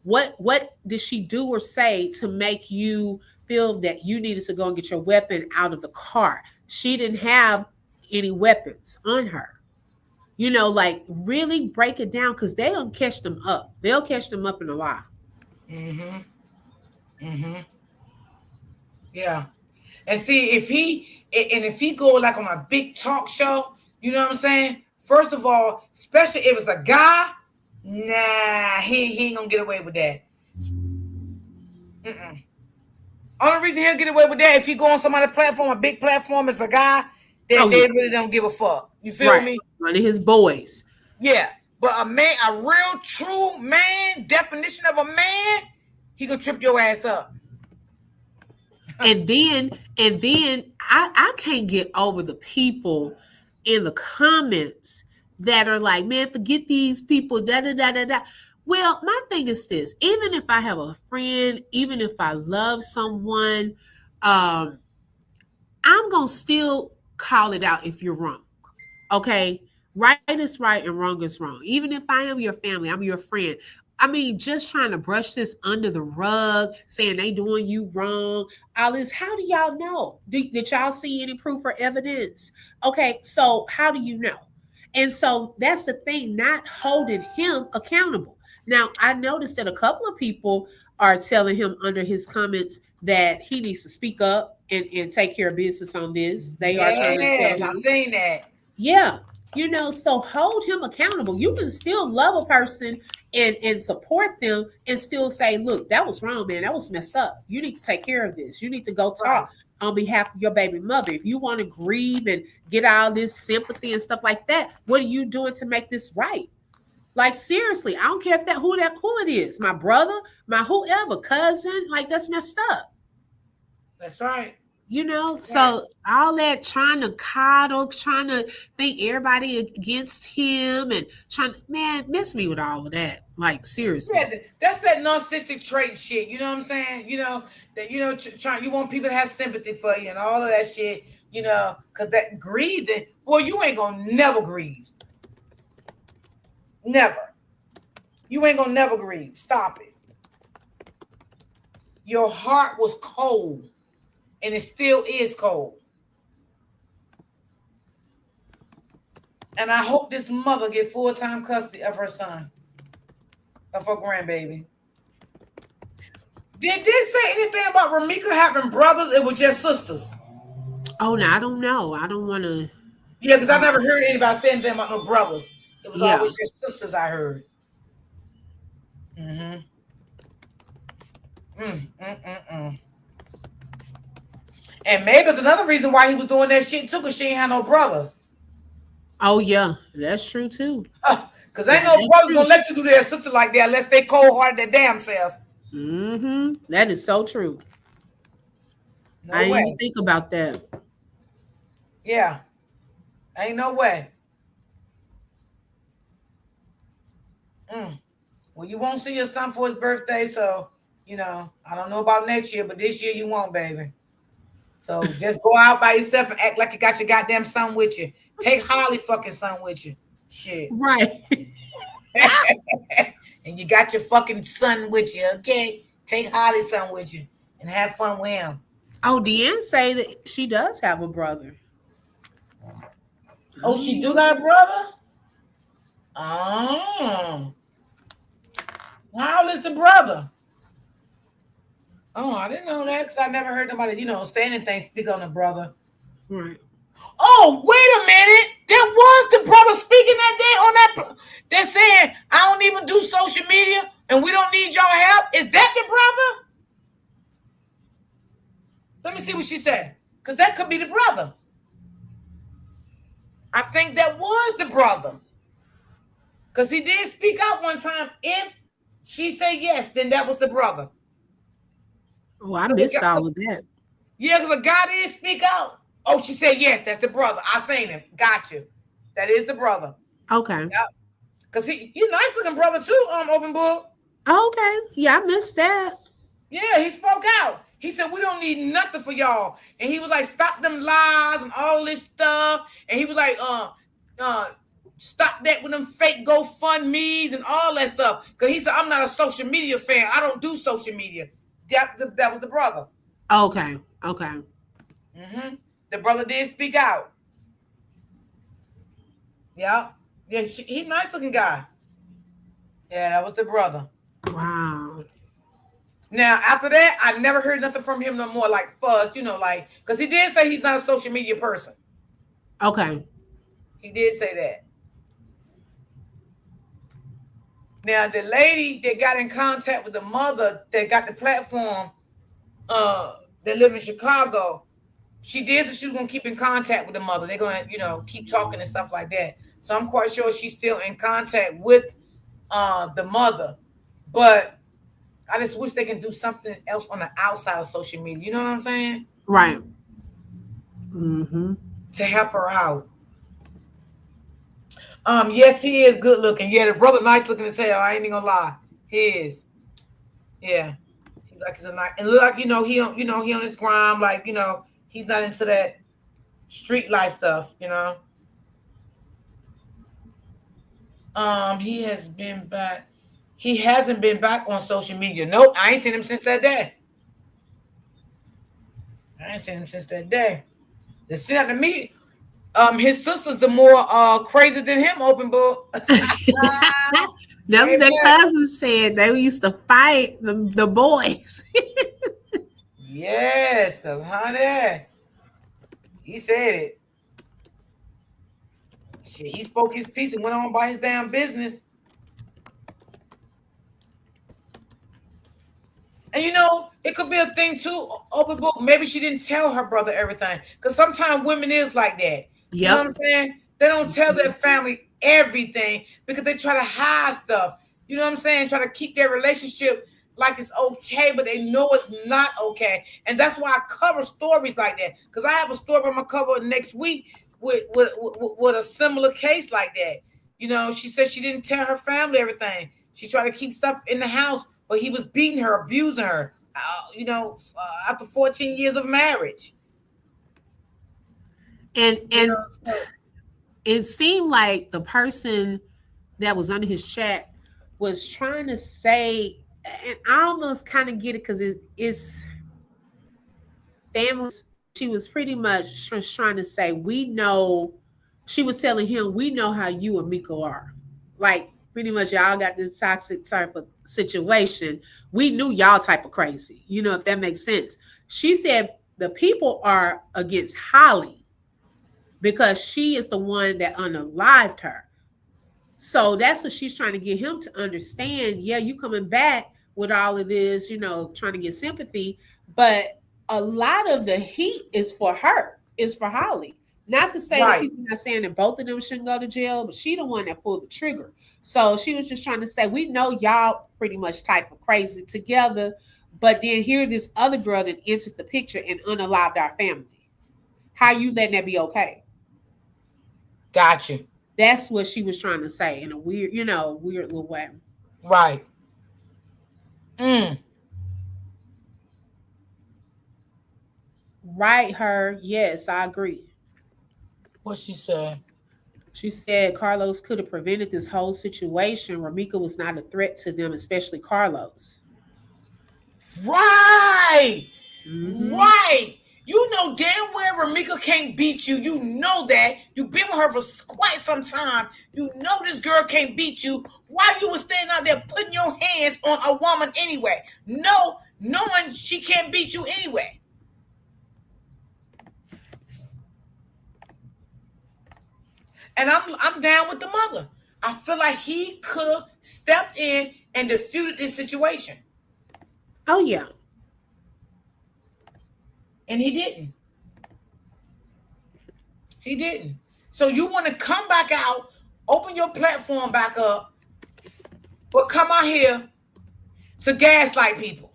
What did she do or say to make you feel that you needed to go and get your weapon out of the car? She didn't have any weapons on her. Like really break it down because they'll catch them up. They'll catch them up in a lie. Mm-hmm. Mm-hmm. Yeah. And see if he go like on a big talk show, you know what I'm saying? First of all, especially if it's a guy, nah, he ain't gonna get away with that. Mm-mm. Only reason he'll get away with that if he go on some other platform, a big platform, as a guy, Oh they yeah, really don't give a fuck. You feel right. me? One of his boys. Yeah. But a man, a real true man, definition of a man, he gonna trip your ass up. And then I can't get over the people in the comments that are like, man, forget these people, da da da da da. Well, my thing is this: even if I have a friend, even if I love someone, um, I'm gonna still call it out if you're wrong. Okay. Right is right and wrong is wrong. Even if I am your family, I'm your friend. I mean, just trying to brush this under the rug, saying they doing you wrong, all this. How do y'all know? Did y'all see any proof or evidence? Okay, so how do you know? And so that's the thing, not holding him accountable. Now, I noticed that a couple of people are telling him under his comments that he needs to speak up and take care of business on this. They are trying to tell Yes, I him seen that. yeah, so hold him accountable. You can still love a person and support them and still say, look, that was wrong, man. That was messed up. You need to take care of this. You need to go Right. talk on behalf of your baby mother. If you want to grieve and get all this sympathy and stuff like that, what are you doing to make this right? Like seriously, I don't care if who it is, my brother, my whoever, cousin, like that's messed up. That's right. Right. So all that trying to coddle, trying to think everybody against him and trying to, man, miss me with all of that. Like, seriously. Yeah, that's that narcissistic trait shit. You know what I'm saying? That trying you want people to have sympathy for you and all of that shit. Because that grieving, boy, you ain't gonna never grieve. Never. You ain't gonna never grieve. Stop it. Your heart was cold, and it still is cold. And I hope this mother get full-time custody of her son, of her grandbaby. Did this say anything about Ramika having brothers? It was just sisters. Oh, no, I don't know. I don't want to. Yeah, because I never heard anybody say anything about no brothers. It was Yeah. always just sisters I heard. Mm-hmm. Mm. And maybe it's another reason why he was doing that shit too, because she ain't had no brother. Oh yeah, that's true too. Because ain't no That's brother true. gonna let you do their sister like that unless they cold hearted their damn self. Mm-hmm. That is so true. No I didn't even way. think about that. Yeah. Ain't no way. Mm. Well, you won't see your son for his birthday, so I don't know about next year, but this year you won't, baby. So just go out by yourself and act like you got your goddamn son with you. Take Holly fucking son with you. Shit. Right. And you got your fucking son with you, okay? Take Holly's son with you and have fun with him. Oh, Deanne say that she does have a brother. Oh, she do Oh, got a brother? Oh. How old is the brother? Oh, I didn't know that because I never heard nobody, say anything speak on the brother. right. Oh, wait a minute. There was the brother speaking that day on that. They're saying, I don't even do social media and we don't need y'all help. Is that the brother? Let me see what she said. Because that could be the brother. I think that was the brother. Because he did speak out one time. If she said yes, then that was the brother. Oh, I missed all of that. Yeah, because the guy did speak out. Oh, she said yes, that's the brother. I seen him. Got you. That is the brother. Okay. Yep. Because he's nice looking brother too, Open Book. Okay. Yeah, I missed that. Yeah, he spoke out. He said, we don't need nothing for y'all. And he was like, stop them lies and all this stuff. And he was like, stop that with them fake GoFundMe's and all that stuff. Because he said, I'm not a social media fan. I don't do social media. That was the brother. Okay. Okay. Mm-hmm. The brother did speak out. Yeah. Yeah, he's a nice looking guy. Yeah, that was the brother. Wow. Now, after that, I never heard nothing from him no more, like fuzz, because he did say he's not a social media person. Okay. He did say that. Now, the lady that got in contact with the mother that got the platform, that live in Chicago, she did say she was going to keep in contact with the mother. They're going to, keep talking and stuff like that. So I'm quite sure she's still in contact with the mother. But I just wish they can do something else on the outside of social media. You know what I'm saying? Right. Mm-hmm. To help her out. Yes, he is good looking. Yeah, the brother nice looking as hell. I ain't even gonna lie. He is. Yeah. He's a nice, and look like he on his grind, like he's not into that street life stuff. He has been back. He hasn't been back on social media. Nope, I ain't seen him since that day. They sent out to me. His sister's the more crazy than him. Open Book. That's what their cousins said. They used to fight the boys. Yes, because honey, he said it. Shit, he spoke his piece and went on by his damn business. And it could be a thing too, Open Book. Maybe she didn't tell her brother everything. Because sometimes women is like that. You know what I'm saying? They don't tell their family everything because they try to hide stuff. You know what I'm saying? Try to keep their relationship like it's okay, but they know it's not okay. And that's why I cover stories like that. Because I have a story I'm going to cover next week with a similar case like that. She said she didn't tell her family everything. She tried to keep stuff in the house, but he was beating her, abusing her, after 14 years of marriage. And it seemed like the person that was under his chat was trying to say, and I almost kind of get it because it's families. She was pretty much just trying to say, we know, she was telling him, we know how you and Miko are. Like, pretty much y'all got this toxic type of situation. We knew y'all type of crazy, if that makes sense. She said the people are against Holly because she is the one that unalived her. So that's what she's trying to get him to understand. Yeah, you coming back with all of this, trying to get sympathy, but a lot of the heat is for her, is for Holly. Not to say that Right. people not saying that both of them shouldn't go to jail, but she the one that pulled the trigger. So she was just trying to say, we know y'all pretty much type of crazy together, but then here this other girl that entered the picture and unalived our family. How you letting that be okay? Gotcha. That's what she was trying to say in a weird, weird little way. Right. Mm. Right, her. Yes, I agree. What she said. She said Carlos could have prevented this whole situation. Ramika was not a threat to them, especially Carlos. Right. Mm-hmm. Right. You know damn well Ramika can't beat you. You know that. You've been with her for quite some time. You know this girl can't beat you. Why you was standing out there putting your hands on a woman anyway? No, knowing she can't beat you anyway. And I'm down with the mother. I feel like he could have stepped in and defeated this situation. Oh yeah. And he didn't. He didn't. So you want to come back out, open your platform back up, but come out here to gaslight people.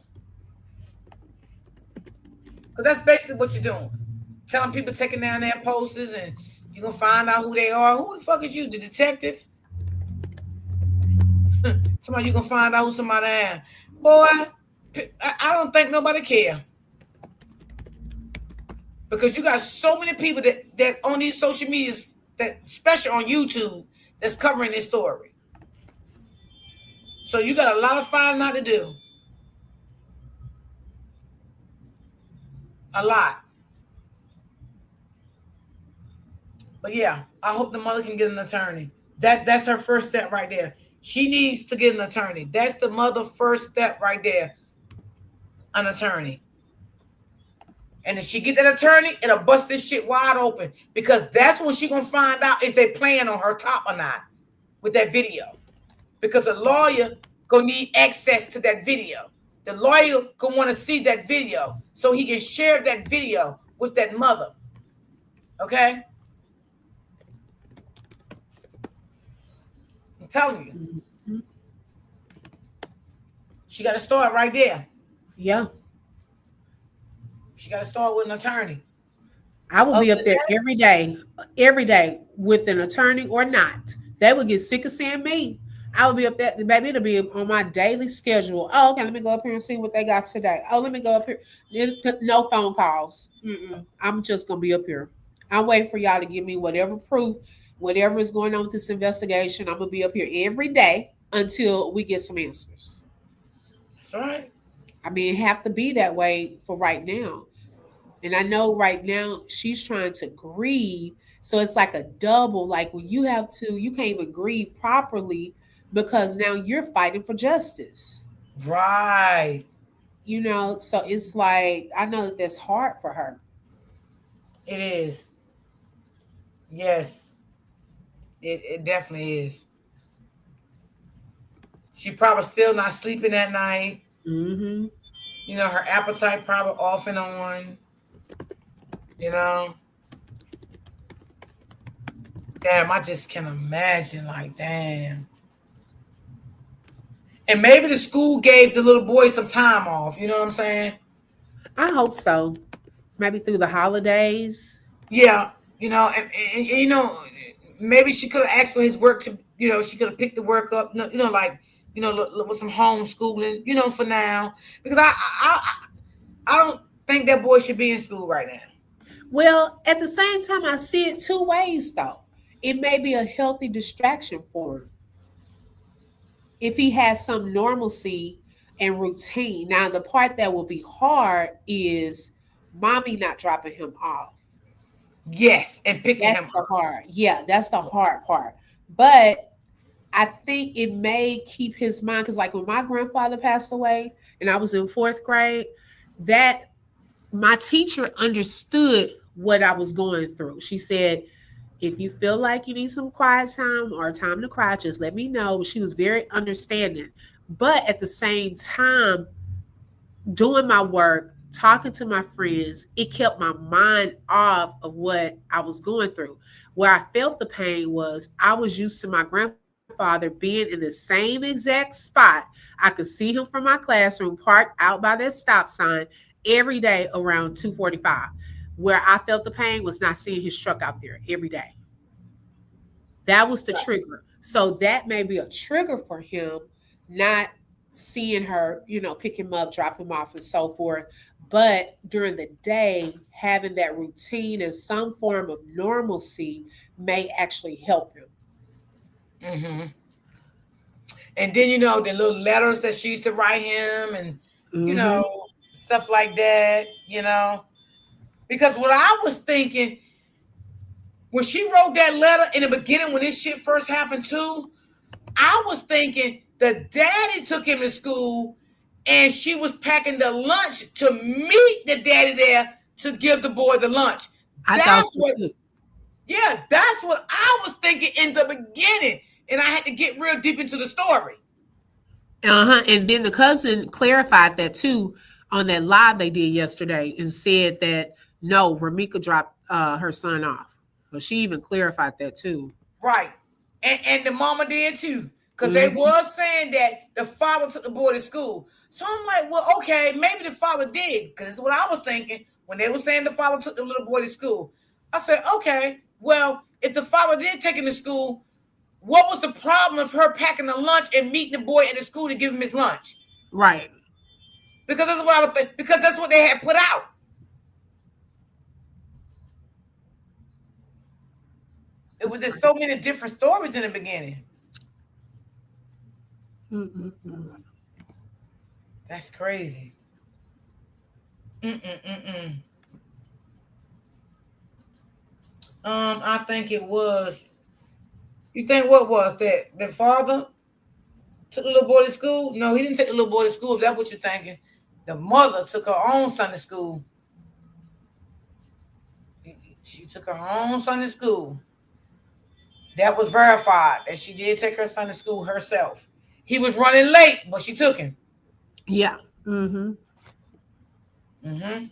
Because that's basically what you're doing. Telling people taking down their posters and you're going to find out who they are. Who the fuck is you? The detective? Somebody you're going to find out who somebody is. Boy, I don't think nobody care. Because you got so many people that on these social medias, that especially on YouTube, that's covering this story. So you got a lot of finding out to do. A lot. But yeah, I hope the mother can get an attorney. That's her first step right there. She needs to get an attorney. That's the mother first step right there. An attorney. And if she get that attorney, it'll bust this shit wide open. Because that's when she gonna find out if they playing on her top or not with that video. Because the lawyer gonna need access to that video. The lawyer gonna want to see that video so he can share that video with that mother. Okay? I'm telling you. Mm-hmm. She got to start right there. Yeah. She got to start with an attorney. I will be up there every day with an attorney or not. They would get sick of seeing me. I will be up there, baby. It'll be on my daily schedule. Oh, okay. Let me go up here and see what they got today. Oh, let me go up here. No phone calls. I'm just gonna be up here. I'm waiting for y'all to give me whatever proof, whatever is going on with this investigation. I'm gonna be up here every day until we get some answers. That's right. I mean, it have to be that way for right now. And I know right now she's trying to grieve. So it's like a double, like when you can't even grieve properly because now you're fighting for justice. Right. So it's like, I know that's hard for her. It is. Yes. It definitely is. She probably still not sleeping at night. Mm-hmm. Her appetite probably off and on. Damn, I just can imagine, like, damn. And maybe the school gave the little boy some time off. You know what I'm saying? I hope so. Maybe through the holidays. Yeah. And maybe she could have asked for his work to, she could have picked the work up, with some homeschooling, for now. Because I don't think that boy should be in school right now. Well, at the same time, I see it two ways, though. It may be a healthy distraction for him if he has some normalcy and routine. Now, the part that will be hard is mommy not dropping him off. Yes, and picking him up. That's the hard part. But I think it may keep his mind, because like when my grandfather passed away and I was in 4th grade, that my teacher understood what I was going through. She said, If you feel like you need some quiet time or time to cry, just let me know. She was very understanding. But at the same time, doing my work, talking to my friends, it kept my mind off of what I was going through. Where I felt the pain was I was used to my grandfather being in the same exact spot. I could see him from my classroom parked out by that stop sign every day around 2:45. Where I felt the pain was not seeing his truck out there every day. That was the trigger. So that may be a trigger for him, not seeing her, pick him up, drop him off, and so forth. But during the day, having that routine and some form of normalcy may actually help him. Mm-hmm. And then the little letters that she used to write him, and Mm-hmm. stuff like that. Because what I was thinking when she wrote that letter in the beginning, when this shit first happened too, I was thinking the daddy took him to school, and she was packing the lunch to meet the daddy there to give the boy the lunch. I thought That's so what, too. yeah, that's what I was thinking in the beginning, and I had to get real deep into the story. Uh-huh. And then the cousin clarified that too on that live they did yesterday and said that no, Ramika dropped her son off. But she even clarified that too. Right. And the mama did too. Because they Mm-hmm. was saying that the father took the boy to school. So I'm like, well, okay, maybe the father did. Because it's what I was thinking when they were saying the father took the little boy to school. I said, okay, well, if the father did take him to school, what was the problem of her packing the lunch and meeting the boy at the school to give him his lunch? Right. Because that's what I was thinking. Because that's what they had put out. It was That's just crazy. so many different stories in the beginning. Mm-mm-mm. That's crazy. Mm-mm-mm-mm. I think it was. You think what was that? The father took the little boy to school? No, he didn't take the little boy to school. If that's what you're thinking, the mother took her own son to school. She took her own son to school. That was verified that she did take her son to school herself. He was running late, but she took him. Yeah. Mm-hmm. Hmm.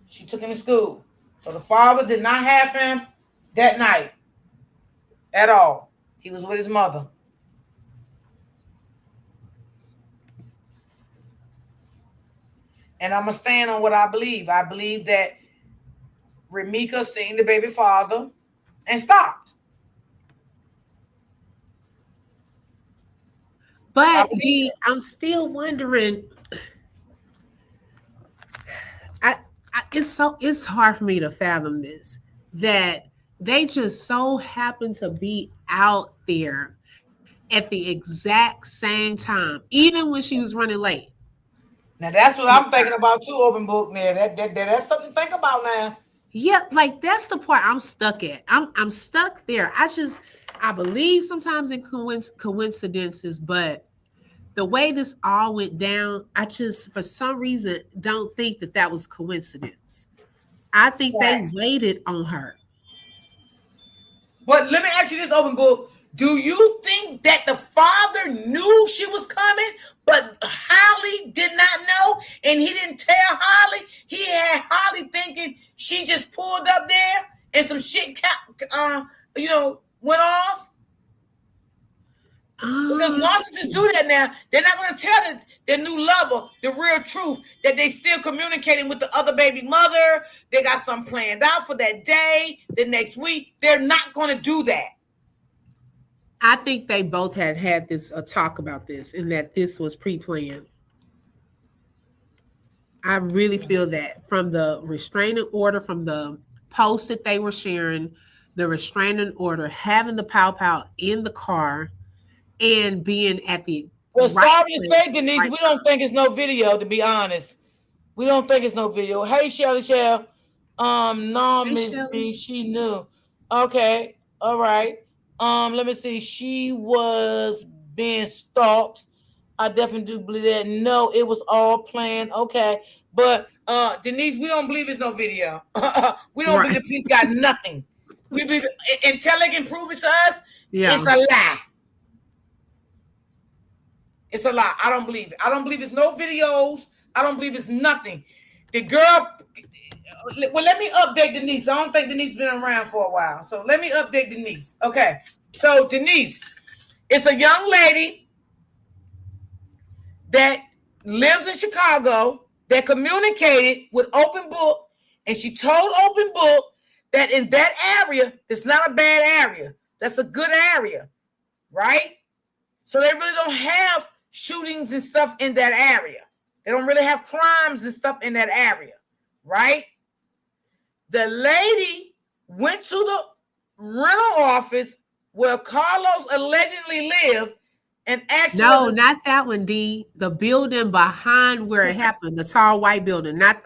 She took him to school. So the father did not have him that night at all. He was with his mother. And I'm going to stand on what I believe. I believe that Remika seen the baby father and stopped. I But believe D, that. I'm still wondering. I, it's hard for me to fathom this that they just so happen to be out there at the exact same time, even when she was running late. Now that's what I'm thinking about too, open book there. That's something to think about now. Yeah, like that's the part I'm stuck at. I'm stuck there. I believe sometimes in coincidences, but the way this all went down, I just for some reason don't think that that was coincidence. I think they Facts. waited on her. But let me ask you this, open book. Do you think that the father knew she was coming, but Holly did not know, and he didn't tell Holly? He had Holly thinking she just pulled up there, and some shit, went off. Because Um, narcissists do that now. They're not going to tell their new lover the real truth that they still communicating with the other baby mother. They got something planned out for that day, the next week. They're not going to do that. I think they both had this a talk about this and that this was pre-planned. I really feel that from the restraining order, from the post that they were sharing, the restraining order, having the pow pow in the car, and being at the Well, right sorry to say, place, Denise, right we don't time. think it's no video. To be honest, we don't think it's no video. Hey, Shelly, Shell. No, Hey, Miss Shelly. B, she knew. Okay, all right. Let me see. She was being stalked. I definitely do believe that. No, it was all planned. Okay, but Denise, we don't believe it's no video. We don't believe Right. the police got nothing. We believe it, until they can prove it to us. Yeah. It's a lie. It's a lie. I don't believe it. I don't believe it's no videos. I don't believe it's nothing. The girl. Well, let me update Denise. I don't think Denise been around for a while, so let me update Denise. Okay, so Denise, it's a young lady that lives in Chicago that communicated with Open Book, and she told Open Book that in that area, it's not a bad area. That's a good area, right? So they really don't have shootings and stuff in that area. They don't really have crimes and stuff in that area, right? The lady went to the rental office where Carlos allegedly lived and asked. No, not that one, D. The building behind where it happened, the tall white building, not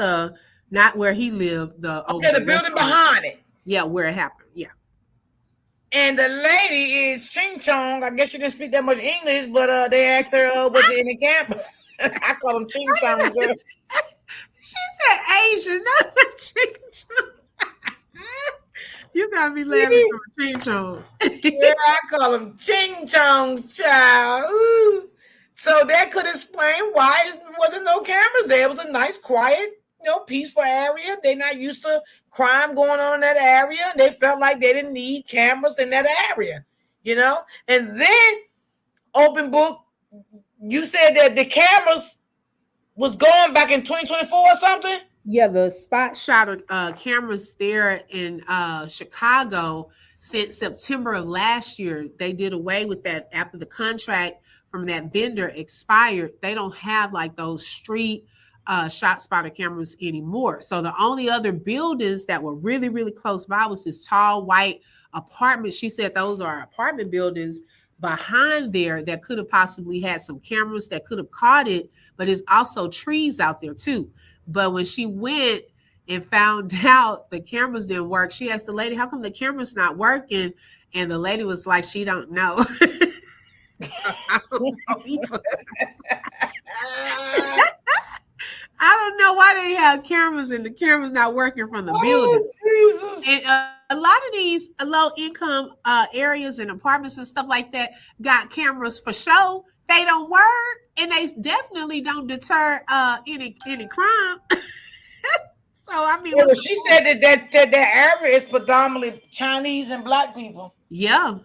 where he lived. The building behind it. Yeah, where it happened. Yeah. And the lady is Ching Chong. I guess she didn't speak that much English, but they asked her was it in the camp. I call him Ching Chong. She said Asian, not Ching Chong. You got me laughing from Ching Chong. Yeah, I call him Ching Chong, child. Ooh. So that could explain why there wasn't no cameras there. It was a nice, quiet, peaceful area. They're not used to crime going on in that area. They felt like they didn't need cameras in that area, And then, Open Book, you said that the cameras was going back in 2024 or something? Yeah, the spot shot cameras there in Chicago since September of last year. They did away with that after the contract from that vendor expired. They don't have like those street shot spotter cameras anymore. So the only other buildings that were really, really close by was this tall white apartment. She said those are apartment buildings behind there that could have possibly had some cameras that could have caught it, but there's also trees out there too. But when she went and found out the cameras didn't work, she asked the lady, how come the camera's not working? And the lady was like, she don't know. I don't know why they have cameras and the cameras not working from the buildings. Jesus. And a lot of these low-income areas and apartments and stuff like that got cameras for show. They don't work, and they definitely don't deter any crime. So I mean, she said that area is predominantly Chinese and Black people. Yeah.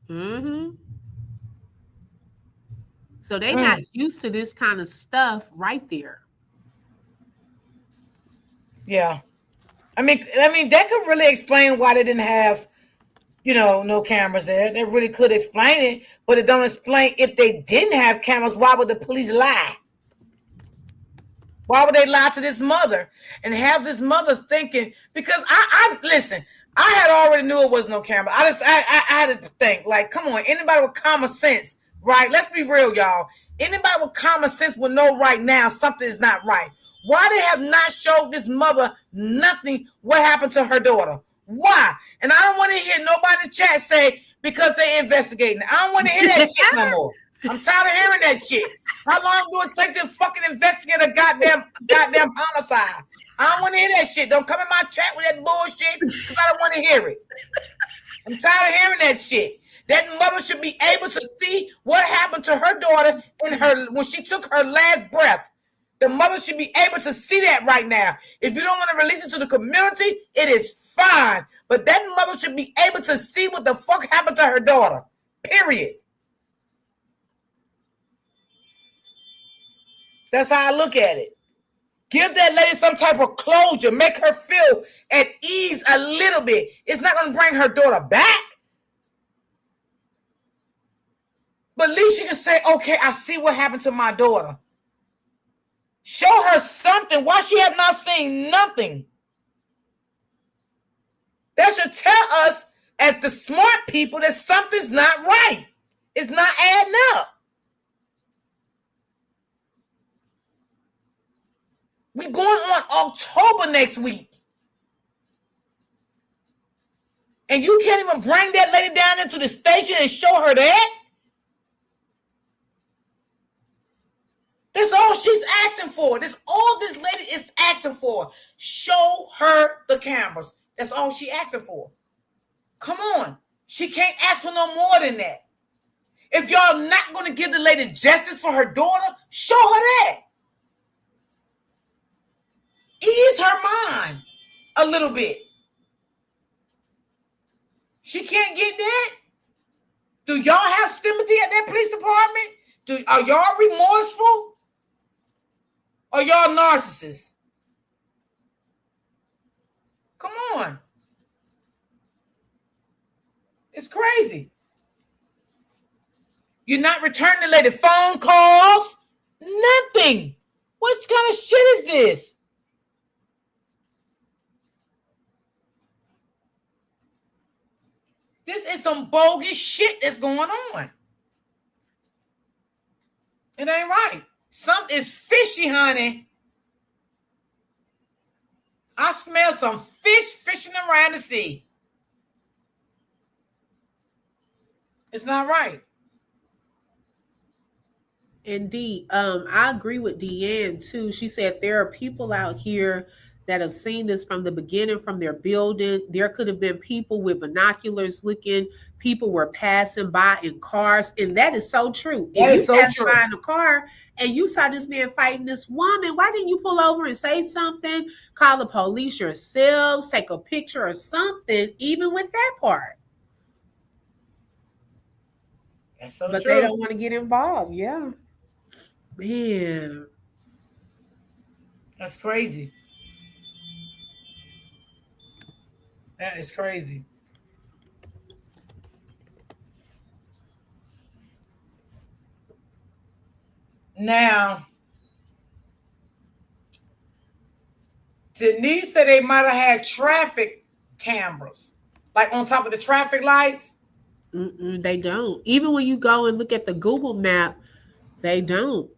Mm-hmm. So they're not used to this kind of stuff right there. Yeah, I mean that could really explain why they didn't have, no cameras there. They really could explain it, but it don't explain if they didn't have cameras. Why would the police lie? Why would they lie to this mother and have this mother thinking? Because I listen. I had already knew it was no camera. I had to think like, come on, anybody with common sense, right? Let's be real, y'all. Anybody with common sense will know right now something is not right. Why they have not showed this mother nothing? What happened to her daughter? Why? And I don't want to hear nobody in the chat say because they investigating. I don't want to hear that shit no more. I'm tired of hearing that shit. How long do it take to fucking investigate a goddamn homicide? I don't want to hear that shit. Don't come in my chat with that bullshit because I don't want to hear it. I'm tired of hearing that shit. That mother should be able to see what happened to her daughter when she took her last breath. The mother should be able to see that right now. If you don't want to release it to the community, it is fine. But that mother should be able to see what the fuck happened to her daughter. Period. That's how I look at it. Give that lady some type of closure. Make her feel at ease a little bit. It's not going to bring her daughter back. But at least she can say, okay, I see what happened to my daughter. Show her something. Why she have not seen nothing? That should tell us as the smart people that something's not right. It's not adding up. We're going on October next week. And you can't even bring that lady down into the station and show her that? That's all she's asking for. That's all this lady is asking for. Show her the cameras. That's all she's asking for. Come on. She can't ask for no more than that. If y'all not going to give the lady justice for her daughter, show her that. Ease her mind a little bit. She can't get that? Do y'all have sympathy at that police department? Are y'all remorseful? Or y'all narcissists? Come on. It's crazy. You're not returning the lady phone calls. Nothing. What kind of shit is this? This is some bogus shit that's going on. It ain't right. Something is fishy, honey. I smell some fish fishing around the sea. It's not right. Indeed. I agree with Deanne too. She said there are people out here that have seen this from the beginning, from their building. There could have been people with binoculars looking. People were passing by in cars, and that is so true. That if is you so passed true. by in a car and you saw this man fighting this woman, why didn't you pull over and say something? Call the police yourselves, take a picture or something, even with that part. That's so But true. they don't want to get involved. Yeah. Man. That's crazy. That is crazy. Now, Denise said they might have had traffic cameras, like on top of the traffic lights. They don't. Even when you go and look at the Google map, they don't.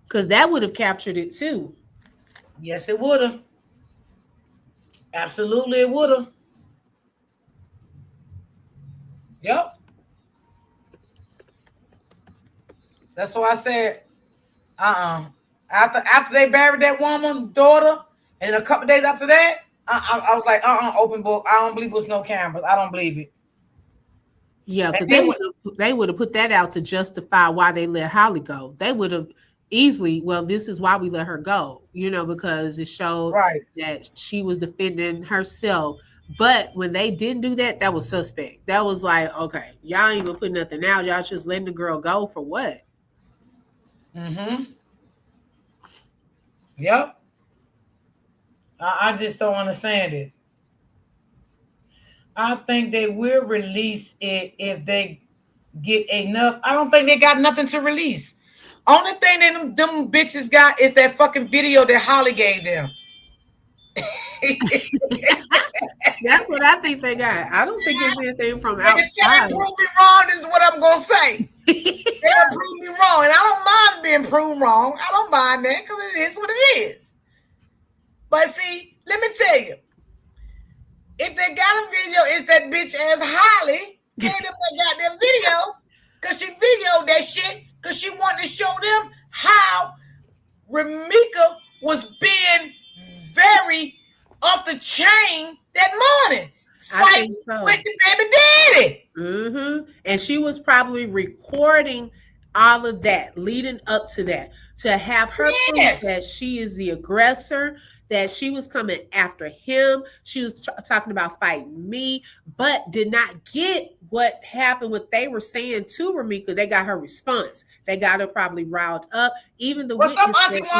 Because that would have captured it too. Yes, it would have. Absolutely, it would have. Yep. That's why I said, After they buried that woman's daughter, and a couple days after that, I was like, open book. I don't believe it was no cameras. I don't believe it. Yeah, because they would have put that out to justify why they let Holly go. They would have easily, well, this is why we let her go, because it showed that she was defending herself. But when they didn't do that, that was suspect. That was like, okay, y'all ain't gonna put nothing out. Y'all just letting the girl go for what? Yep. I just don't understand it. I think they will release it if they get enough. I don't think they got nothing to release. Only thing that them bitches got is that fucking video that Holly gave them. That's what I think they got. I don't think it's anything from outside. They prove me wrong. This is what I'm gonna say. They prove me wrong, and I don't mind being proved wrong. I don't mind that because it is what it is. But see, let me tell you, if they got a video, it's that bitch ass Holly gave them that goddamn video because she videoed that shit because she wanted to show them how Remika was being very off the chain that morning, fighting with the baby daddy. And she was probably recording all of that leading up to that, to have her prove that she is the aggressor, that she was coming after him. She was talking about fighting me, but did not get what happened, what they were saying to Remika. They got her response. They got her probably riled up. Even the witness that she was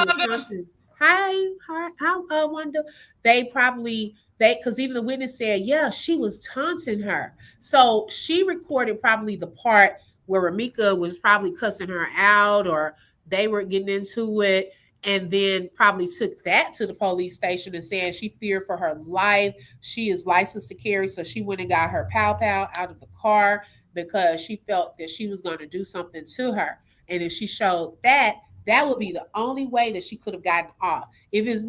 hunting. Hi, Wanda. Because even the witness said, yeah, she was taunting her. So she recorded probably the part where Remika was probably cussing her out, or they were getting into it, and then probably took that to the police station and saying she feared for her life. She is licensed to carry, so she went and got her pow out of the car because she felt that she was going to do something to her. And if she showed that, that would be the only way that she could have gotten off. If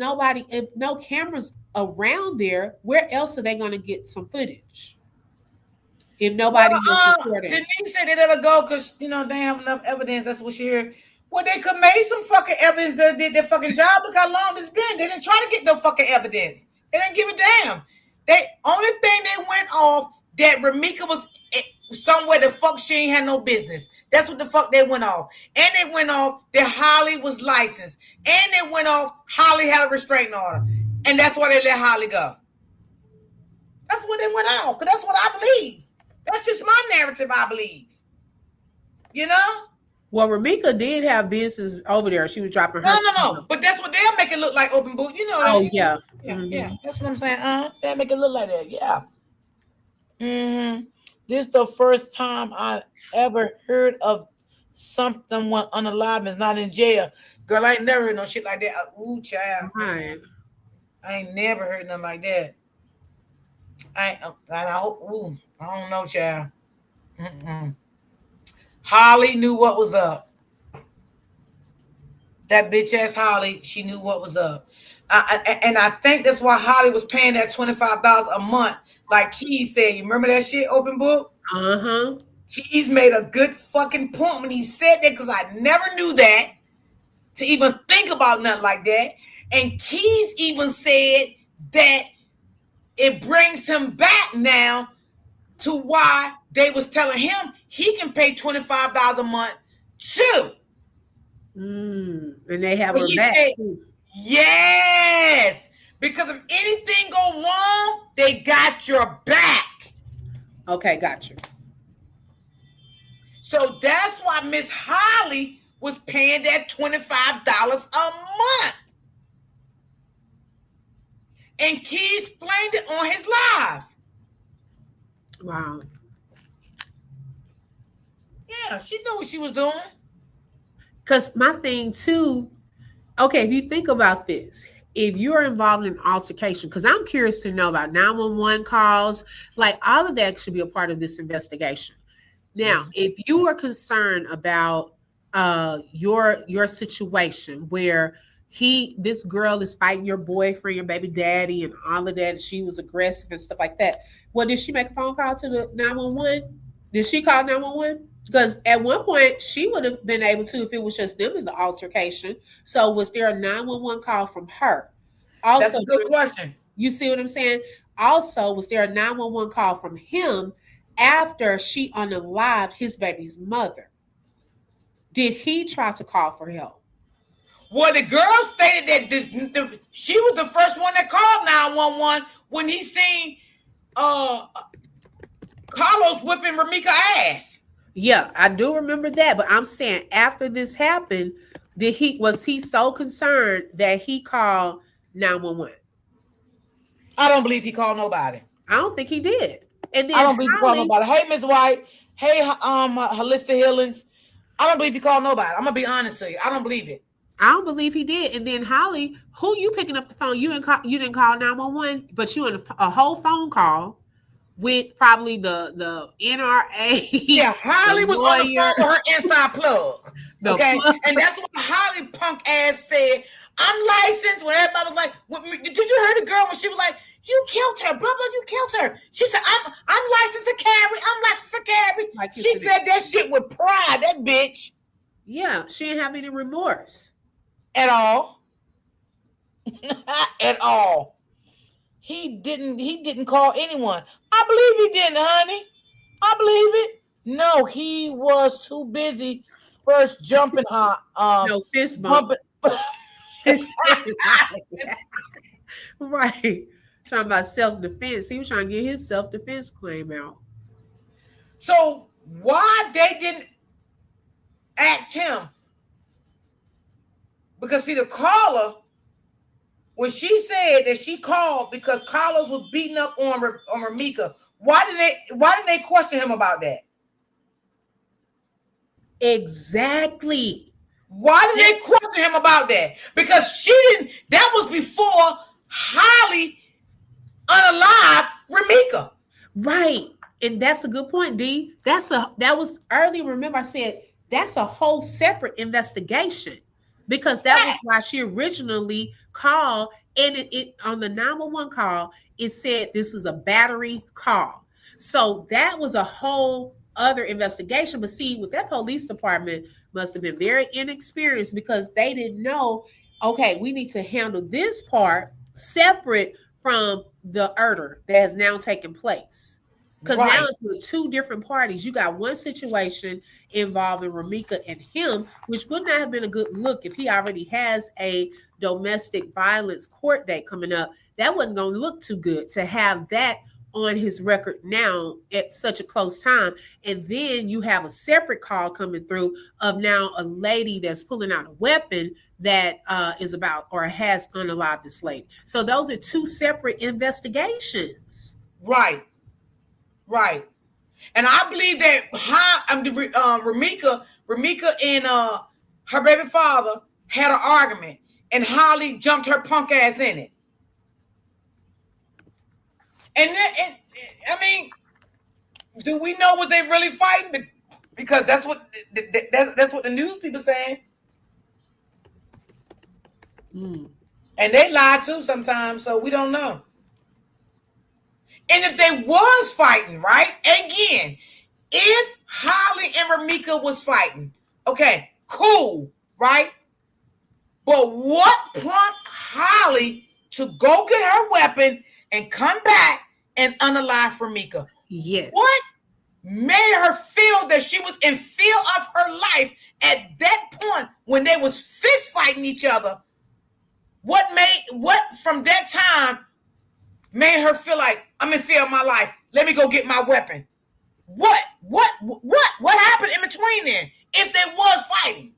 no cameras around there, where else are they going to get some footage? If nobody was recording. Denise said they let her go because, they have enough evidence. That's what she heard. Well, they could make some fucking evidence that did their fucking job. Look how long it's been. They didn't try to get no fucking evidence. They didn't give a damn. They only thing they went off that Ramika was somewhere the fuck she ain't had no business. That's what the fuck they went off. And they went off that Holly was licensed. And they went off Holly had a restraining order. And that's why they let Holly go. That's what they went off. Because that's what I believe. That's just my narrative, I believe. You know? Well, Ramika did have business over there. She was dropping her. No. But that's what they'll make it look like, open boot. You know that. Oh, yeah. Yeah. That's what I'm saying. They'll make it look like that. Yeah. This is the first time I ever heard of someone unalive is not in jail. Girl, I ain't never heard no shit like that. Ooh, child. Right. I ain't never heard nothing like that. I don't know, child. Holly knew what was up. That bitch ass Holly, she knew what was up. And I think that's why Holly was paying that $25 a month. Like Keys said, you remember that shit, open book? Uh-huh. Keys made a good fucking point when he said that, because I never knew that to even think about nothing like that. And Keys even said that it brings him back now to why they was telling him he can pay $25 a month too. And they have her back too. Yes, because if anything go wrong, they got your back. Okay, got you. So that's why Miss Holly was paying that $25 a month. And Key explained it on his live. Wow. Yeah, she knew what she was doing. Because my thing too, okay, if you think about this, if you're involved in altercation, because I'm curious to know about 911 calls, like all of that should be a part of this investigation. Now, if you are concerned about your situation where this girl is fighting your boyfriend, your baby daddy, and all of that, and she was aggressive and stuff like that, well, did she make a phone call to the 911? Did she call 911? Because at one point she would have been able to if it was just them in the altercation. So was there a 911 call from her? Also, that's a good question. You see what I'm saying? Also, was there a 911 call from him after she unalived his baby's mother? Did he try to call for help? Well, the girl stated that she was the first one that called 911 when he seen Carlos whipping Ramika ass. Yeah, I do remember that. But I'm saying after this happened, was he so concerned that he called 911? I don't believe he called nobody. I don't think he did. And then I don't believe he called nobody. Hey, Miss White. Hey, Holistic Healings. I don't believe he called nobody. I'm gonna be honest with you. I don't believe it. I don't believe he did. And then Holly, who you picking up the phone? You didn't call 911, but you in a whole phone call with probably the NRA. Yeah, Holly was on the phone with her inside plug. Okay, and that's what Holly punk ass said. I'm licensed. When everybody was like, did you hear the girl when she was like, "You killed her, blah blah, you killed her"? She said, "I'm licensed to carry. I'm licensed to carry." Like she said that shit with pride. That bitch. Yeah, she didn't have any remorse at all. At all. He didn't call anyone. I believe he didn't, honey. I believe it. No, he was too busy first jumping no fist bump. Right. Talking about self-defense. He was trying to get his self-defense claim out. So why they didn't ask him? Because see, the caller, when she said that she called because Carlos was beating up on Ramika, why didn't they question him about that? Exactly. Why did they question him about that? Because she didn't. That was before Holly unalived Ramika. Right. And that's a good point, D. That was early. Remember, I said that's a whole separate investigation. Because that was why she originally called, and it on the 911 call, it said this is a battery call. So that was a whole other investigation. But see, with that police department must have been very inexperienced because they didn't know, okay, we need to handle this part separate from the murder that has now taken place. Because now it's with two different parties. You got one situation involving Ramika and him, which would not have been a good look if he already has a domestic violence court date coming up. That wasn't going to look too good to have that on his record now at such a close time. And then you have a separate call coming through of now a lady that's pulling out a weapon that is about or has unalived this lady. So those are two separate investigations. Right. And I believe that Ramika and her baby father had an argument, and Holly jumped her punk ass in it. And I mean, do we know what they really fighting? Because that's what the news people saying. And they lie too sometimes, so we don't know. And if they was fighting, right? Again, if Holly and Ramika was fighting, okay, cool, right? But what prompted Holly to go get her weapon and come back and unalive Ramika? Yes. What made her feel that she was in fear of her life at that point when they was fist fighting each other? What from that time made her feel like I'm in fear of my life? Let me go get my weapon. What happened in between then? If they was fighting.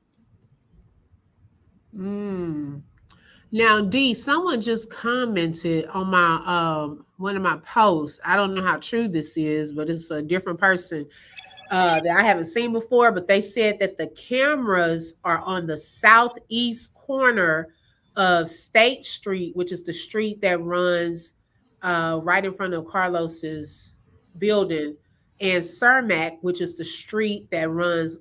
Now, D, someone just commented on my one of my posts. I don't know how true this is, but it's a different person that I haven't seen before. But they said that the cameras are on the southeast corner of State Street, which is the street that runs right in front of Carlos's building, and Cermak, which is the street that runs,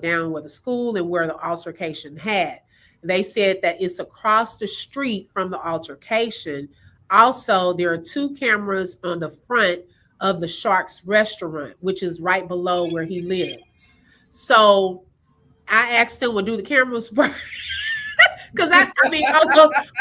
down where the school and where the altercation had. They said that it's across the street from the altercation. Also, there are two cameras on the front of the Sharks restaurant, which is right below where he lives. So I asked him, well, do the cameras work? Because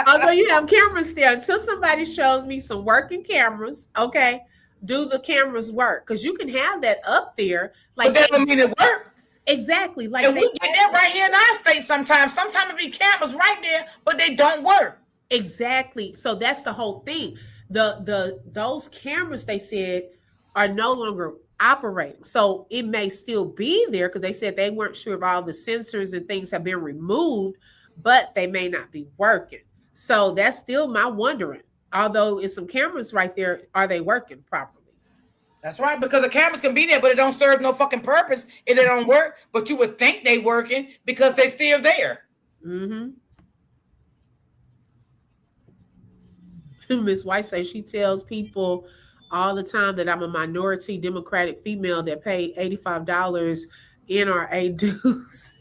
although you have cameras there, until somebody shows me some working cameras, okay, do the cameras work? Because you can have that up there. But that don't mean it work. Exactly. Like and we get that right here in our state sometimes. Sometimes it be cameras right there, but they don't work. Exactly. So that's the whole thing. Those cameras, they said, are no longer operating. So it may still be there because they said they weren't sure if all the sensors and things have been removed, but they may not be working. So that's still my wondering. Although it's some cameras right there, are they working properly? That's right, because the cameras can be there, but it don't serve no fucking purpose if they don't work. But you would think they working because they still there. Ms. White says she tells people all the time that I'm a minority Democratic female that paid $85 NRA dues.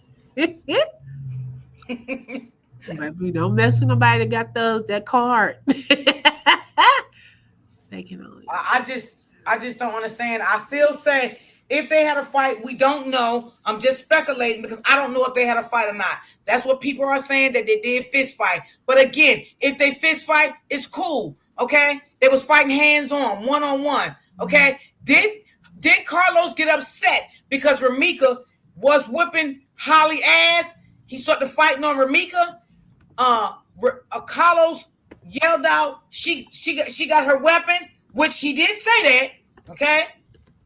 But we don't mess with nobody that got that card. They can only. I just don't understand. I still say if they had a fight, we don't know. I'm just speculating because I don't know if they had a fight or not. That's what people are saying, that they did fist fight. But again, if they fist fight, it's cool. Okay, they was fighting hands on, one. Okay, did Carlos get upset because Ramika was whipping Holly ass? He started fighting on Ramika. Carlos yelled out, she got her weapon, which he did say that. Okay,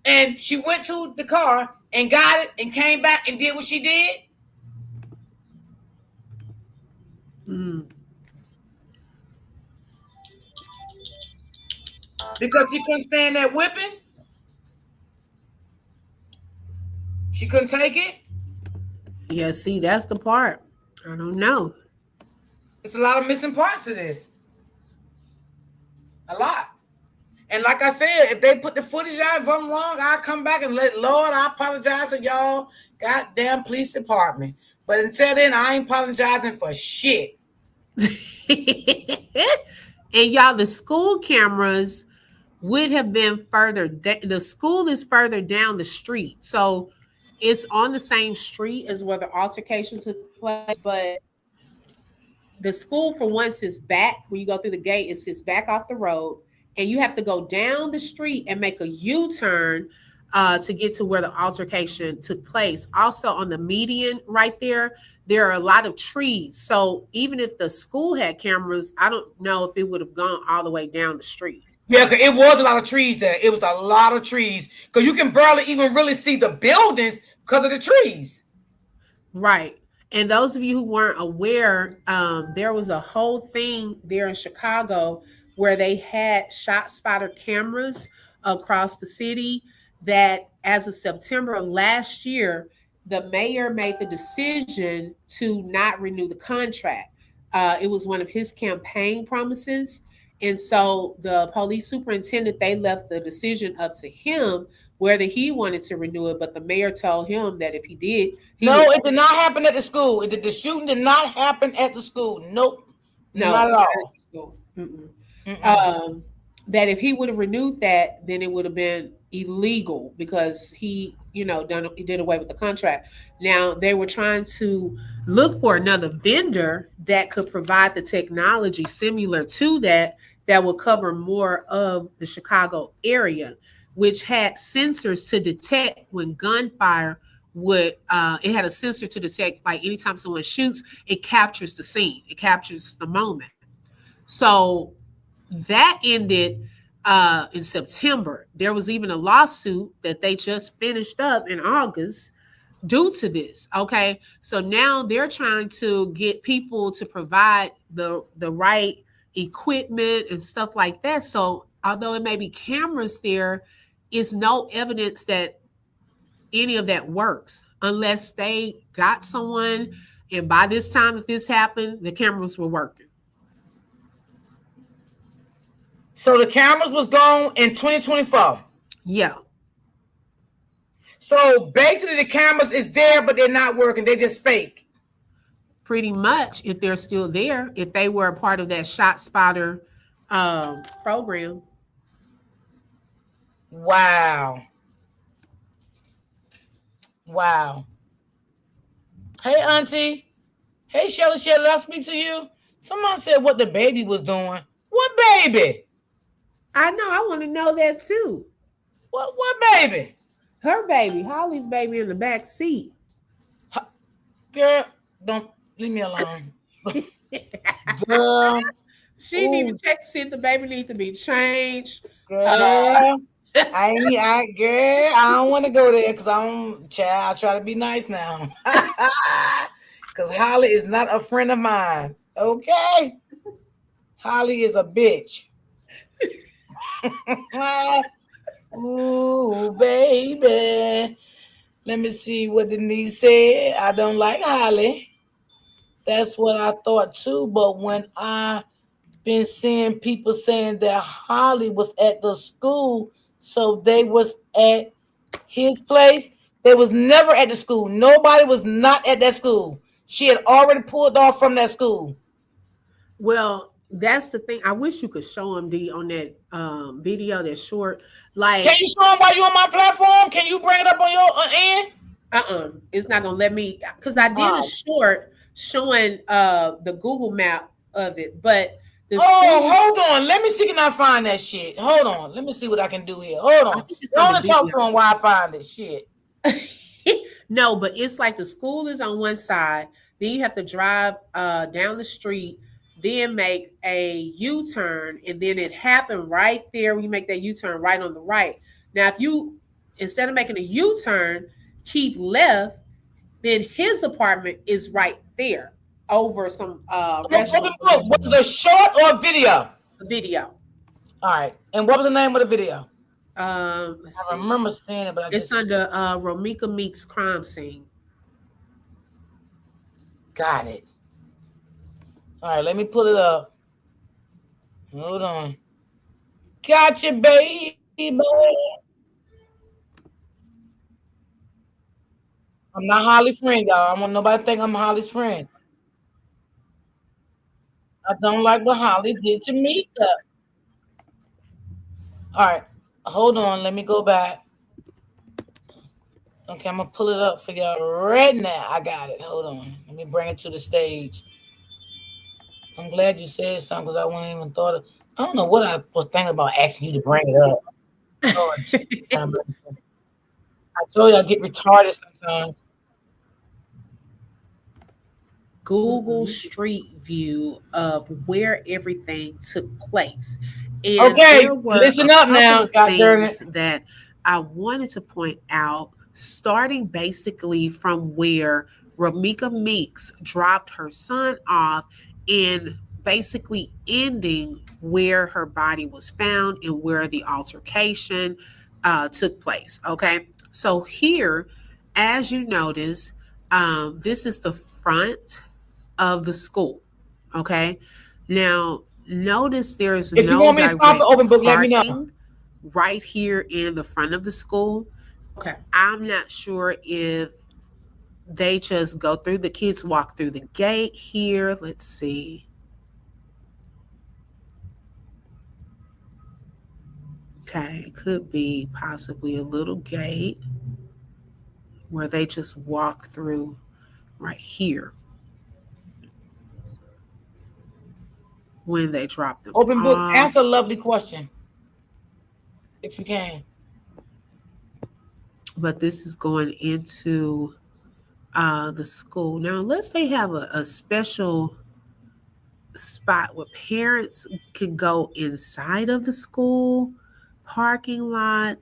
and she went to the car and got it and came back and did what she did. Because she couldn't stand that whipping. She couldn't take it. Yeah, see, that's the part. I don't know. It's a lot of missing parts to this. A lot. And like I said, if they put the footage out, if I'm wrong, I'll come back and I apologize to y'all goddamn police department. But until then, I ain't apologizing for shit. And y'all, the school cameras would have been further. The school is further down the street, so it's on the same street as where the altercation took place. But the school, for once, is back. When you go through the gate, it sits back off the road, and you have to go down the street and make a U-turn to get to where the altercation took place. Also, on the median right there are a lot of trees. So even if the school had cameras, I don't know if it would have gone all the way down the street. Yeah, cause it was a lot of trees there. It was a lot of trees because you can barely even really see the buildings because of the trees. Right. And those of you who weren't aware, there was a whole thing there in Chicago where they had shot spotter cameras across the city that, as of September of last year, the mayor made the decision to not renew the contract. It was one of his campaign promises. And so the police superintendent, they left the decision up to him whether he wanted to renew it. But the mayor told him that if he did, he would. No, it did not happen at the school. The shooting did not happen at the school. Nope, No, not at not all. at the school. Mm-mm. Mm-mm. That if he would have renewed that, then it would have been illegal because he did away with the contract. Now they were trying to look for another vendor that could provide the technology similar to that would cover more of the Chicago area, which had sensors to detect when gunfire would it had a sensor to detect, like anytime someone shoots, it captures the scene, it captures the moment. So that ended in September. There was even a lawsuit that they just finished up in August due to this. Okay, so now they're trying to get people to provide the right equipment and stuff like that. So although it may be cameras, there is no evidence that any of that works unless they got someone. And by this time, if this happened, the cameras were working. So the cameras was gone in 2024. Yeah, So basically, the cameras is there, but they're not working. They're just fake. pretty much. If they're still there, if they were a part of that shot spotter program. Wow. Wow. Hey, Auntie. Hey, Shelly. Did I speak to you? Someone said what the baby was doing. What baby? I know. I want to know that too. What baby? Her baby, Holly's baby, in the back seat. Girl, don't leave me alone. Girl. She didn't even check to see if the baby needs to be changed. Girl, I don't want to go there because I try to be nice now. Because Holly is not a friend of mine. Okay? Holly is a bitch. Ooh, baby. Let me see what Denise said. I don't like Holly. That's what I thought too. But when I been seeing people saying that Holly was at the school, so they was at his place. They was never at the school. Nobody was not at that school. She had already pulled off from that school. Well, that's the thing. I wish you could show him on that video, that short. Like, Can you show them while you on my platform? Can you bring it up on your end? it's not gonna let me, because I did a short showing the Google map of it, but the hold on. Let me see can I find that shit. Hold on. Let me see what I can do here. Hold on. Don't talk to him while I find this shit. No, but it's like the school is on one side, then you have to drive down the street, then make a U-turn, and then it happened right there when you make that U-turn right on the right. Now, if you, instead of making a U-turn, keep left, then his apartment is right there over some restaurant. Was the short or video? Video. All right. And what was the name of the video? I remember seeing it, but it's under Romika Meek's crime scene. Got it. All right, let me pull it up. Hold on. Gotcha, baby. I'm not Holly's friend, y'all. I don't want nobody to think I'm Holly's friend. I don't like what Holly did to Mika. All right, hold on. Let me go back. Okay, I'm gonna pull it up for y'all right now. I got it. Hold on. Let me bring it to the stage. I'm glad you said something because I wasn't even thought of. I don't know what I was thinking about asking you to bring it up. Lord, have mercy. I told you I get retarded sometimes. Google Street View of where everything took place. And Okay, there were a listen up couple now. of God darn it. things that I wanted to point out, starting basically from where Ramika Meeks dropped her son off and basically ending where her body was found and where the altercation took place. Okay. So here, as you notice, this is the front of the school. Okay. Now, notice there's If you no want me to stop the direct open book, let me know. parking right here in the front of the school. Okay. I'm not sure if they just go through, the kids walk through the gate here. Let's see. Okay. Could be possibly a little gate where they just walk through right here when they drop them Open book, off. answer a lovely question if you can. But this is going into the school. Now, unless they have a special spot where parents can go inside of the school parking lot,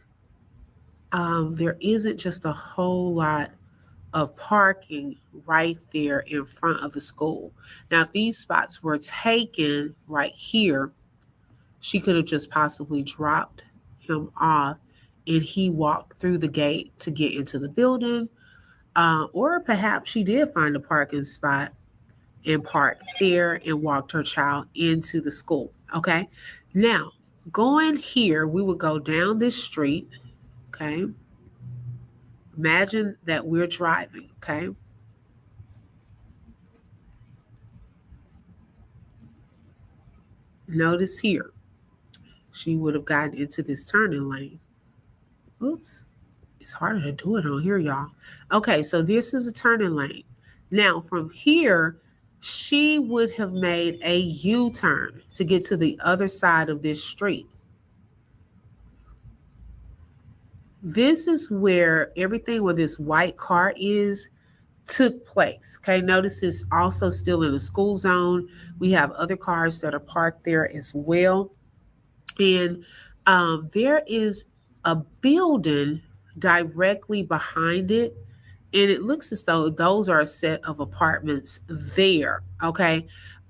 there isn't just a whole lot of parking right there in front of the school. Now, if these spots were taken right here, she could have just possibly dropped him off and he walked through the gate to get into the building. Or perhaps she did find a parking spot and parked there and walked her child into the school. Okay. Now, going here, we would go down this street. Okay. Imagine that we're driving. Okay. Notice here, she would have gotten into this turning lane. Oops. It's harder to do it on here, y'all. Okay. So this is a turning lane. Now, from here, she would have made a U turn to get to the other side of this street. This is where everything where this white car is took place. Okay, notice it's also still in the school zone. We have other cars that are parked there as well. And there is a building directly behind it. And it looks as though those are a set of apartments there. Okay.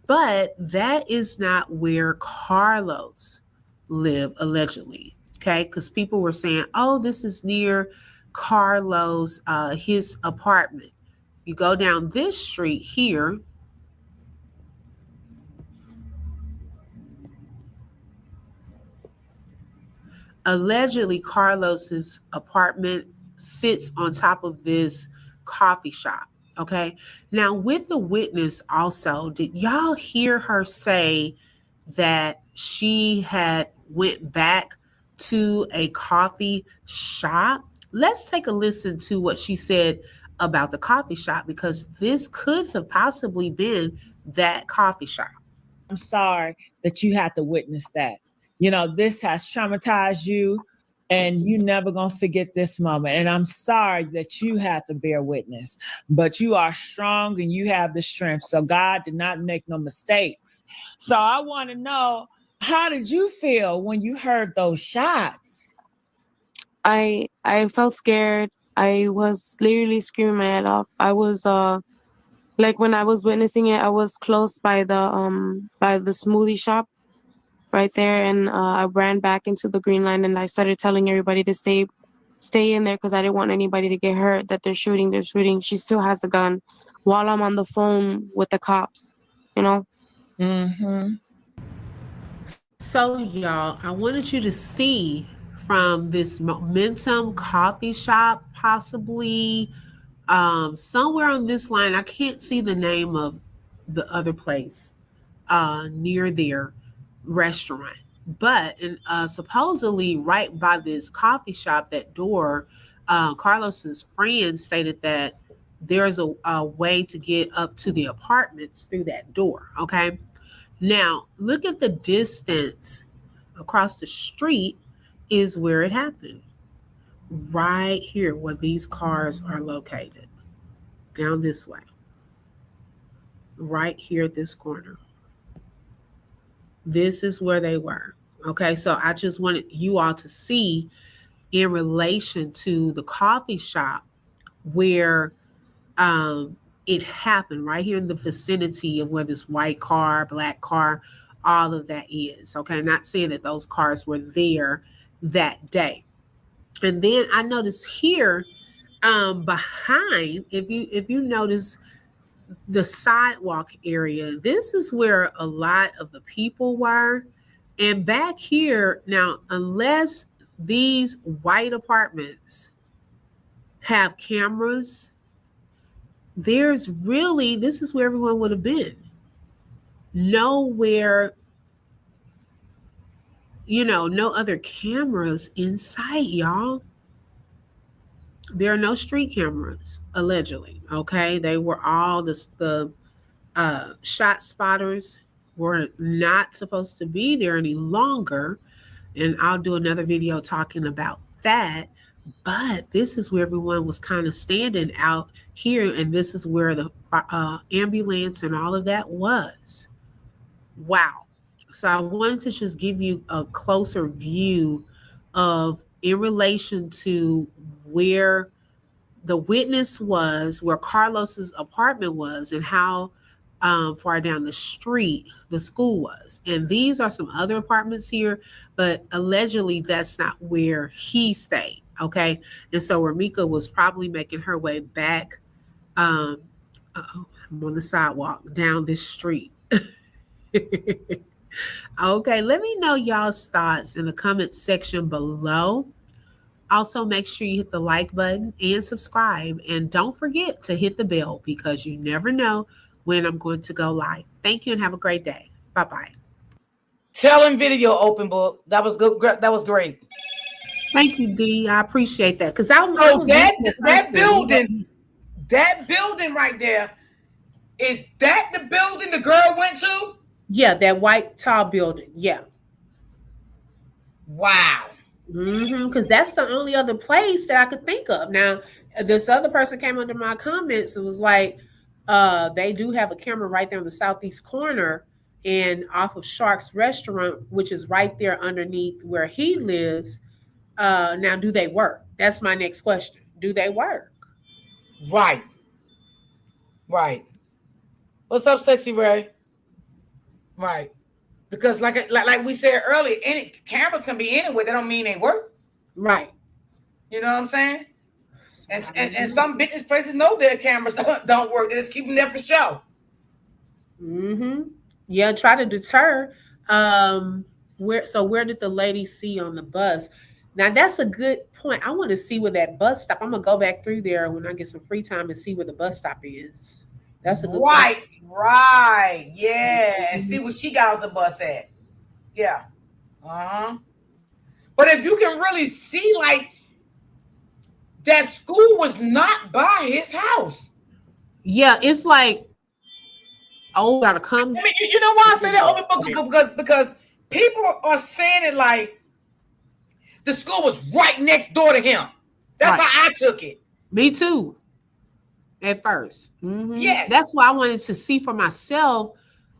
But that is not where Carlos lived allegedly. Okay. Because people were saying, oh, this is near Carlos, his apartment. You go down this street here. Allegedly, Carlos's apartment sits on top of this coffee shop. Okay. Now, with the witness, also, did y'all hear her say that she had went back to a coffee shop? Let's take a listen to what she said about the coffee shop because this could have possibly been that coffee shop. I'm sorry that you had to witness that. This has traumatized you and you never gonna forget this moment. And I'm sorry that you had to bear witness, but you are strong and you have the strength. So God did not make no mistakes. So I want to know, how did you feel when you heard those shots? I felt scared. I was literally screaming my head off. I was like when I was witnessing it, I was close by the smoothie shop right there, and I ran back into the green line and I started telling everybody to stay in there because I didn't want anybody to get hurt. That they're shooting. She still has the gun while I'm on the phone with the cops. You know. Mm-hmm. So, y'all, I wanted you to see from this Momentum coffee shop, possibly somewhere on this line. I can't see the name of the other place near their restaurant. But supposedly, right by this coffee shop, that door, Carlos's friend stated that there's a way to get up to the apartments through that door. Okay. Now, look at the distance across the street is where it happened. Right here, where these cars are located, down this way, right here at this corner. This is where they were. Okay, so I just wanted you all to see in relation to the coffee shop where it happened, right here in the vicinity of where this white car, black car, all of that is. Okay, not saying that those cars were there that day. And then I noticed here behind, if you notice the sidewalk area, this is where a lot of the people were. And back here, now, unless these white apartments have cameras, there's really, this is where everyone would have been. Nowhere, no other cameras in sight, y'all. There are no street cameras, allegedly. Okay. They were all the shot spotters were not supposed to be there any longer. And I'll do another video talking about that. But this is where everyone was kind of standing out here. And this is where the ambulance and all of that was. Wow. So I wanted to just give you a closer view of in relation to where the witness was, where Carlos's apartment was, and how far down the street the school was. And these are some other apartments here, but allegedly that's not where he stayed. Okay. And so Ramika was probably making her way back. I'm on the sidewalk down this street. Okay. Let me know y'all's thoughts in the comment section below. Also, make sure you hit the like button and subscribe. And don't forget to hit the bell because you never know when I'm going to go live. Thank you and have a great day. Bye-bye. Telling video, open book. That was good. That was great. Thank you, Dee. I appreciate that. Because I So that building right there, is that the building the girl went to? Yeah, that white tall building. Yeah. Wow. Because that's the only other place that I could think of. Now, this other person came under my comments and was like, they do have a camera right there in the southeast corner and off of Shark's Restaurant, which is right there underneath where he lives. Now, do they work? That's my next question. Do they work? Right. What's up, Sexy Ray? Right. Because like we said earlier, any cameras can be anywhere. That don't mean they work. Right. You know what I'm saying? And some business places know their cameras don't work. They just keep them there for show. Yeah, try to deter. Where did the lady see on the bus? Now that's a good point. I want to see where that bus stop. I'm gonna go back through there when I get some free time and see where the bus stop is. That's a good point. Right. Yeah. And see what she got on the bus at. Yeah. But if you can really see, like, that school was not by his house. Yeah, it's like, gotta come. I mean, you know why I say that, open book? Because people are saying it like the school was right next door to him. That's how I took it. Me too. At first. Yes. That's why I wanted to see for myself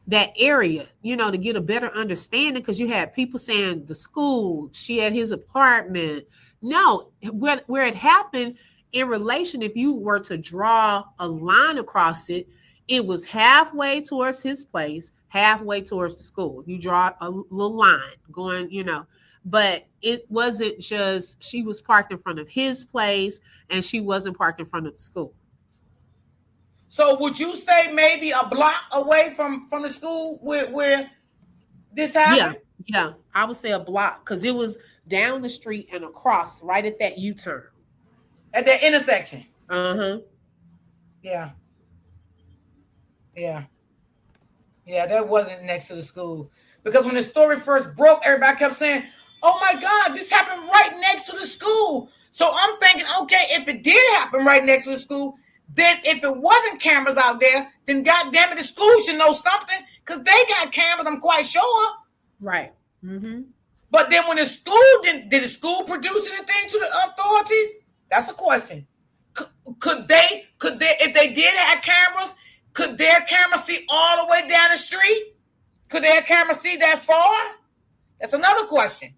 that area, to get a better understanding, because you had people saying the school, she had his apartment. No, where it happened in relation, if you were to draw a line across it, it was halfway towards his place, halfway towards the school. If you draw a little line going, but it wasn't just she was parked in front of his place and she wasn't parked in front of the school. So would you say maybe a block away from the school where this happened? Yeah. I would say a block, because it was down the street and across right at that U-turn. At that intersection. Yeah, that wasn't next to the school. Because when the story first broke, everybody kept saying, oh my God, this happened right next to the school. So I'm thinking, okay, if it did happen right next to the school, then if it wasn't cameras out there, then goddamn it, the school should know something because they got cameras, I'm quite sure. Right. Mm-hmm. But then when the school, did the school produce anything to the authorities? That's a question. Could they, if they did have cameras, could their camera see all the way down the street? Could their camera see that far? That's another question.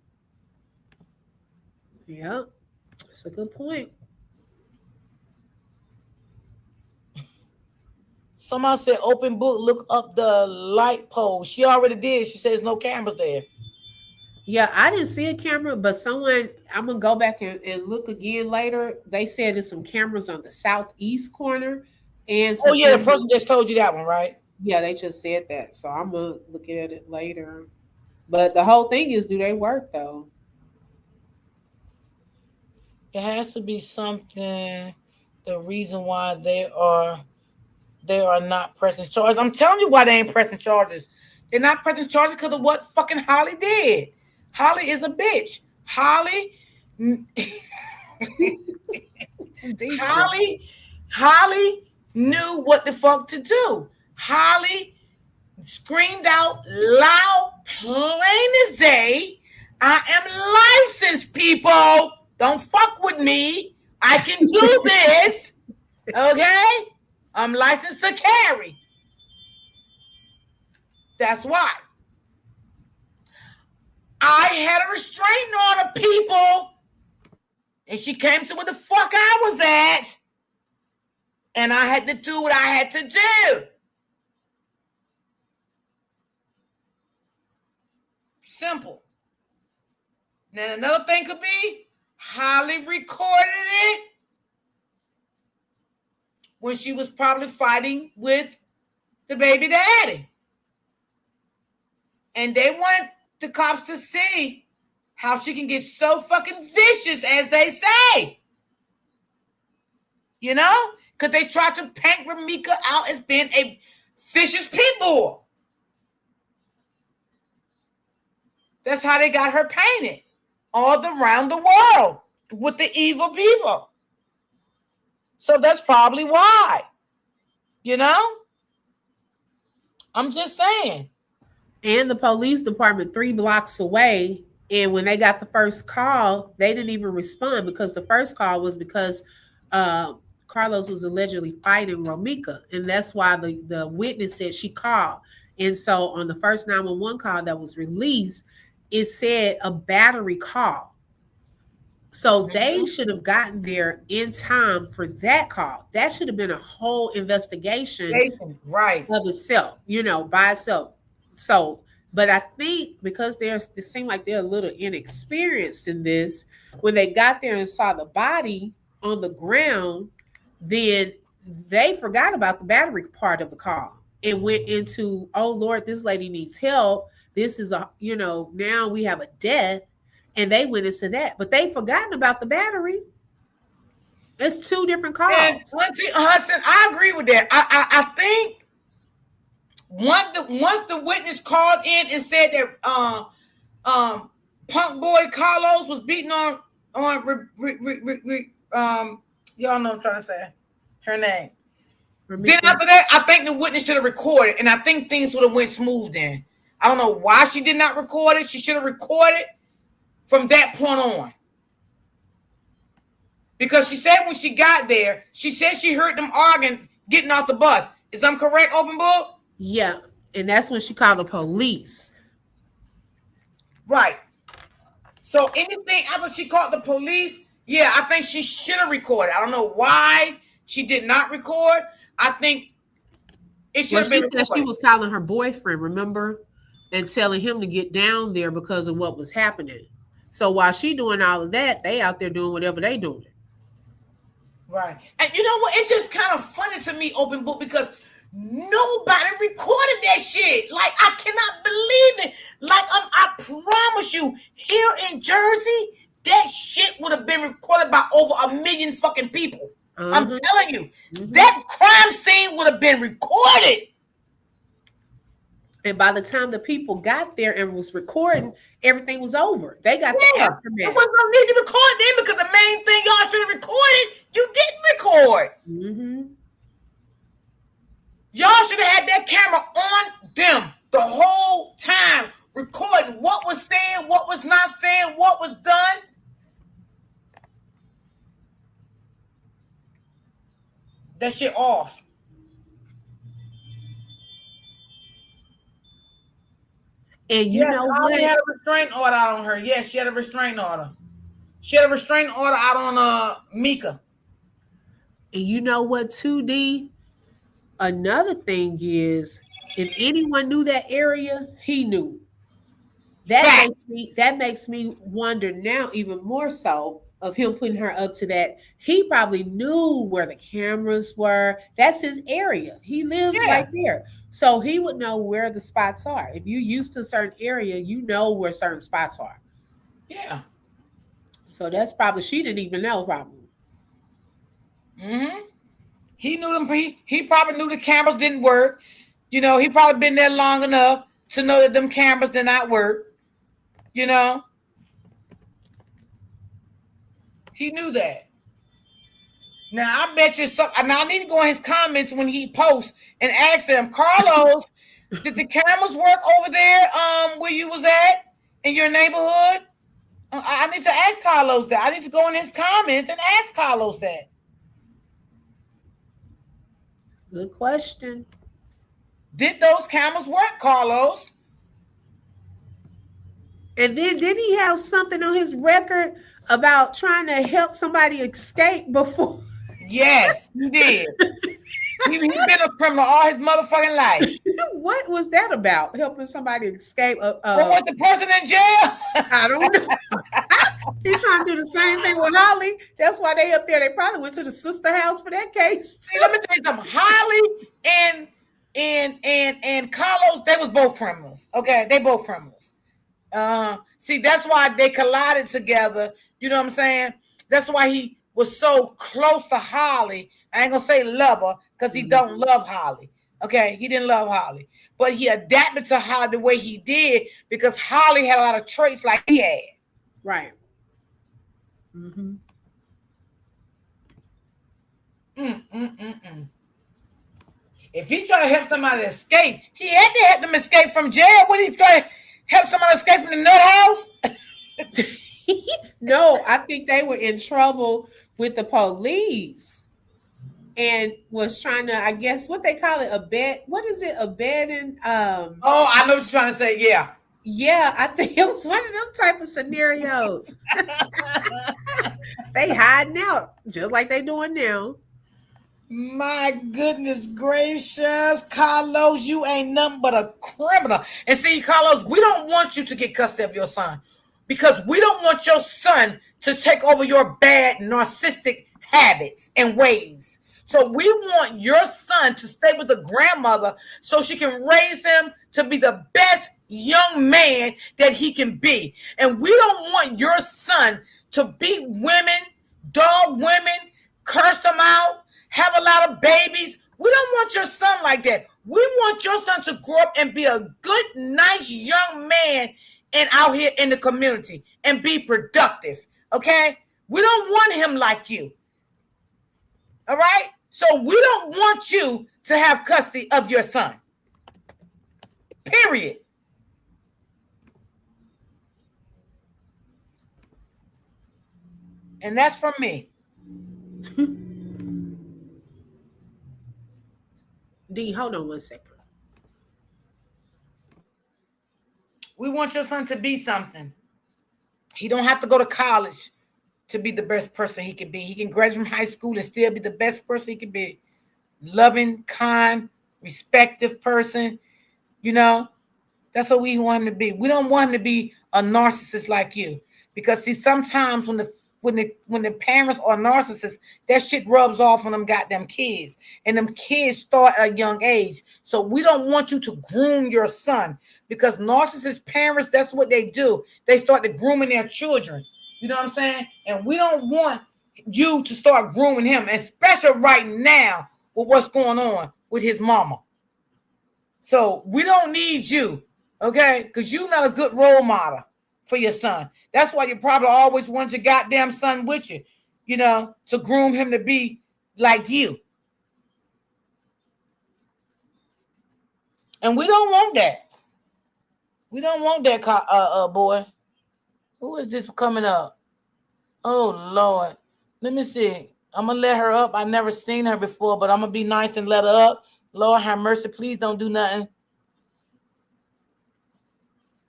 Yeah, that's a good point. Somebody said, open book, look up the light pole. She already did. She says no cameras there. Yeah, I didn't see a camera, but someone, I'm going to go back and look again later. They said there's some cameras on the southeast corner. And oh, yeah, the person just told you that one, right? Yeah, they just said that. So I'm going to look at it later. But the whole thing is, do they work, though? It has to be something, the reason why they are not pressing charges. I'm telling you why they ain't pressing charges. They're not pressing charges because of what fucking Holly did. Holly is a bitch. Holly knew what the fuck to do. Holly screamed out loud, plain as day, I am licensed, people. Don't fuck with me. I can do this. Okay? I'm licensed to carry. That's why. I had a restraining order, people. And she came to where the fuck I was at. And I had to do what I had to do. Simple. Then another thing could be, Holly recorded it when she was probably fighting with the baby daddy. And they want the cops to see how she can get so fucking vicious, as they say. You know? Because they tried to paint Ramika out as being a vicious pit bull. That's how they got her painted all around the world with the evil people. So that's probably why. You know? I'm just saying. And the police department 3 blocks away. And when they got the first call, they didn't even respond because the first call was because Carlos was allegedly fighting Ramika. And that's why the witness said she called. And so on the first 911 call that was released, it said a battery call. So they should have gotten there in time for that call. That should have been a whole investigation right of itself, by itself. So, but I think because it seemed like they're a little inexperienced in this, when they got there and saw the body on the ground, then they forgot about the battery part of the call and went into, oh Lord, this lady needs help. This is now we have a death. And they went into that, but they forgotten about the battery. It's 2 different calls. And Hudson, I agree with that. I think once the witness called in and said that punk boy Carlos was beating on y'all know what I'm trying to say, her name. Then after that, I think the witness should have recorded, and I think things would have went smooth then. I don't know why she did not record it. She should have recorded from that point on. Because she said when she got there, she said she heard them arguing getting off the bus. Is that correct, Open Book? Yeah. And that's when she called the police. Right. So anything after she called the police, yeah, I think she should have recorded. I don't know why she did not record. I think it should have been recorded. She was calling her boyfriend, remember? And telling him to get down there because of what was happening. So while she doing all of that, they out there doing whatever they doing. Right. And you know what? It's just kind of funny to me, Open Book, because nobody recorded that shit. Like, I cannot believe it. Like, I promise you, here in Jersey, that shit would have been recorded by over 1 million fucking people. I'm telling you, that crime scene would have been recorded. And by the time the people got there and was recording, everything was over. They got the There aftermath. was no need to record then because the main thing y'all should have recorded, you didn't record. Mm-hmm. Y'all should have had that camera on them the whole time, recording what was saying, what was not saying, what was done. That shit off. And you know Holly what? had a restraining order out on her. Yes, she had a restraining order. She had a restraining order out on Mika. And you know what, 2D? Another thing is, if anyone knew that area, he knew. That makes me wonder now even more so of him putting her up to that. He probably knew where the cameras were. That's his area. He lives right there. So he would know where the spots are. If you used to a certain area, you know where certain spots are. Yeah. So that's probably, she didn't even know probably. Mm-hmm. He knew them. He probably knew the cameras didn't work. You know, he probably been there long enough to know that them cameras did not work. You know, he knew that. Now I bet you something. Now I need to go in his comments when he posts and ask him, Carlos, did the cameras work over there? Where you was at in your neighborhood? I need to ask Carlos that. I need to go in his comments and ask Carlos that. Good question. Did those cameras work, Carlos? And then did he have something on his record about trying to help somebody escape before? Yes, he did. He's been a criminal all his motherfucking life. What was that about? Helping somebody escape? What was the person in jail? I don't know. He's trying to do the same thing with Holly. That's why they up there. They probably went to the sister house for that case. See, let me tell you something. Holly and Carlos, they was both criminals. Okay, they both criminals. See, that's why they collided together. You know what I'm saying? That's why he was so close to Holly. I ain't gonna say love her because he don't love Holly. Okay, he didn't love Holly, but he adapted to Holly the way he did because Holly had a lot of traits like he had. Right. Mm-hmm. If he tried to help somebody escape, he had to help them escape from jail. Would he try to help somebody escape from the nut house? No, I think they were in trouble with the police and was trying to, I guess, what they call it, what is it, abetting? Oh, I know what you're trying to say. Yeah. Yeah, I think it was one of them type of scenarios. They hiding out just like they doing now. My goodness gracious, Carlos, you ain't nothing but a criminal. And see, Carlos, we don't want you to get custody of your son because we don't want your son to take over your bad narcissistic habits and ways. So we want your son to stay with the grandmother so she can raise him to be the best young man that he can be. And we don't want your son to beat women, dog women, curse them out, have a lot of babies. We don't want your son like that. We want your son to grow up and be a good, nice young man and out here in the community and be productive. Okay? We don't want him like you. All right? So we don't want you to have custody of your son. Period. And that's from me. D, hold on one second. We want your son to be something. He don't have to go to college to be the best person he can be. He can graduate from high school and still be the best person he can be. Loving, kind, respectful person. You know, that's what we want him to be. We don't want him to be a narcissist like you. Because see, sometimes when the parents are narcissists, that shit rubs off on them goddamn kids. And them kids start at a young age. So we don't want you to groom your son. Because narcissist parents, that's what they do. They start to grooming their children. You know what I'm saying? And we don't want you to start grooming him, especially right now with what's going on with his mama. So we don't need you, okay? Because you're not a good role model for your son. That's why you probably always want your goddamn son with you, you know, to groom him to be like you. And we don't want that. We don't want that, boy. Who is this coming up? Oh, Lord. Let me see. I'm going to let her up. I've never seen her before, but I'm going to be nice and let her up. Lord have mercy. Please don't do nothing.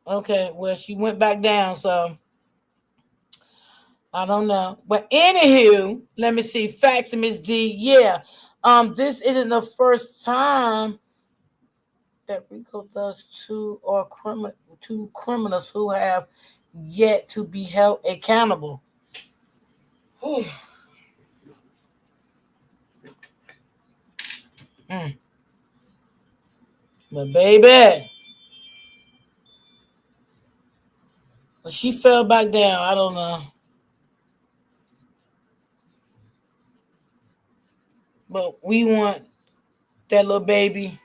Okay, well, she went back down, so I don't know. But anywho, let me see. Facts and Miss D. Yeah. This isn't the first time that Rico does two criminals who have yet to be held accountable. Whew. But baby, but she fell back down. I don't know. But we want that little baby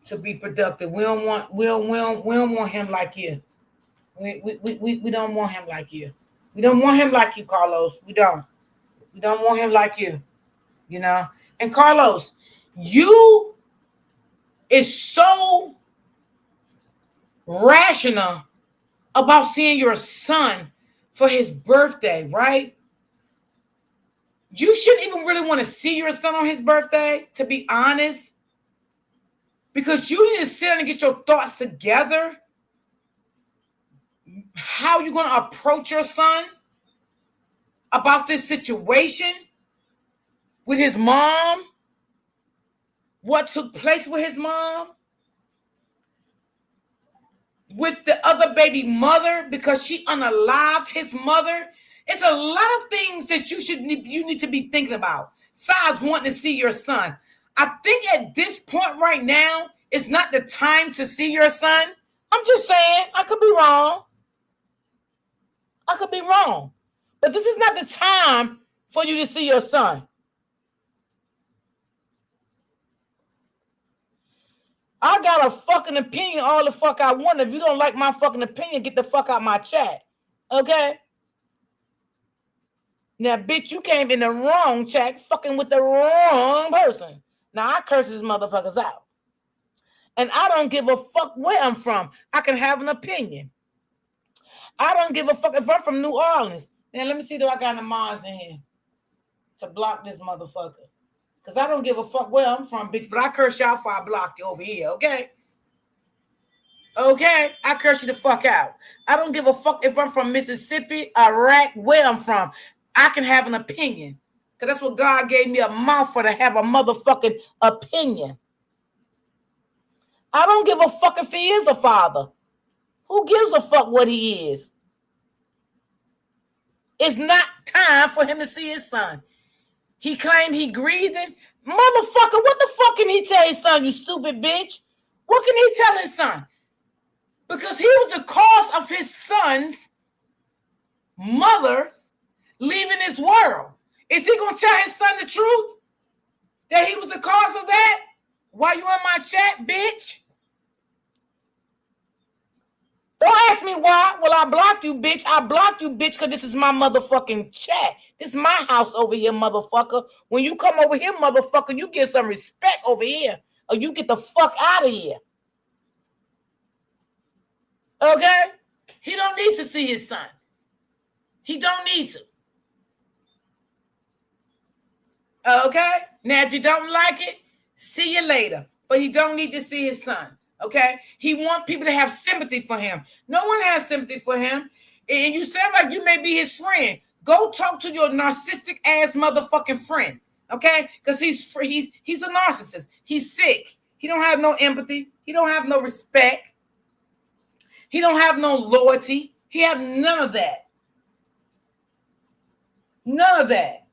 to be productive. We don't want him like you. We don't want him like you. We don't want him like you, Carlos. We don't want him like you. You know? And Carlos, you is so rational about seeing your son for his birthday, right? You shouldn't even really want to see your son on his birthday, to be honest, because you need to sit down and get your thoughts together. How you're going to approach your son about this situation with his mom, what took place with his mom, with the other baby mother, because she unalived his mother. It's a lot of things that you need to be thinking about. Besides wanting to see your son. I think at this point right now, it's not the time to see your son. I'm just saying, I could be wrong. But this is not the time for you to see your son. I got a fucking opinion all the fuck I want. If you don't like my fucking opinion, get the fuck out my chat. Okay? Now, bitch, you came in the wrong chat fucking with the wrong person. Now, I curse these motherfuckers out. And I don't give a fuck where I'm from. I can have an opinion. I don't give a fuck if I'm from New Orleans. Now, let me see, do I got the mods in here to block this motherfucker? Because I don't give a fuck where I'm from, bitch. But I curse y'all before I block you over here, okay? Okay? I curse you the fuck out. I don't give a fuck if I'm from Mississippi, Iraq, where I'm from. I can have an opinion. Because that's what God gave me a mouth for, to have a motherfucking opinion. I don't give a fuck if he is a father. Who gives a fuck what he is? It's not time for him to see his son. He claimed he grieving. Motherfucker, what the fuck can he tell his son, you stupid bitch? What can he tell his son? Because he was the cause of his son's mother leaving this world. Is he going to tell his son the truth? That he was the cause of that? Why you in my chat, bitch? Don't ask me why. Well, I blocked you, bitch. I blocked you, bitch, because this is my motherfucking chat. This is my house over here, motherfucker. When you come over here, motherfucker, you get some respect over here, or you get the fuck out of here. Okay? He don't need to see his son. He don't need to. Okay? Now, if you don't like it, see you later. But he don't need to see his son. Okay? He wants people to have sympathy for him. No one has sympathy for him. And you sound like you may be his friend. Go talk to your narcissistic ass motherfucking friend. Okay? Because he's a narcissist. He's sick. He don't have no empathy. He don't have no respect. He don't have no loyalty. He have none of that. None of that.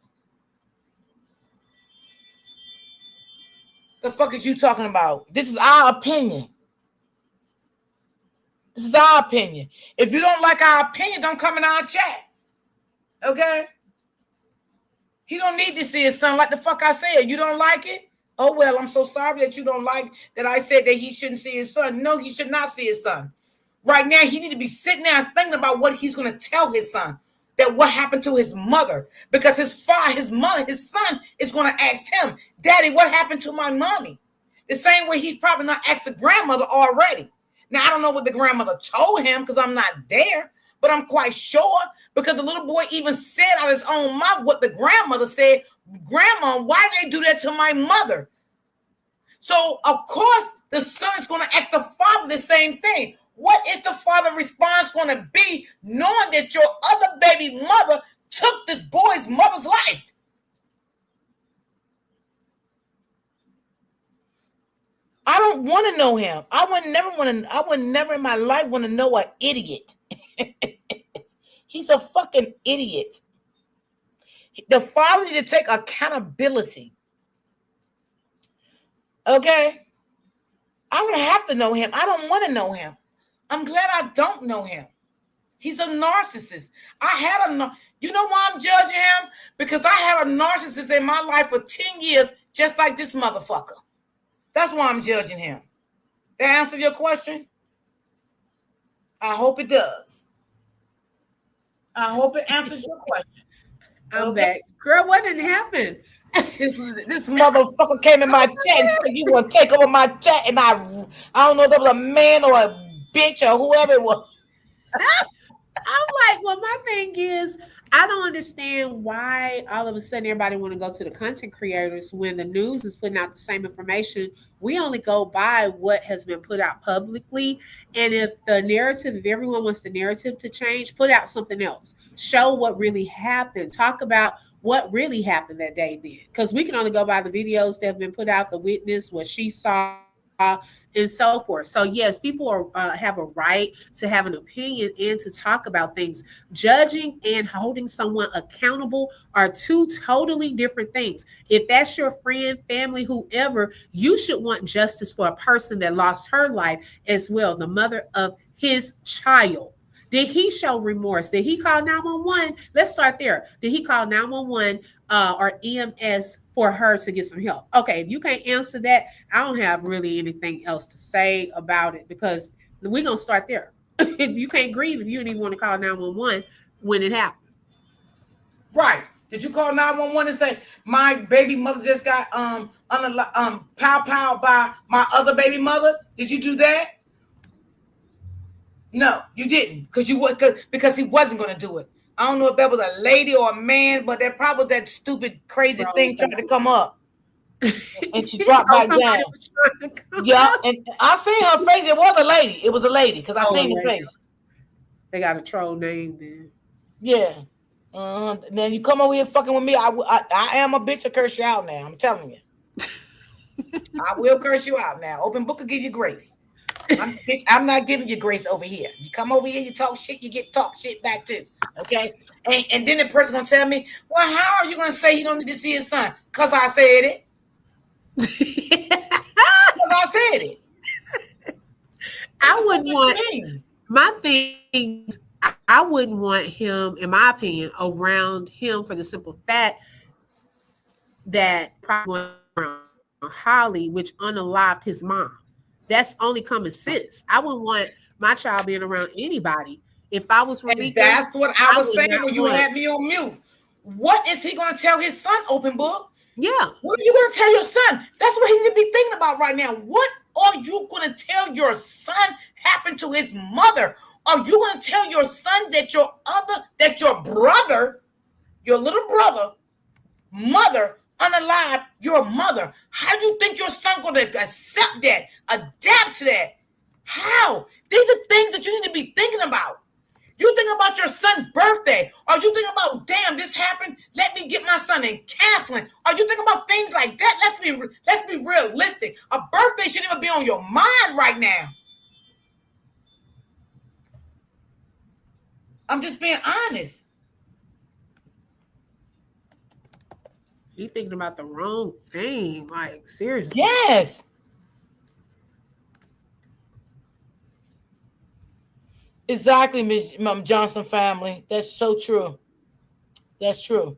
The fuck is you talking about? This is our opinion. This is our opinion. If you don't like our opinion, don't come in our chat. Okay? He don't need to see his son. Like the fuck I said. You don't like it? Oh, well, I'm so sorry that you don't like that I said that he shouldn't see his son. No, he should not see his son. Right now, he need to be sitting there and thinking about what he's going to tell his son, that what happened to his mother, because his father, his mother, his son is going to ask him, Daddy, what happened to my mommy? The same way he's probably not asked the grandmother already. Now, I don't know what the grandmother told him because I'm not there, but I'm quite sure because the little boy even said out of his own mouth what the grandmother said. Grandma, why did they do that to my mother? So, of course, the son is going to ask the father the same thing. What is the father's response going to be knowing that your other baby mother took this boy's mother's life? I don't want to know him. I would never in my life want to know an idiot. He's a fucking idiot. The father need to take accountability. Okay? I don't have to know him. I don't want to know him. I'm glad I don't know him. He's a narcissist. You know why I'm judging him? Because I had a narcissist in my life for 10 years, just like this motherfucker. That's why I'm judging him. That answer your question? I hope it does. I hope it answers your question. I'm back. Girl, what didn't happen? This motherfucker came in my chat and said you want to take over my chat, and I don't know if it was a man or a bitch or whoever it was. I'm like, well, my thing is, I don't understand why all of a sudden everybody want to go to the content creators when the news is putting out the same information. We only go by what has been put out publicly. And if everyone wants the narrative to change, put out something else. Show what really happened. Talk about what really happened that day then. Because we can only go by the videos that have been put out, the witness, what she saw, and so forth. So yes, people have a right to have an opinion and to talk about things. Judging and holding someone accountable are two totally different things. If that's your friend, family, whoever, you should want justice for a person that lost her life as well, the mother of his child. Did he show remorse? Did he call 911? Let's start there. Did he call 911 or EMS for her to get some help? Okay, if you can't answer that, I don't have really anything else to say about it because we're going to start there. You can't grieve if you didn't even want to call 911 when it happened. Right. Did you call 911 and say, my baby mother just got pow by my other baby mother? Did you do that? No, you didn't, because he wasn't going to do it. I don't know if that was a lady or a man, but that probably that stupid crazy thing tried to come up, and she dropped back down. Yeah, and I seen her face. It was a lady. It was a lady because I seen the face. They got a troll name then. Yeah. Then you come over here fucking with me. I am a bitch to curse you out now. I'm telling you. I will curse you out now. Open book will give you grace. I'm not giving you grace over here. You come over here, you talk shit, you get talk shit back too. Okay? And then the person gonna tell me, well, how are you gonna say he don't need to see his son? Because I said it. Because I said it. I wouldn't want my thing. I wouldn't want him, in my opinion, around him for the simple fact that probably around Holly, which unalived his mom. That's only common sense. I wouldn't want my child being around anybody. If I was Rafika, that's what I was saying when you had me on mute. What is he going to tell his son, open book? Yeah. What are you going to tell your son? That's what he need to be thinking about right now. What are you going to tell your son happened to his mother? Are you going to tell your son that your brother, your little brother, mother, unalive your mother? How do you think your son going to accept that, adapt to that? How? These are things that you need to be thinking about. You think about your son's birthday, or you think about, damn, this happened, let me get my son in counseling, or you think about things like that. Let's be realistic. A birthday shouldn't even be on your mind right now. I'm just being honest. You thinking about the wrong thing, like seriously. Yes. Exactly, Ms. Johnson family. That's so true. That's true.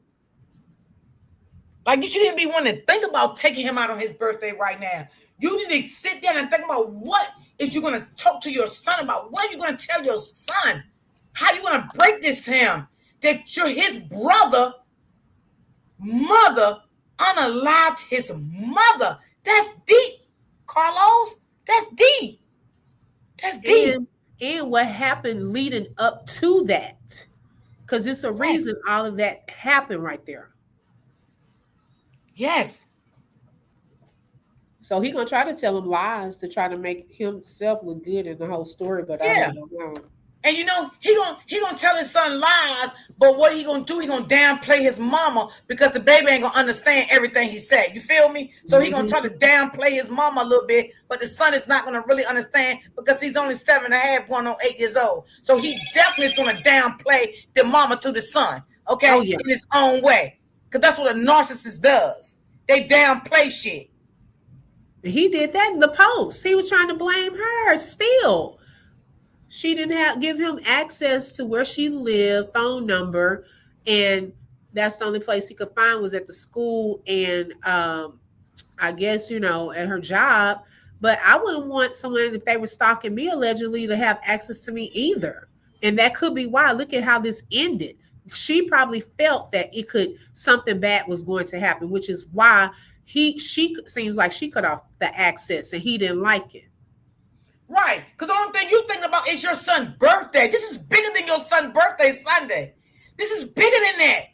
Like, you shouldn't be wanting to think about taking him out on his birthday right now. You need to sit down and think about what is you going to talk to your son about. What are you going to tell your son? How you going to break this to him? That you're his brother, mother, unalived his mother. That's deep, Carlos. That's deep. That's deep. And what happened leading up to that. Because it's a reason all of that happened right there. Yes. So he gonna try to tell him lies to try to make himself look good in the whole story, but I don't know. And he gonna tell his son lies, but what he gonna do? He gonna downplay his mama because the baby ain't gonna understand everything he said. You feel me? So he gonna try to downplay his mama a little bit, but the son is not gonna really understand because he's only 7.5, going on 8 years old. So he definitely is gonna downplay the mama to the son, okay, in his own way, because that's what a narcissist does. They downplay shit. He did that in the post. He was trying to blame her still. She didn't give him access to where she lived, phone number, and that's the only place he could find was at the school and I guess, at her job. But I wouldn't want someone, if they were stalking me allegedly, to have access to me either. And that could be why. Look at how this ended. She probably felt that something bad was going to happen, which is why she seems like she cut off the access and he didn't like it. Right, because the only thing you thinking about is your son's birthday. This is bigger than your son's birthday Sunday. This is bigger than that.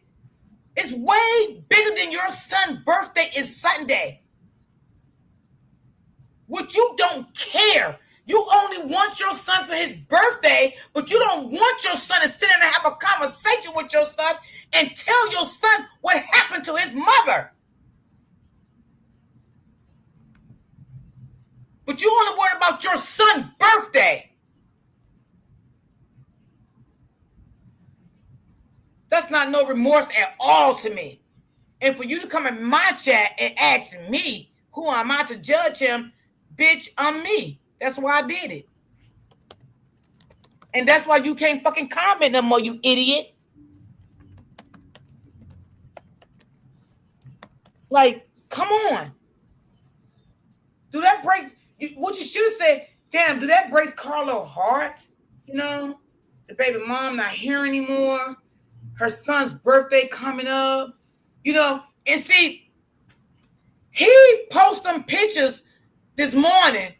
It's way bigger than your son's birthday is Sunday. What you don't care. You only want your son for his birthday, but you don't want your son to sit down and have a conversation with your son and tell your son what happened to his mother. But you only worry about your son's birthday. That's not no remorse at all to me. And for you to come in my chat and ask me, who am I to judge him? Bitch, I'm me. That's why I did it. And that's why you can't fucking comment no more, you idiot. Like, come on. Do that break... What you should have said, damn, do that breaks Carlo's heart? The baby mom not here anymore. Her son's birthday coming up. And see, he posted them pictures this morning.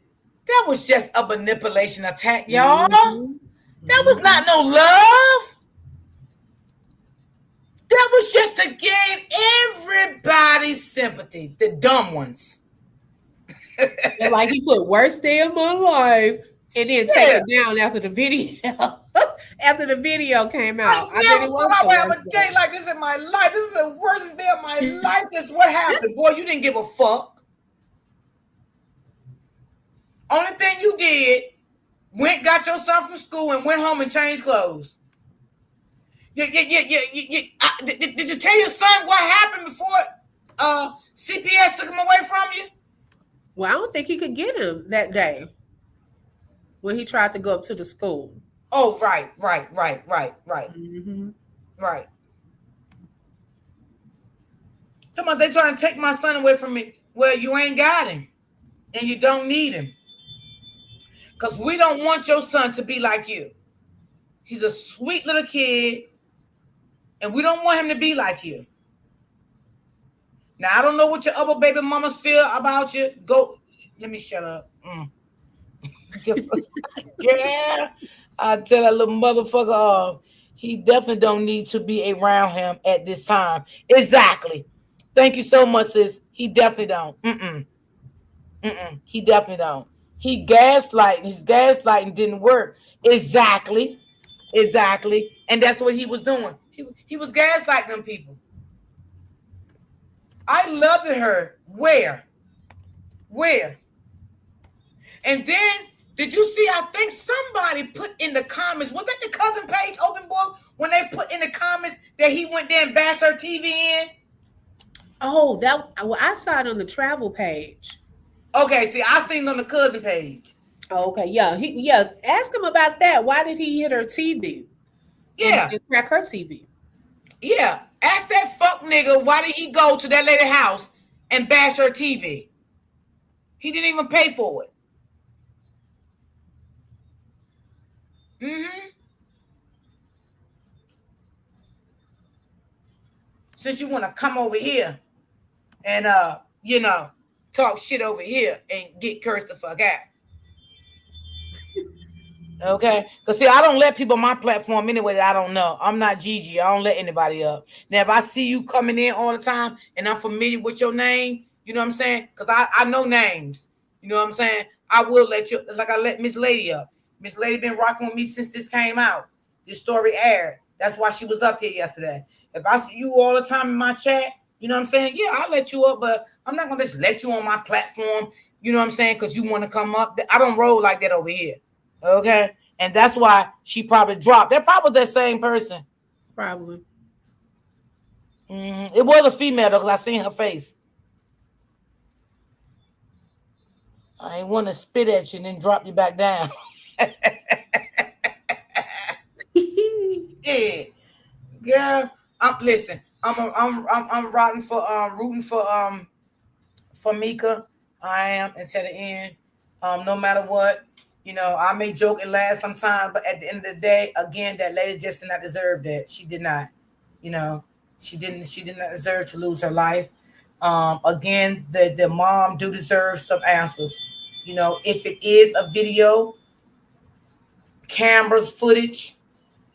That was just a manipulation attack, y'all. That was not no love. That was just to gain everybody's sympathy, the dumb ones. Like he put worst day of my life and then take it down after the video. After the video came out. I never thought I would have a day like this in my life. This is the worst day of my life. This is what happened. Boy, you didn't give a fuck. Only thing you did, got your son from school and went home and changed clothes. Did you tell your son what happened before CPS took him away from you? Well, I don't think he could get him that day when he tried to go up to the school. Oh, right. Mm-hmm. Right. Come on, they trying to take my son away from me. Well, you ain't got him, and you don't need him. Because we don't want your son to be like you. He's a sweet little kid, and we don't want him to be like you. Now, I don't know what your other baby mamas feel about you. Let me shut up. Yeah, I tell that little motherfucker, he definitely don't need to be around him at this time. Exactly. Thank you so much, sis. He definitely don't. He definitely don't. His gaslighting didn't work. Exactly. And that's what he was doing. He was gaslighting them people. I loved her. Where? And then, did you see, I think somebody put in the comments, was that the Cousin Page open book, when they put in the comments that he went there and bashed her TV in? Oh, I saw it on the travel page. Okay, see, I seen it on the Cousin page. Oh, okay, yeah. Ask him about that. Why did he hit her TV? Yeah. And crack her TV. Yeah. Ask that fuck nigga why did he go to that lady's house and bash her TV? He didn't even pay for it. Since you want to come over here and talk shit over here and get cursed the fuck out. Okay? Because see, I don't let people on my platform anyway that I don't know. I'm not Gigi. I don't let anybody up. Now, if I see you coming in all the time and I'm familiar with your name, you know what I'm saying? Because I know names. You know what I'm saying? I will let you, like I let Miss Lady up. Miss Lady been rocking with me since this came out. This story aired. That's why she was up here yesterday. If I see you all the time in my chat, you know what I'm saying? Yeah, I'll let you up, but I'm not going to just let you on my platform, you know what I'm saying, because you want to come up. I don't roll like that over here, okay? And that's why she probably dropped. They're probably that same person. Probably. It was a female, though, because I seen her face. I ain't want to spit at you and then drop you back down. Yeah. Girl. Listen, I'm rooting for Mika. I am until the end. No matter what, you know, I may joke and laugh sometimes, but at the end of the day, again, that lady just did not deserve that. She did not. You know, she did not deserve to lose her life. Again, the mom do deserve some answers. You know, if it is a video, camera footage,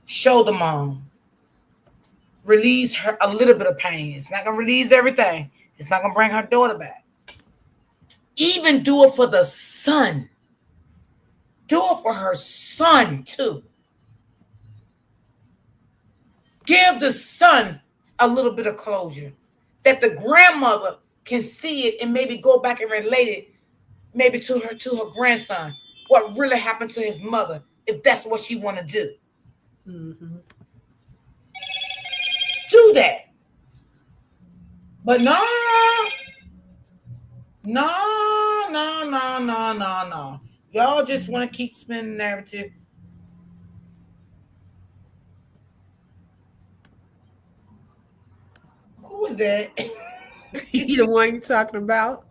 show the mom. Release her a little bit of pain. It's not going to release everything. It's not going to bring her daughter back. Even do it for the son. Do it for her son, too. Give the son a little bit of closure. That the grandmother can see it and maybe go back and relate it maybe to her grandson. What really happened to his mother, if that's what she want to do. Mm-hmm. Do that. But no. Y'all just want to keep spinning the narrative. Who is that? The one you're talking about?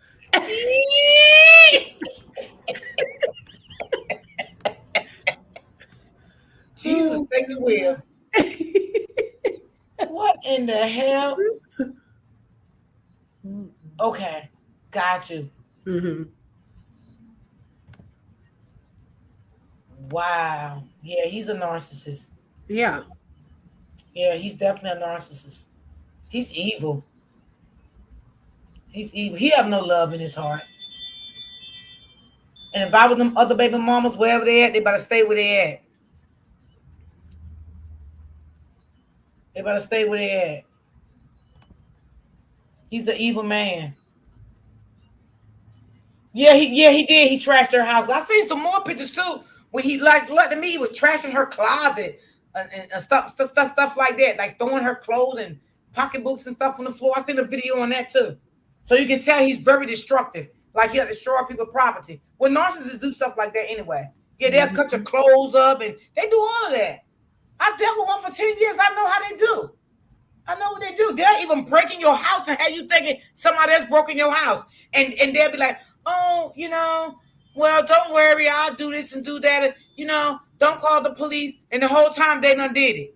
Jesus, take the wheel. What in the hell? Okay, got you. Mm-hmm. Wow. Yeah, he's a narcissist. Yeah. Yeah, he's definitely a narcissist. He's evil. He's evil. He have no love in his heart. And if I was them other baby mamas, wherever they at, they better stay where they at. They better stay where they at. He's an evil man. Yeah, he did. He trashed her house. I seen some more pictures too. When he like to me, he was trashing her closet and stuff like that, like throwing her clothes and pocketbooks and stuff on the floor. I seen a video on that too. So you can tell he's very destructive. Like he'll destroy people's property. Well, narcissists do stuff like that anyway. Yeah, they'll cut your clothes up and they do all of that. I dealt with one for 10 years. I know how they do. I know what they do. They'll even break in your house and have you thinking somebody else broke in your house. And they'll be like, oh, you know, well, don't worry. I'll do this and do that. You know, don't call the police. And the whole time they done did it.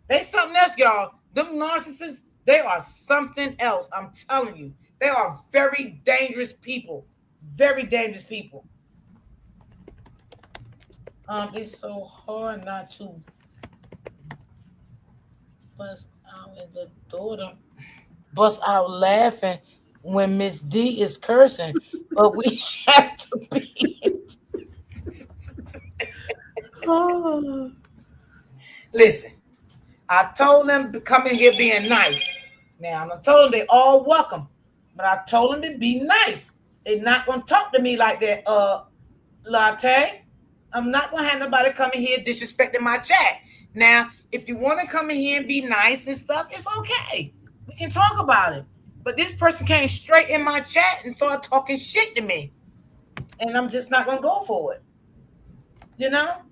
They something else, y'all. Them narcissists, they are something else. I'm telling you. They are very dangerous people. Very dangerous people. It's so hard not to bust out in the daughter. Bust out laughing when Miss D is cursing, but we have to be. Oh. Listen, I told them to come in here being nice. Now I told them they all welcome, but I told them to be nice. They're not gonna talk to me like that. Latte. I'm not gonna have nobody come in here disrespecting my chat. Now, if you want to come in here and be nice and stuff, it's okay. We can talk about it. But this person came straight in my chat and started talking shit to me. And I'm just not gonna go for it. You know?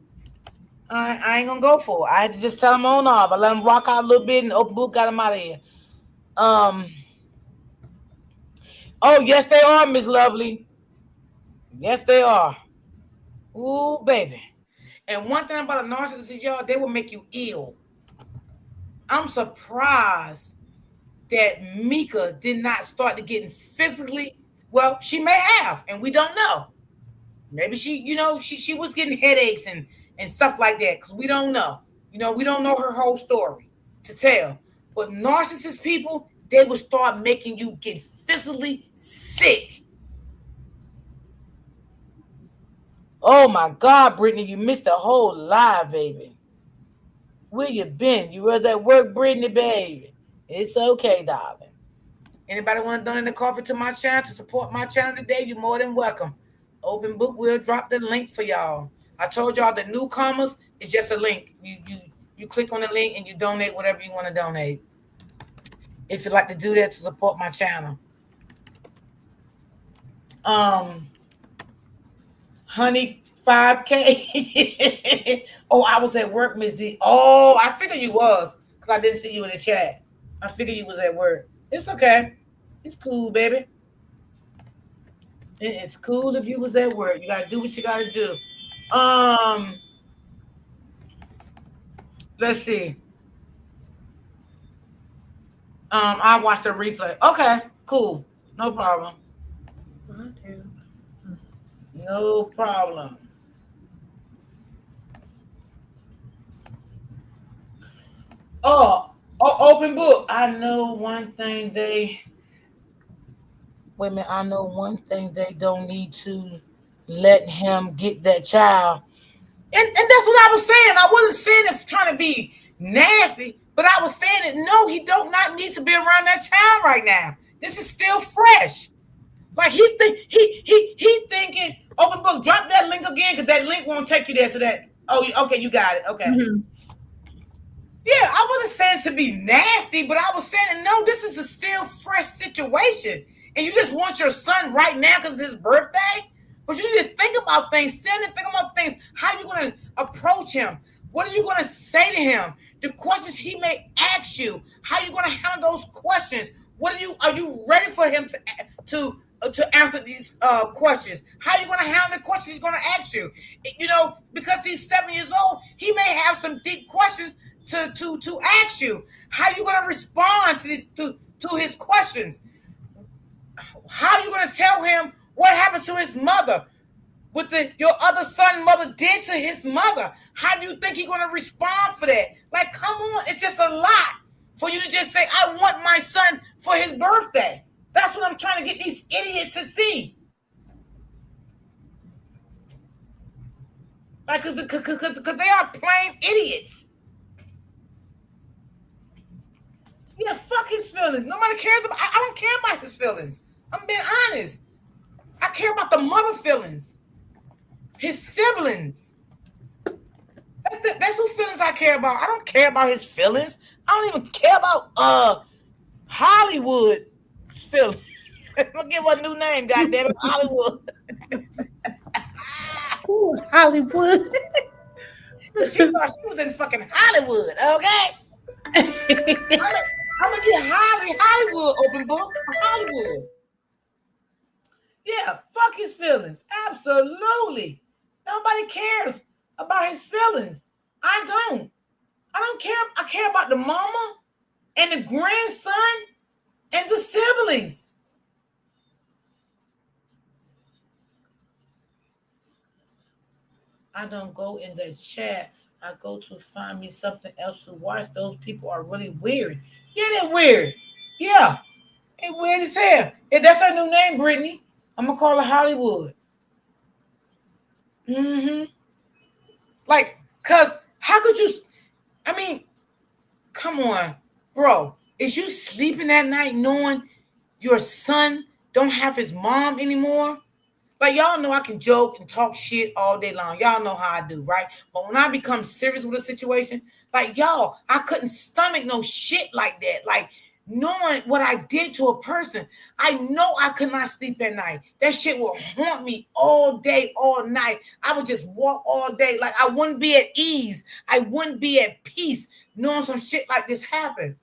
I ain't gonna go for it. I had to just tell him on off. I let him rock out a little bit and open book got him out of here. Um. Oh yes, they are, Miss Lovely. Yes, they are. Ooh, baby. And one thing about a narcissist is, y'all, they will make you ill. I'm surprised that Mika did not start to getting physically. Well, she may have, and we don't know. Maybe she, she was getting headaches and stuff like that because we don't know. We don't know her whole story to tell. But narcissist people, they will start making you get physically sick. Oh my God, Brittany, you missed the whole live, baby. Where you been? You was at work, Brittany, baby. It's okay, darling. Anybody want to donate a coffee to my channel to support my channel today? You're more than welcome. Open book will drop the link for y'all. I told y'all the newcomers is just a link. You click on the link and you donate whatever you want to donate. If you'd like to do that to support my channel. Honey, 5K. Oh, I was at work, Miss D. Oh, I figured you was because I didn't see you in the chat. I figured you was at work. It's okay. It's cool, baby. It's cool if you was at work. You gotta do what you gotta do. Let's see. I watched the replay. Okay, cool. No problem. No problem. Oh, open book. I know one thing they. Wait a minute. I know one thing they don't need to let him get that child. And that's what I was saying. I wasn't saying it trying to be nasty, but I was saying that no, he don't not need to be around that child right now. This is still fresh. Like he thinking. Open book. Drop that link again because that link won't take you there to that. Oh, okay, you got it. Okay. Mm-hmm. Yeah, I wasn't saying to be nasty, but I was saying no. This is a still fresh situation, and you just want your son right now because it's his birthday. But you need to think about things. Sit and think about things. How are you going to approach him? What are you going to say to him? The questions he may ask you. How are you going to handle those questions? Are you ready for him to answer these questions? How are you going to handle the questions he's going to ask you? Because he's 7 years old, he may have some deep questions to ask you. How are you going to respond to his questions? How are you going to tell him what happened to his mother? What your other son mother did to his mother? How do you think he's going to respond for that? Like, come on, it's just a lot for you to just say, I want my son for his birthday. That's what I'm trying to get these idiots to see. Like, because they are plain idiots. Yeah, fuck his feelings. Nobody cares about. I don't care about his feelings. I'm being honest. I care about the mother feelings. His siblings. That's who feelings I care about. I don't care about his feelings. I don't even care about Hollywood feelings. I'm gonna give her a new name, goddammit, Hollywood. Who was Hollywood? She thought she was in fucking Hollywood, okay? I'm gonna get Hollywood open book. Hollywood. Yeah, fuck his feelings. Absolutely. Nobody cares about his feelings. I don't care. I care about the mama and the grandson and the siblings. I don't go in the chat. I go to find me something else to watch. Those people are really weird. Yeah, they're weird. Yeah. They're weird as hell. If that's her new name, Brittany, I'm going to call her Hollywood. Mm-hmm. Like, because how could you... I mean, come on, bro. Is you sleeping at night knowing your son don't have his mom anymore? Like, y'all know I can joke and talk shit all day long. Y'all know how I do, right? But when I become serious with a situation, like, y'all, I couldn't stomach no shit like that. Like, knowing what I did to a person, I know I could not sleep at night. That shit will haunt me all day, all night. I would just walk all day. Like I wouldn't be at ease. I wouldn't be at peace knowing some shit like this happened.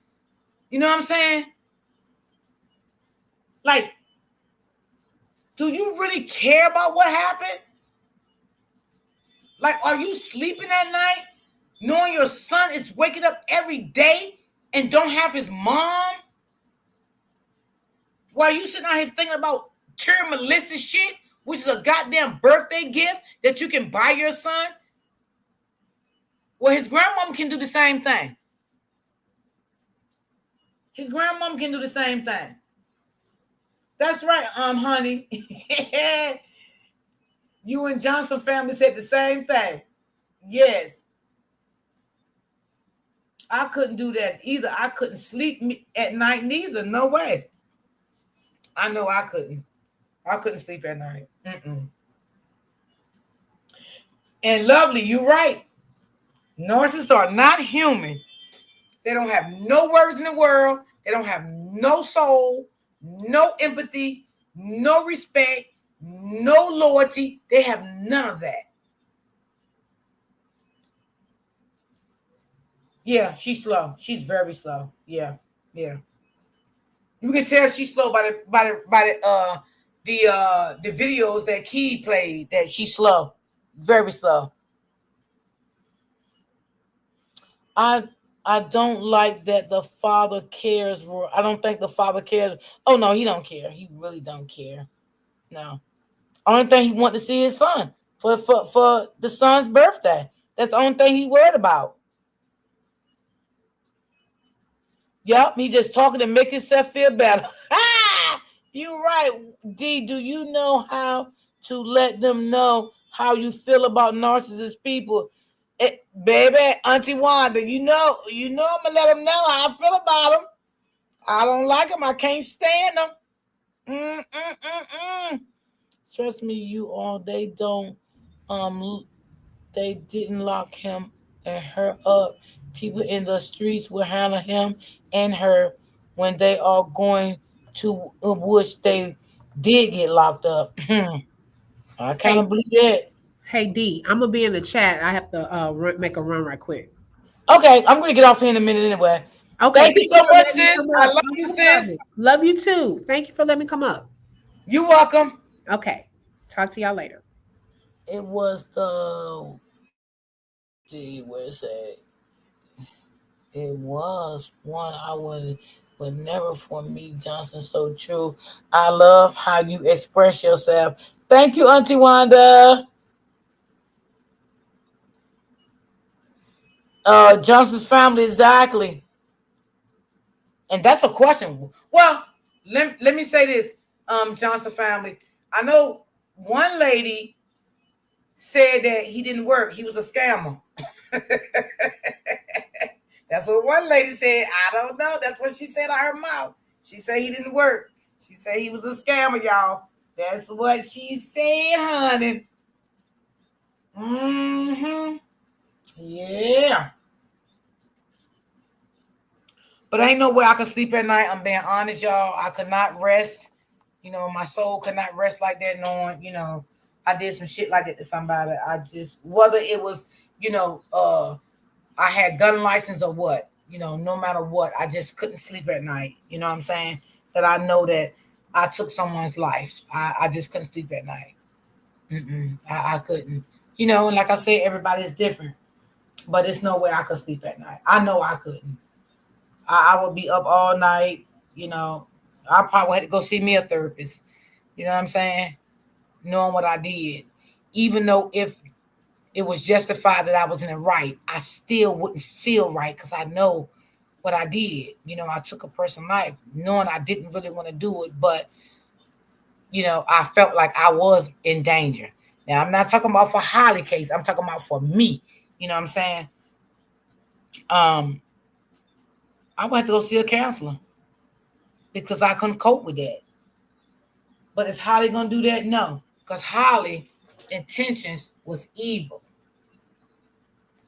You know what I'm saying? Like, do you really care about what happened? Like, are you sleeping at night knowing your son is waking up every day and don't have his mom? While you sitting out here thinking about materialistic shit, which is a goddamn birthday gift that you can buy your son? Well, his grandmom can do the same thing. His grandmom can do the same thing. That's right, honey. You and Johnson family said the same thing. Yes. I couldn't do that either. I couldn't sleep at night neither. No way. I know I couldn't. I couldn't sleep at night. And Lovely, you're right. Narcissists are not human. They don't have no words in the world. They don't have no soul, no empathy, no respect, no loyalty. They have none of that. Yeah, she's slow. She's very slow. Yeah. You can tell she's slow by the videos that Key played. That she's slow, very slow. I don't like that the father cares. I don't think the father cares. Oh no, he don't care. He really don't care. No. Only thing he want to see his son for the son's birthday. That's the only thing he worried about. Yup, he just talking to make himself feel better. You're right, D. Do you know how to let them know how you feel about narcissist people? Baby, Auntie Wanda, you know I'm gonna let them know how I feel about them. I don't like them. I can't stand them. Trust me, you all. They don't. They didn't lock him and her up. People in the streets will handle him and her when they are going to which they did get locked up. I kind of believe that. Hey D, I'm gonna be in the chat. I have to make a run right quick. Okay, I'm gonna get off here in a minute anyway. Okay, thank you so much, sis. I love you, sis. Love you too. Thank you for letting me come up. You're welcome. Okay, talk to y'all later. It was what is it? It was one I would never for me, Johnson. So true. I love how you express yourself. Thank you, Auntie Wanda. Johnson's family, exactly. And that's a question. Well, let me say this, Johnson family. I know one lady said that he didn't work. He was a scammer. That's what one lady said. I don't know. That's what she said out her mouth. She said he didn't work. She said he was a scammer, y'all. That's what she said, honey. Yeah. But ain't no way I could sleep at night. I'm being honest, y'all. I could not rest. My soul could not rest like that, knowing, I did some shit like that to somebody. I just, whether it was, I had gun license or what, no matter what, I just couldn't sleep at night. You know what I'm saying? That I know that I took someone's life. I just couldn't sleep at night. I couldn't. And like I said, everybody's different. But there's no way I could sleep at night. I know I couldn't. I would be up all night. I probably had to go see me a therapist. You know what I'm saying? Knowing what I did. Even though if it was justified that I was in the right, I still wouldn't feel right because I know what I did. I took a person's life knowing I didn't really want to do it, but, I felt like I was in danger. Now, I'm not talking about for Holly case. I'm talking about for me. You know what I'm saying? I went to go see a counselor because I couldn't cope with that. But is Holly going to do that? No, because Holly intentions was evil.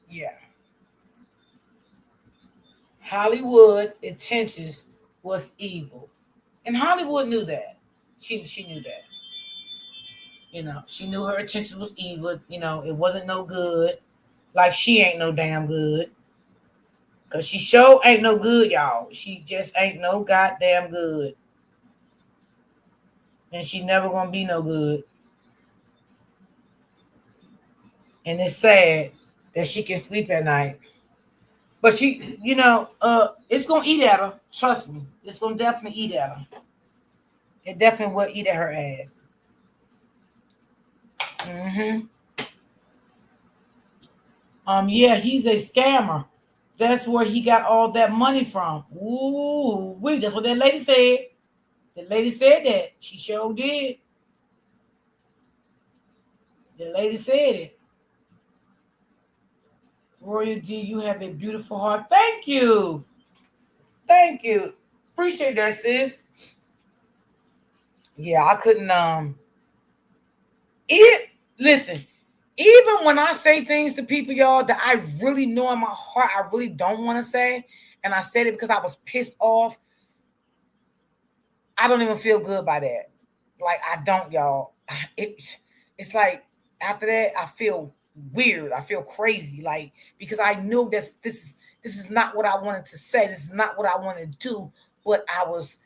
Yeah. Hollywood intentions was evil. And Hollywood knew that. She knew that. She knew her intention was evil. It wasn't no good. Like she ain't no damn good. Cause she sure ain't no good, y'all. She just ain't no goddamn good. And she never gonna be no good. And it's sad that she can sleep at night. But she, it's gonna eat at her. Trust me. It's gonna definitely eat at her. It definitely will eat at her ass. Yeah, he's a scammer. That's where he got all that money from. Ooh, wait, that's what that lady said. The lady said that. She sure did. The lady said it. Royal D, you have a beautiful heart. Thank you. Thank you. Appreciate that, sis. Yeah, I couldn't listen, even when I say things to people, y'all, that I really know in my heart I really don't want to say, and I said it because I was pissed off, I don't even feel good by that. Like, I don't, y'all. It's like after that, I feel weird. I feel crazy, like, because I know that this is not what I wanted to say. This is not what I want to do, but I was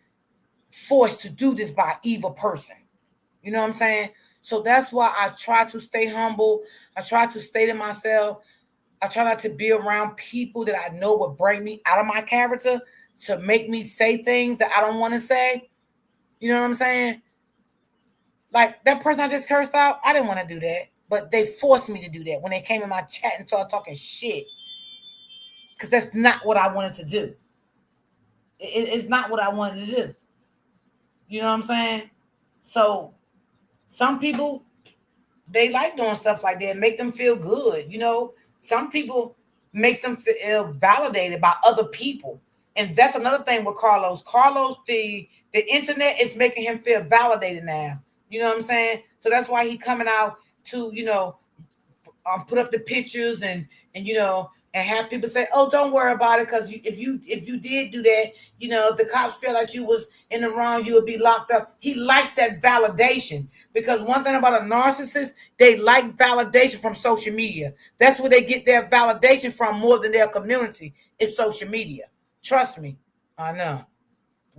forced to do this by an evil person. You know what I'm saying? So that's why I try to stay humble. I try to stay to myself. I try not to be around people that I know will bring me out of my character to make me say things that I don't want to say. You know what I'm saying? Like that person I just cursed out, I didn't want to do that. But they forced me to do that when they came in my chat and started talking shit. Because that's not what I wanted to do. It's not what I wanted to do. You know what I'm saying? So some people, they like doing stuff like that, make them feel good. Some people makes them feel validated by other people. And that's another thing with Carlos. Carlos, the internet is making him feel validated now. You know what I'm saying? So that's why he coming out to, put up the pictures and have people say, "Oh, don't worry about it, because if you did do that, if the cops feel like you was in the wrong, you would be locked up." He likes that validation, because one thing about a narcissist, they like validation from social media. That's where they get their validation from more than their community. It's social media. Trust me, I know.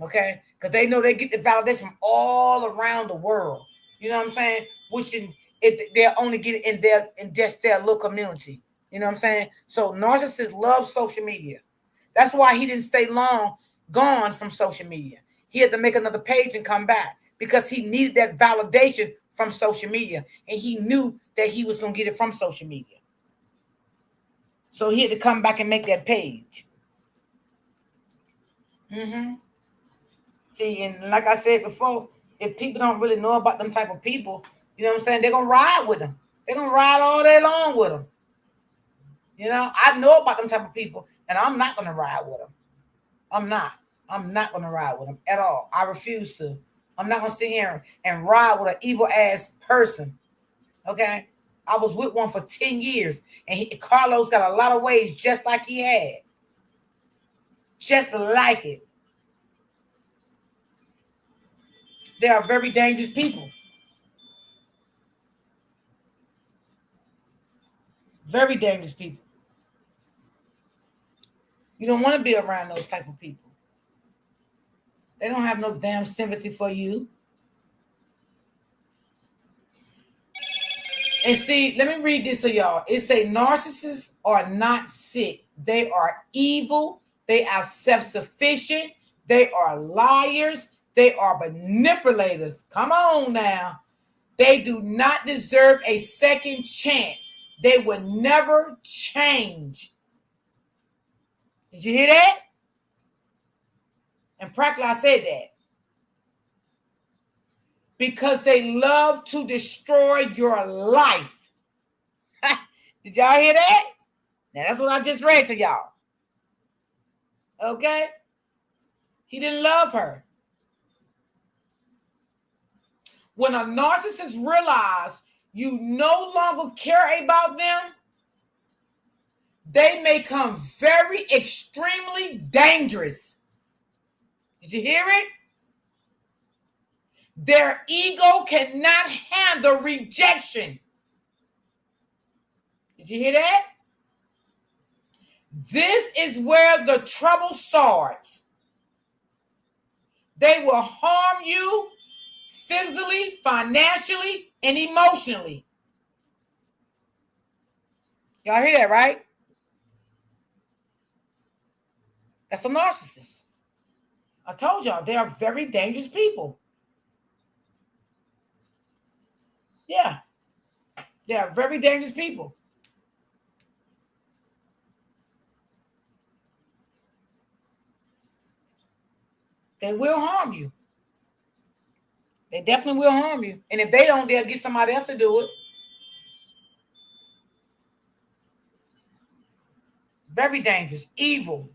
Okay, because they know they get the validation from all around the world. You know what I'm saying? They'll only get it in just their little community. You know what I'm saying? So narcissists love social media. That's why he didn't stay long gone from social media. He had to make another page and come back because he needed that validation from social media. And he knew that he was going to get it from social media. So he had to come back and make that page. See, and like I said before, if people don't really know about them type of people, you know what I'm saying, they're going to ride with them. They're going to ride all day long with them. I know about them type of people, and I'm not going to ride with them. I'm not going to ride with them at all. I refuse to. I'm not going to sit here and ride with an evil ass person. Okay? I was with one for 10 years, and Carlos got a lot of ways just like he had. Just like it. They are very dangerous people. Very dangerous people. You don't want to be around those type of people. They don't have no damn sympathy for you. And see, let me read this to y'all. It say narcissists are not sick. They are evil. They are self-sufficient. They are liars. They are manipulators. Come on now. They do not deserve a second chance. They will never change. Did you hear that? And practically I said that. Because they love to destroy your life. Did y'all hear that? Now that's what I just read to y'all. Okay? He didn't love her. When a narcissist realizes you no longer care about them, they may become very extremely dangerous. Did you hear it? Their ego cannot handle rejection. Did you hear that? This is where the trouble starts. They will harm you physically, financially, and emotionally. Y'all hear that, right? That's a narcissist. I told y'all, they are very dangerous people. Yeah. They are very dangerous people. They will harm you. They definitely will harm you. And if they don't, they'll get somebody else to do it. Very dangerous. Evil.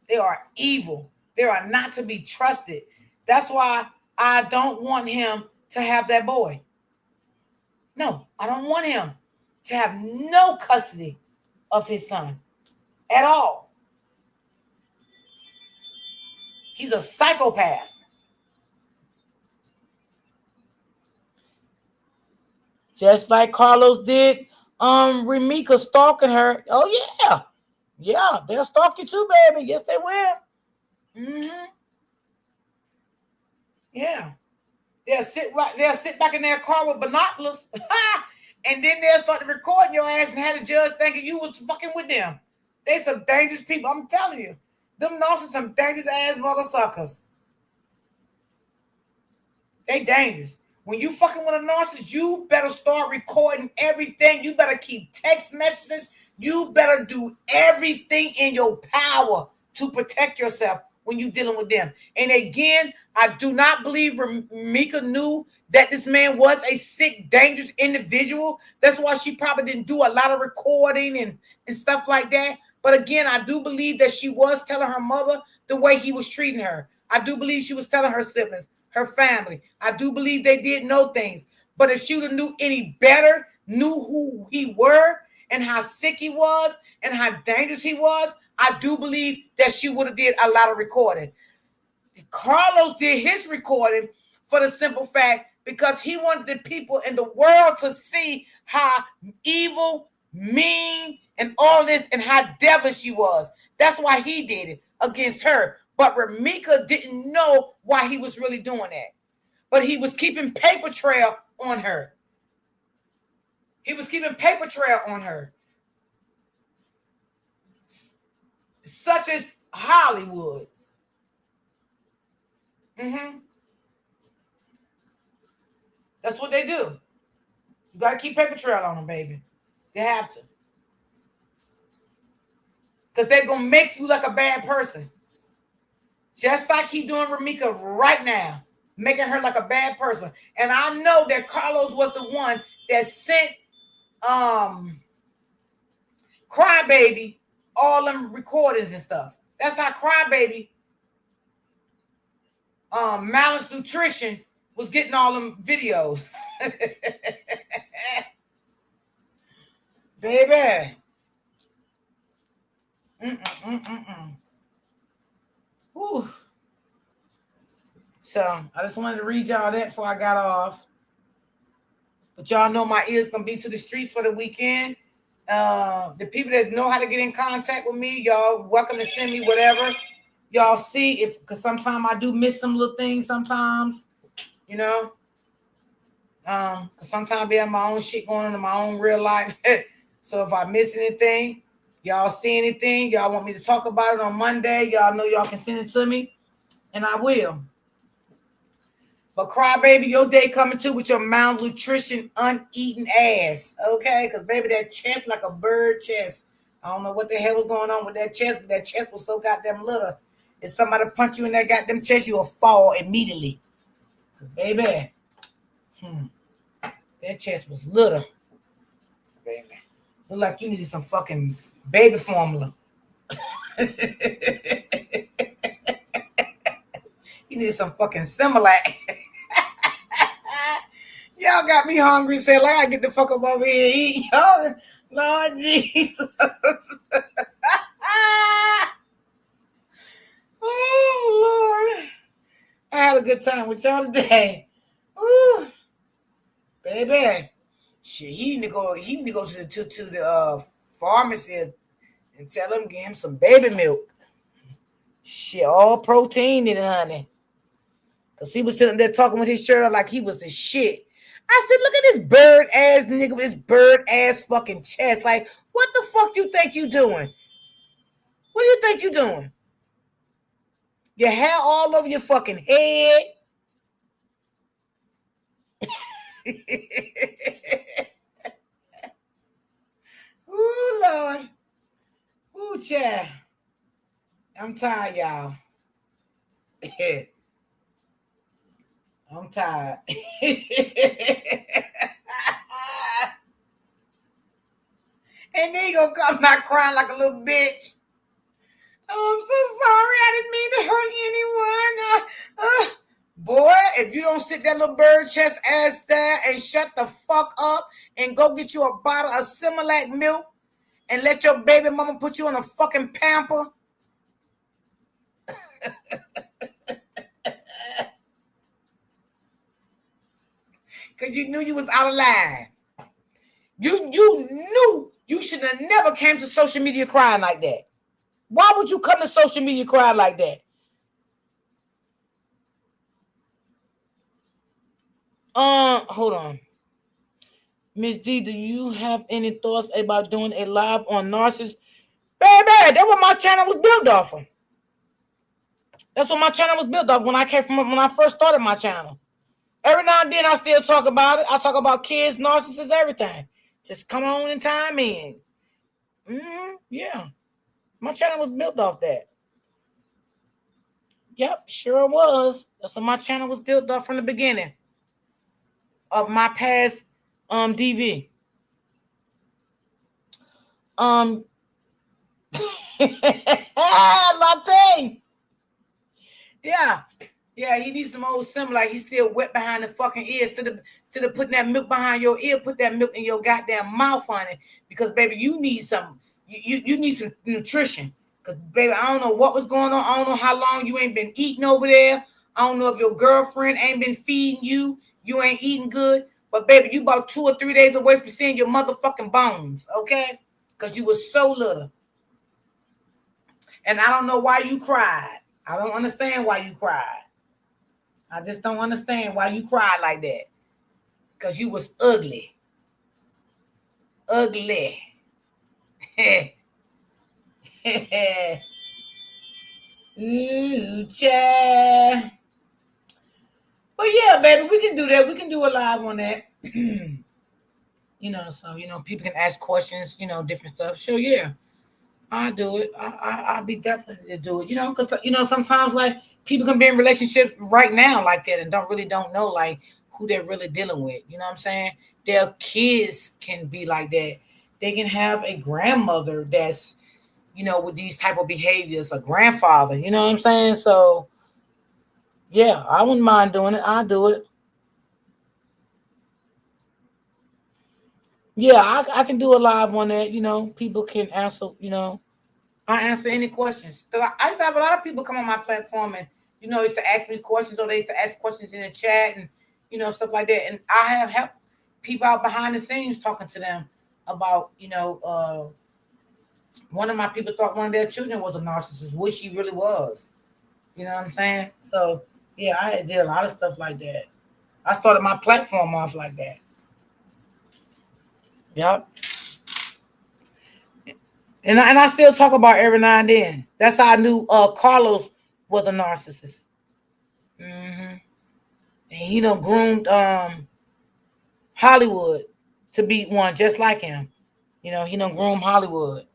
They are evil. They are not to be trusted. That's why I don't want him to have that boy. No, I don't want him to have no custody of his son at all. He's a psychopath. Just like Carlos did Remika stalking her. Oh, yeah. Yeah, they'll stalk you too, baby. Yes, they will. Mm-hmm. Yeah. They'll sit back in their car with binoculars. And then they'll start to record your ass and have the judge thinking you was fucking with them. They some dangerous people. I'm telling you. Them narcissists some dangerous ass motherfuckers. They dangerous. When you fucking with a narcissist, you better start recording everything. You better keep text messages. You better do everything in your power to protect yourself when you're dealing with them. And again, I do not believe Remika knew that this man was a sick, dangerous individual. That's why she probably didn't do a lot of recording and stuff like that. But again, I do believe that she was telling her mother the way he was treating her. I do believe she was telling her siblings, her family. I do believe they did know things. But if she would have knew any better, knew who he were and how sick he was and how dangerous he was, I do believe that she would have did a lot of recording. Carlos did his recording for the simple fact because he wanted the people in the world to see how evil, mean, and all this and how devilish she was. That's why he did it against her. But Remika didn't know why he was really doing that. But he was keeping paper trail on her. He was keeping paper trail on her. Such as Hollywood. Mm-hmm. That's what they do. You got to keep paper trail on them, baby. They have to. Because they're going to make you like a bad person. Just like he doing Remika right now. Making her like a bad person. And I know that Carlos was the one that sent Crybaby all them recordings and stuff. That's how Crybaby Malice Nutrition was getting all them videos. Baby. Whew. So I just wanted to read y'all that before I got off. But y'all know my ears gonna be to the streets for the weekend. The people that know how to get in contact with me, y'all welcome to send me whatever y'all see. Because sometimes I do miss some little things sometimes, you know. Because sometimes I be having my own shit going on in my own real life. So if I miss anything, y'all see anything, y'all want me to talk about it on Monday, y'all know y'all can send it to me, and I will. But Crybaby, your day coming too with your malnutrition, uneaten ass, okay? Because baby, that chest like a bird chest. I don't know what the hell was going on with that chest, but that chest was so goddamn little. If somebody punch you in that goddamn chest, you'll fall immediately. Baby, that chest was little. Baby, look like you needed some fucking baby formula. You need some fucking Similac. Y'all got me hungry. Say, like, I get the fuck up over here and eat. Y'all, Lord Jesus. Oh, Lord. a good time with y'all today. Ooh, baby. Shit, he need to go to the pharmacy and tell him get him some baby milk. Shit, all protein in it, honey. Cause he was sitting there talking with his shirt like he was the shit. I said, look at this bird ass nigga with this bird ass fucking chest. Like, what the fuck you think you doing? What do you think you doing? Your hair all over your fucking head. Ooh, Lord. Ooh, child. I'm tired, y'all. I'm tired. And then he gonna come back crying like a little bitch. Oh, I'm so sorry. I didn't mean to hurt anyone. Boy, if you don't sit that little bird chest ass there and shut the fuck up and go get you a bottle of Similac milk and let your baby mama put you on a fucking pamper. Because you knew you was out of line. You knew you should have never came to social media crying like that. Why would you come to social media crying like that? Hold on. Miss D, do you have any thoughts about doing a live on Narcissus? Baby, that's what my channel was built off of. That's what my channel was built off when I first started my channel. Every now and then I still talk about it. I talk about kids, narcissists, everything. Just come on and time in. Yeah. My channel was built off that. Yep, sure was. That's what my channel was built off from the beginning of my past DV. Latte. Yeah, he needs some old Sim like he's still wet behind the fucking ear. Instead of putting that milk behind your ear, put that milk in your goddamn mouth on it. Because baby, you need some nutrition. Because baby, I don't know what was going on. I don't know how long you ain't been eating over there. I don't know if your girlfriend ain't been feeding you. You ain't eating good. But baby, you about 2 or 3 days away from seeing your motherfucking bones, okay? Because you was so little. And I don't know why you cried. I don't understand why you cried. I just don't understand why you cried like that. Because you was ugly. Ugly. Ooh, child. But yeah, baby, we can do that. We can do a live on that. So people can ask questions, different stuff. Sure, yeah. I'll do it. I'll be definitely to do it. Because sometimes like people can be in relationships right now like that and don't know like who they're really dealing with. You know what I'm saying? Their kids can be like that. They can have a grandmother that's, with these type of behaviors, a grandfather. You know what I'm saying? So yeah, I wouldn't mind doing it. I'll do it. Yeah, I can do a live on that. People can answer, I answer any questions. I used to have a lot of people come on my platform and, used to ask me questions or they used to ask questions in the chat and, stuff like that. And I have helped people out behind the scenes talking to them about, one of my people thought one of their children was a narcissist, which she really was. You know what I'm saying? So, yeah, I did a lot of stuff like that. I started my platform off like that. Yep. And I still talk about every now and then. That's how I knew Carlos was a narcissist. And he done groomed Hollywood to be one just like him. He done groomed Hollywood.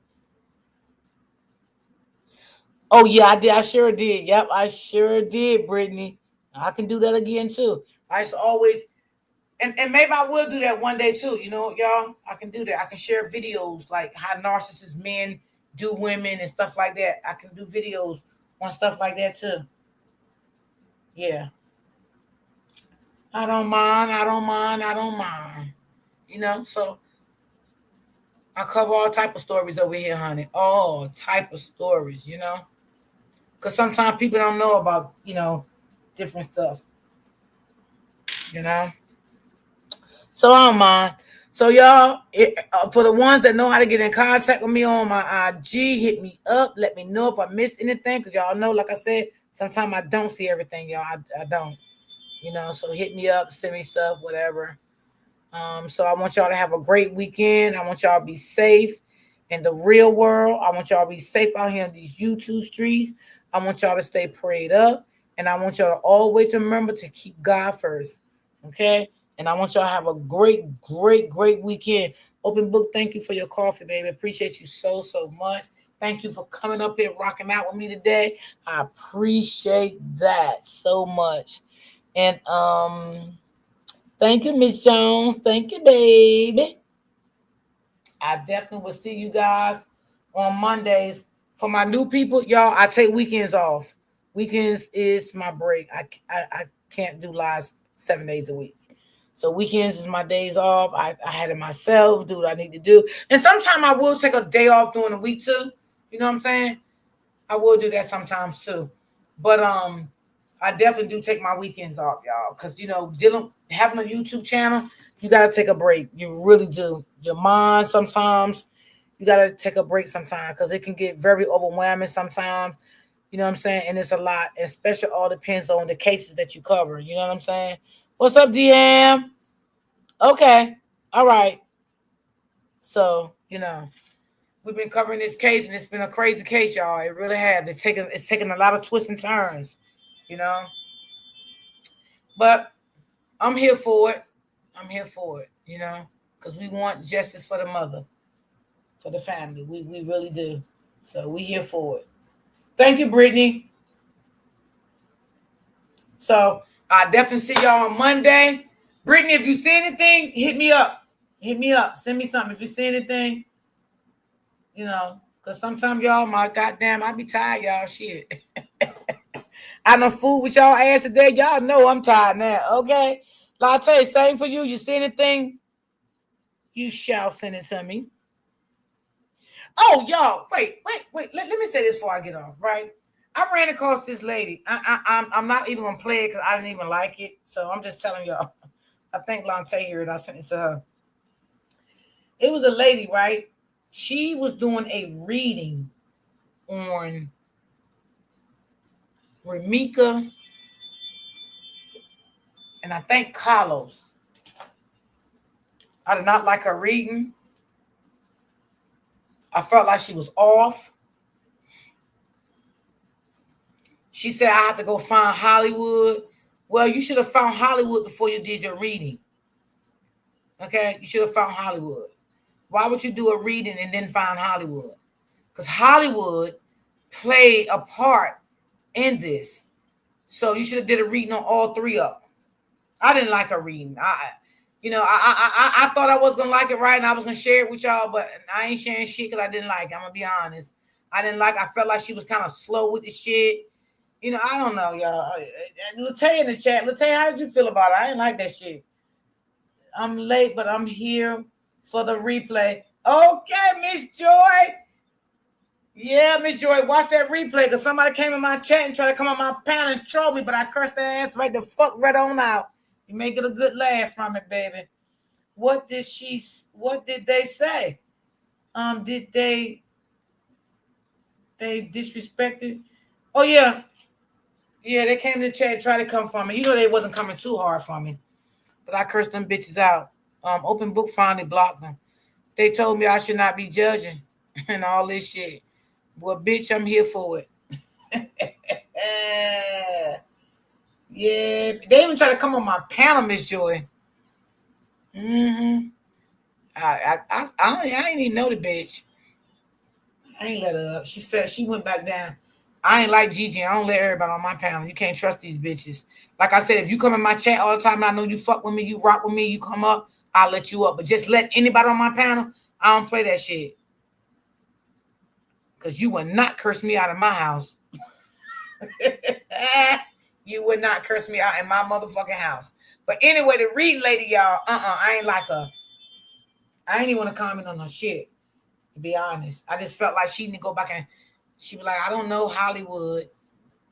Oh, yeah, I did. I sure did. Yep, I sure did, Brittany. I can do that again, too. I used to always... And maybe I will do that one day too. Y'all, I can do that. I can share videos like how narcissist men do women and stuff like that. I can do videos on stuff like that too. Yeah. I don't mind. So I cover all type of stories over here, honey. All type of stories, Because sometimes people don't know about, different stuff, you know. So I don't mind. So y'all, for the ones that know how to get in contact with me on my IG, hit me up. Let me know if I missed anything, because y'all know, like I said, sometimes I don't see everything, y'all. I don't, you know. So hit me up, send me stuff, whatever. So I want y'all to have a great weekend. I want y'all to be safe in the real world. I want y'all to be safe out here in these YouTube streets. I want y'all to stay prayed up. And I want y'all to always remember to keep God first. Okay? And I want y'all to have a great, great, great weekend. Open Book, thank you for your coffee, baby. Appreciate you so, so much. Thank you for coming up here, rocking out with me today. I appreciate that so much. And thank you, Miss Jones. Thank you, baby. I definitely will see you guys on Mondays. For my new people, y'all, I take weekends off. Weekends is my break. I can't do lives 7 days a week. So weekends is my days off. I had it myself, do what I need to do. And sometimes I will take a day off during the week too. You know what I'm saying? I will do that sometimes too. But I definitely do take my weekends off, y'all. Because having a YouTube channel, you gotta take a break. You really do. Your mind sometimes, you gotta take a break sometimes, because it can get very overwhelming sometimes. You know what I'm saying? And it's a lot. Especially all depends on the cases that you cover. You know what I'm saying? What's up, DM? Okay. All right. So, we've been covering this case, and it's been a crazy case, y'all. It really has. It's taken a lot of twists and turns, But I'm here for it. I'm here for it, because we want justice for the mother, for the family. We really do. So we here for it. Thank you, Brittany. So I definitely see y'all on Monday. Brittany, if you see anything, hit me up. Hit me up. Send me something. If you see anything, because sometimes y'all, my goddamn, I be tired, y'all. Shit. I done fool with y'all ass today. Y'all know I'm tired now, okay? Like I tell you, same for you. You see anything, you shall send it to me. Oh, y'all, wait. Let me say this before I get off, right? I ran across this lady. I'm not even gonna play it because I didn't even like it. So I'm just telling y'all. I think Lante here, and I sent it to her. It was a lady, right? She was doing a reading on Remika and I think Carlos. I did not like her reading. I felt like she was off. She said, I have to go find Hollywood. Well, you should have found Hollywood before you did your reading. Okay? You should have found Hollywood. Why would you do a reading and then find Hollywood? Because Hollywood played a part in this. So you should have did a reading on all three of them. I didn't like her reading. I thought I was gonna like it, right, and I was gonna share it with y'all, but I ain't sharing shit because I didn't like it. I'm gonna be honest. I felt like she was kind of slow with the shit. I don't know, y'all. Latae in the chat. Latae, how did you feel about it? I didn't like that shit. I'm late, but I'm here for the replay. Okay, Miss Joy. Yeah, Miss Joy, watch that replay, because somebody came in my chat and tried to come on my panel and troll me, but I cursed their ass right the fuck right on out. You may get a good laugh from it, baby. What did they say? Did they disrespected? Oh, yeah. Yeah, they came to the chat and tried to come for me. They wasn't coming too hard for me, but I cursed them bitches out. Open Book finally blocked them. They told me I should not be judging and all this shit. Well, bitch, I'm here for it. Yeah, they even try to come on my panel, Miss Joy. I ain't even know the bitch. I ain't let her up. She went back down. I ain't like Gigi. I don't let everybody on my panel. You can't trust these bitches. Like I said, if you come in my chat all the time, I know you fuck with me, you rock with me, you come up, I'll let you up. But just let anybody on my panel, I don't play that shit. Because you would not curse me out of my house. You would not curse me out in my motherfucking house. But anyway, the reading lady, y'all, I ain't like her. I ain't even want to comment on her shit, to be honest. I just felt like she need to go back and she was like, I don't know Hollywood.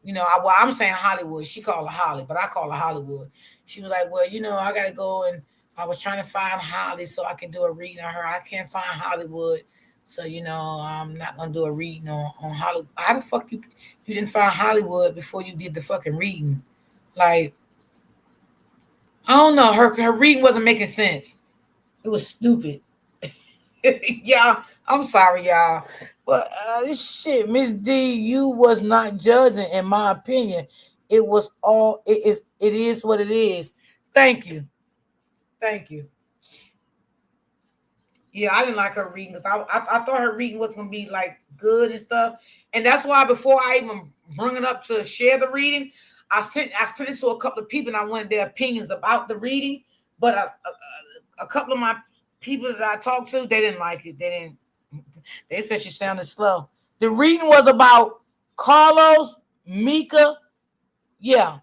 You know, I'm saying Hollywood. She called her Holly, but I call her Hollywood. She was like, well, you know, I got to go, and I was trying to find Holly so I can do a reading on her. I can't find Hollywood. So, you know, I'm not going to do a reading on Hollywood. How the fuck you didn't find Hollywood before you did the fucking reading? Like, I don't know. Her reading wasn't making sense. It was stupid. Y'all, I'm sorry, y'all. But shit, Miss D, you was not judging, in my opinion. It was all it is what it is. Thank you. Thank you. Yeah, I didn't like her reading because I thought her reading was gonna be like good and stuff. And that's why before I even bring it up to share the reading, I sent it to a couple of people and I wanted their opinions about the reading. But a couple of my people that I talked to, they didn't like it. They said she sounded slow. The reading was about Carlos, Mika,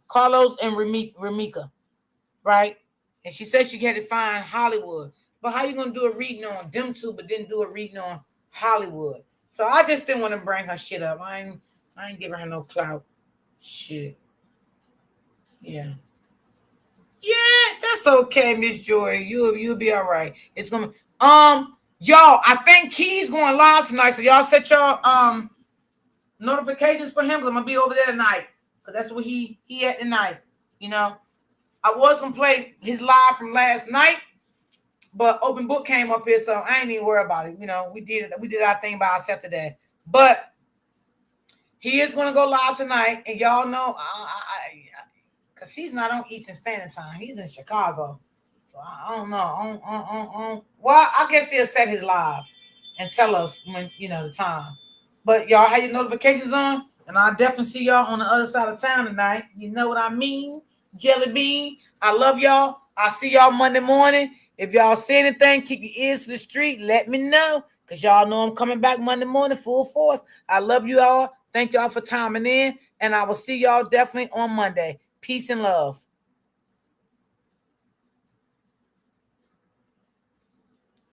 Carlos and Ramika, right? And she said she had to find Hollywood. But how you gonna do a reading on them two, but then do a reading on Hollywood? So I just didn't want to bring her shit up. I ain't giving her no clout. Shit. Yeah. Yeah, that's okay, Miss Joy. You'll be all right. It's gonna y'all, I think Key's going live tonight. So y'all set your notifications for him. I'm gonna be over there tonight. Cause that's what he at tonight. You know. I was gonna play his live from last night, but Open Book came up here, so I ain't even worried about it. You know, we did our thing by ourselves today. But he is gonna go live tonight, and y'all know because he's not on Eastern Standard Time. He's in Chicago. So I don't know. Well, I guess he'll set his live and tell us when, you know, the time. But y'all have your notifications on, and I'll definitely see y'all on the other side of town tonight. You know what I mean? Jelly Bean. I love y'all. I'll see y'all Monday morning. If y'all see anything, keep your ears to the street. Let me know. Because y'all know I'm coming back Monday morning full force. I love you all. Thank y'all for timing in. And I will see y'all definitely on Monday. Peace and love.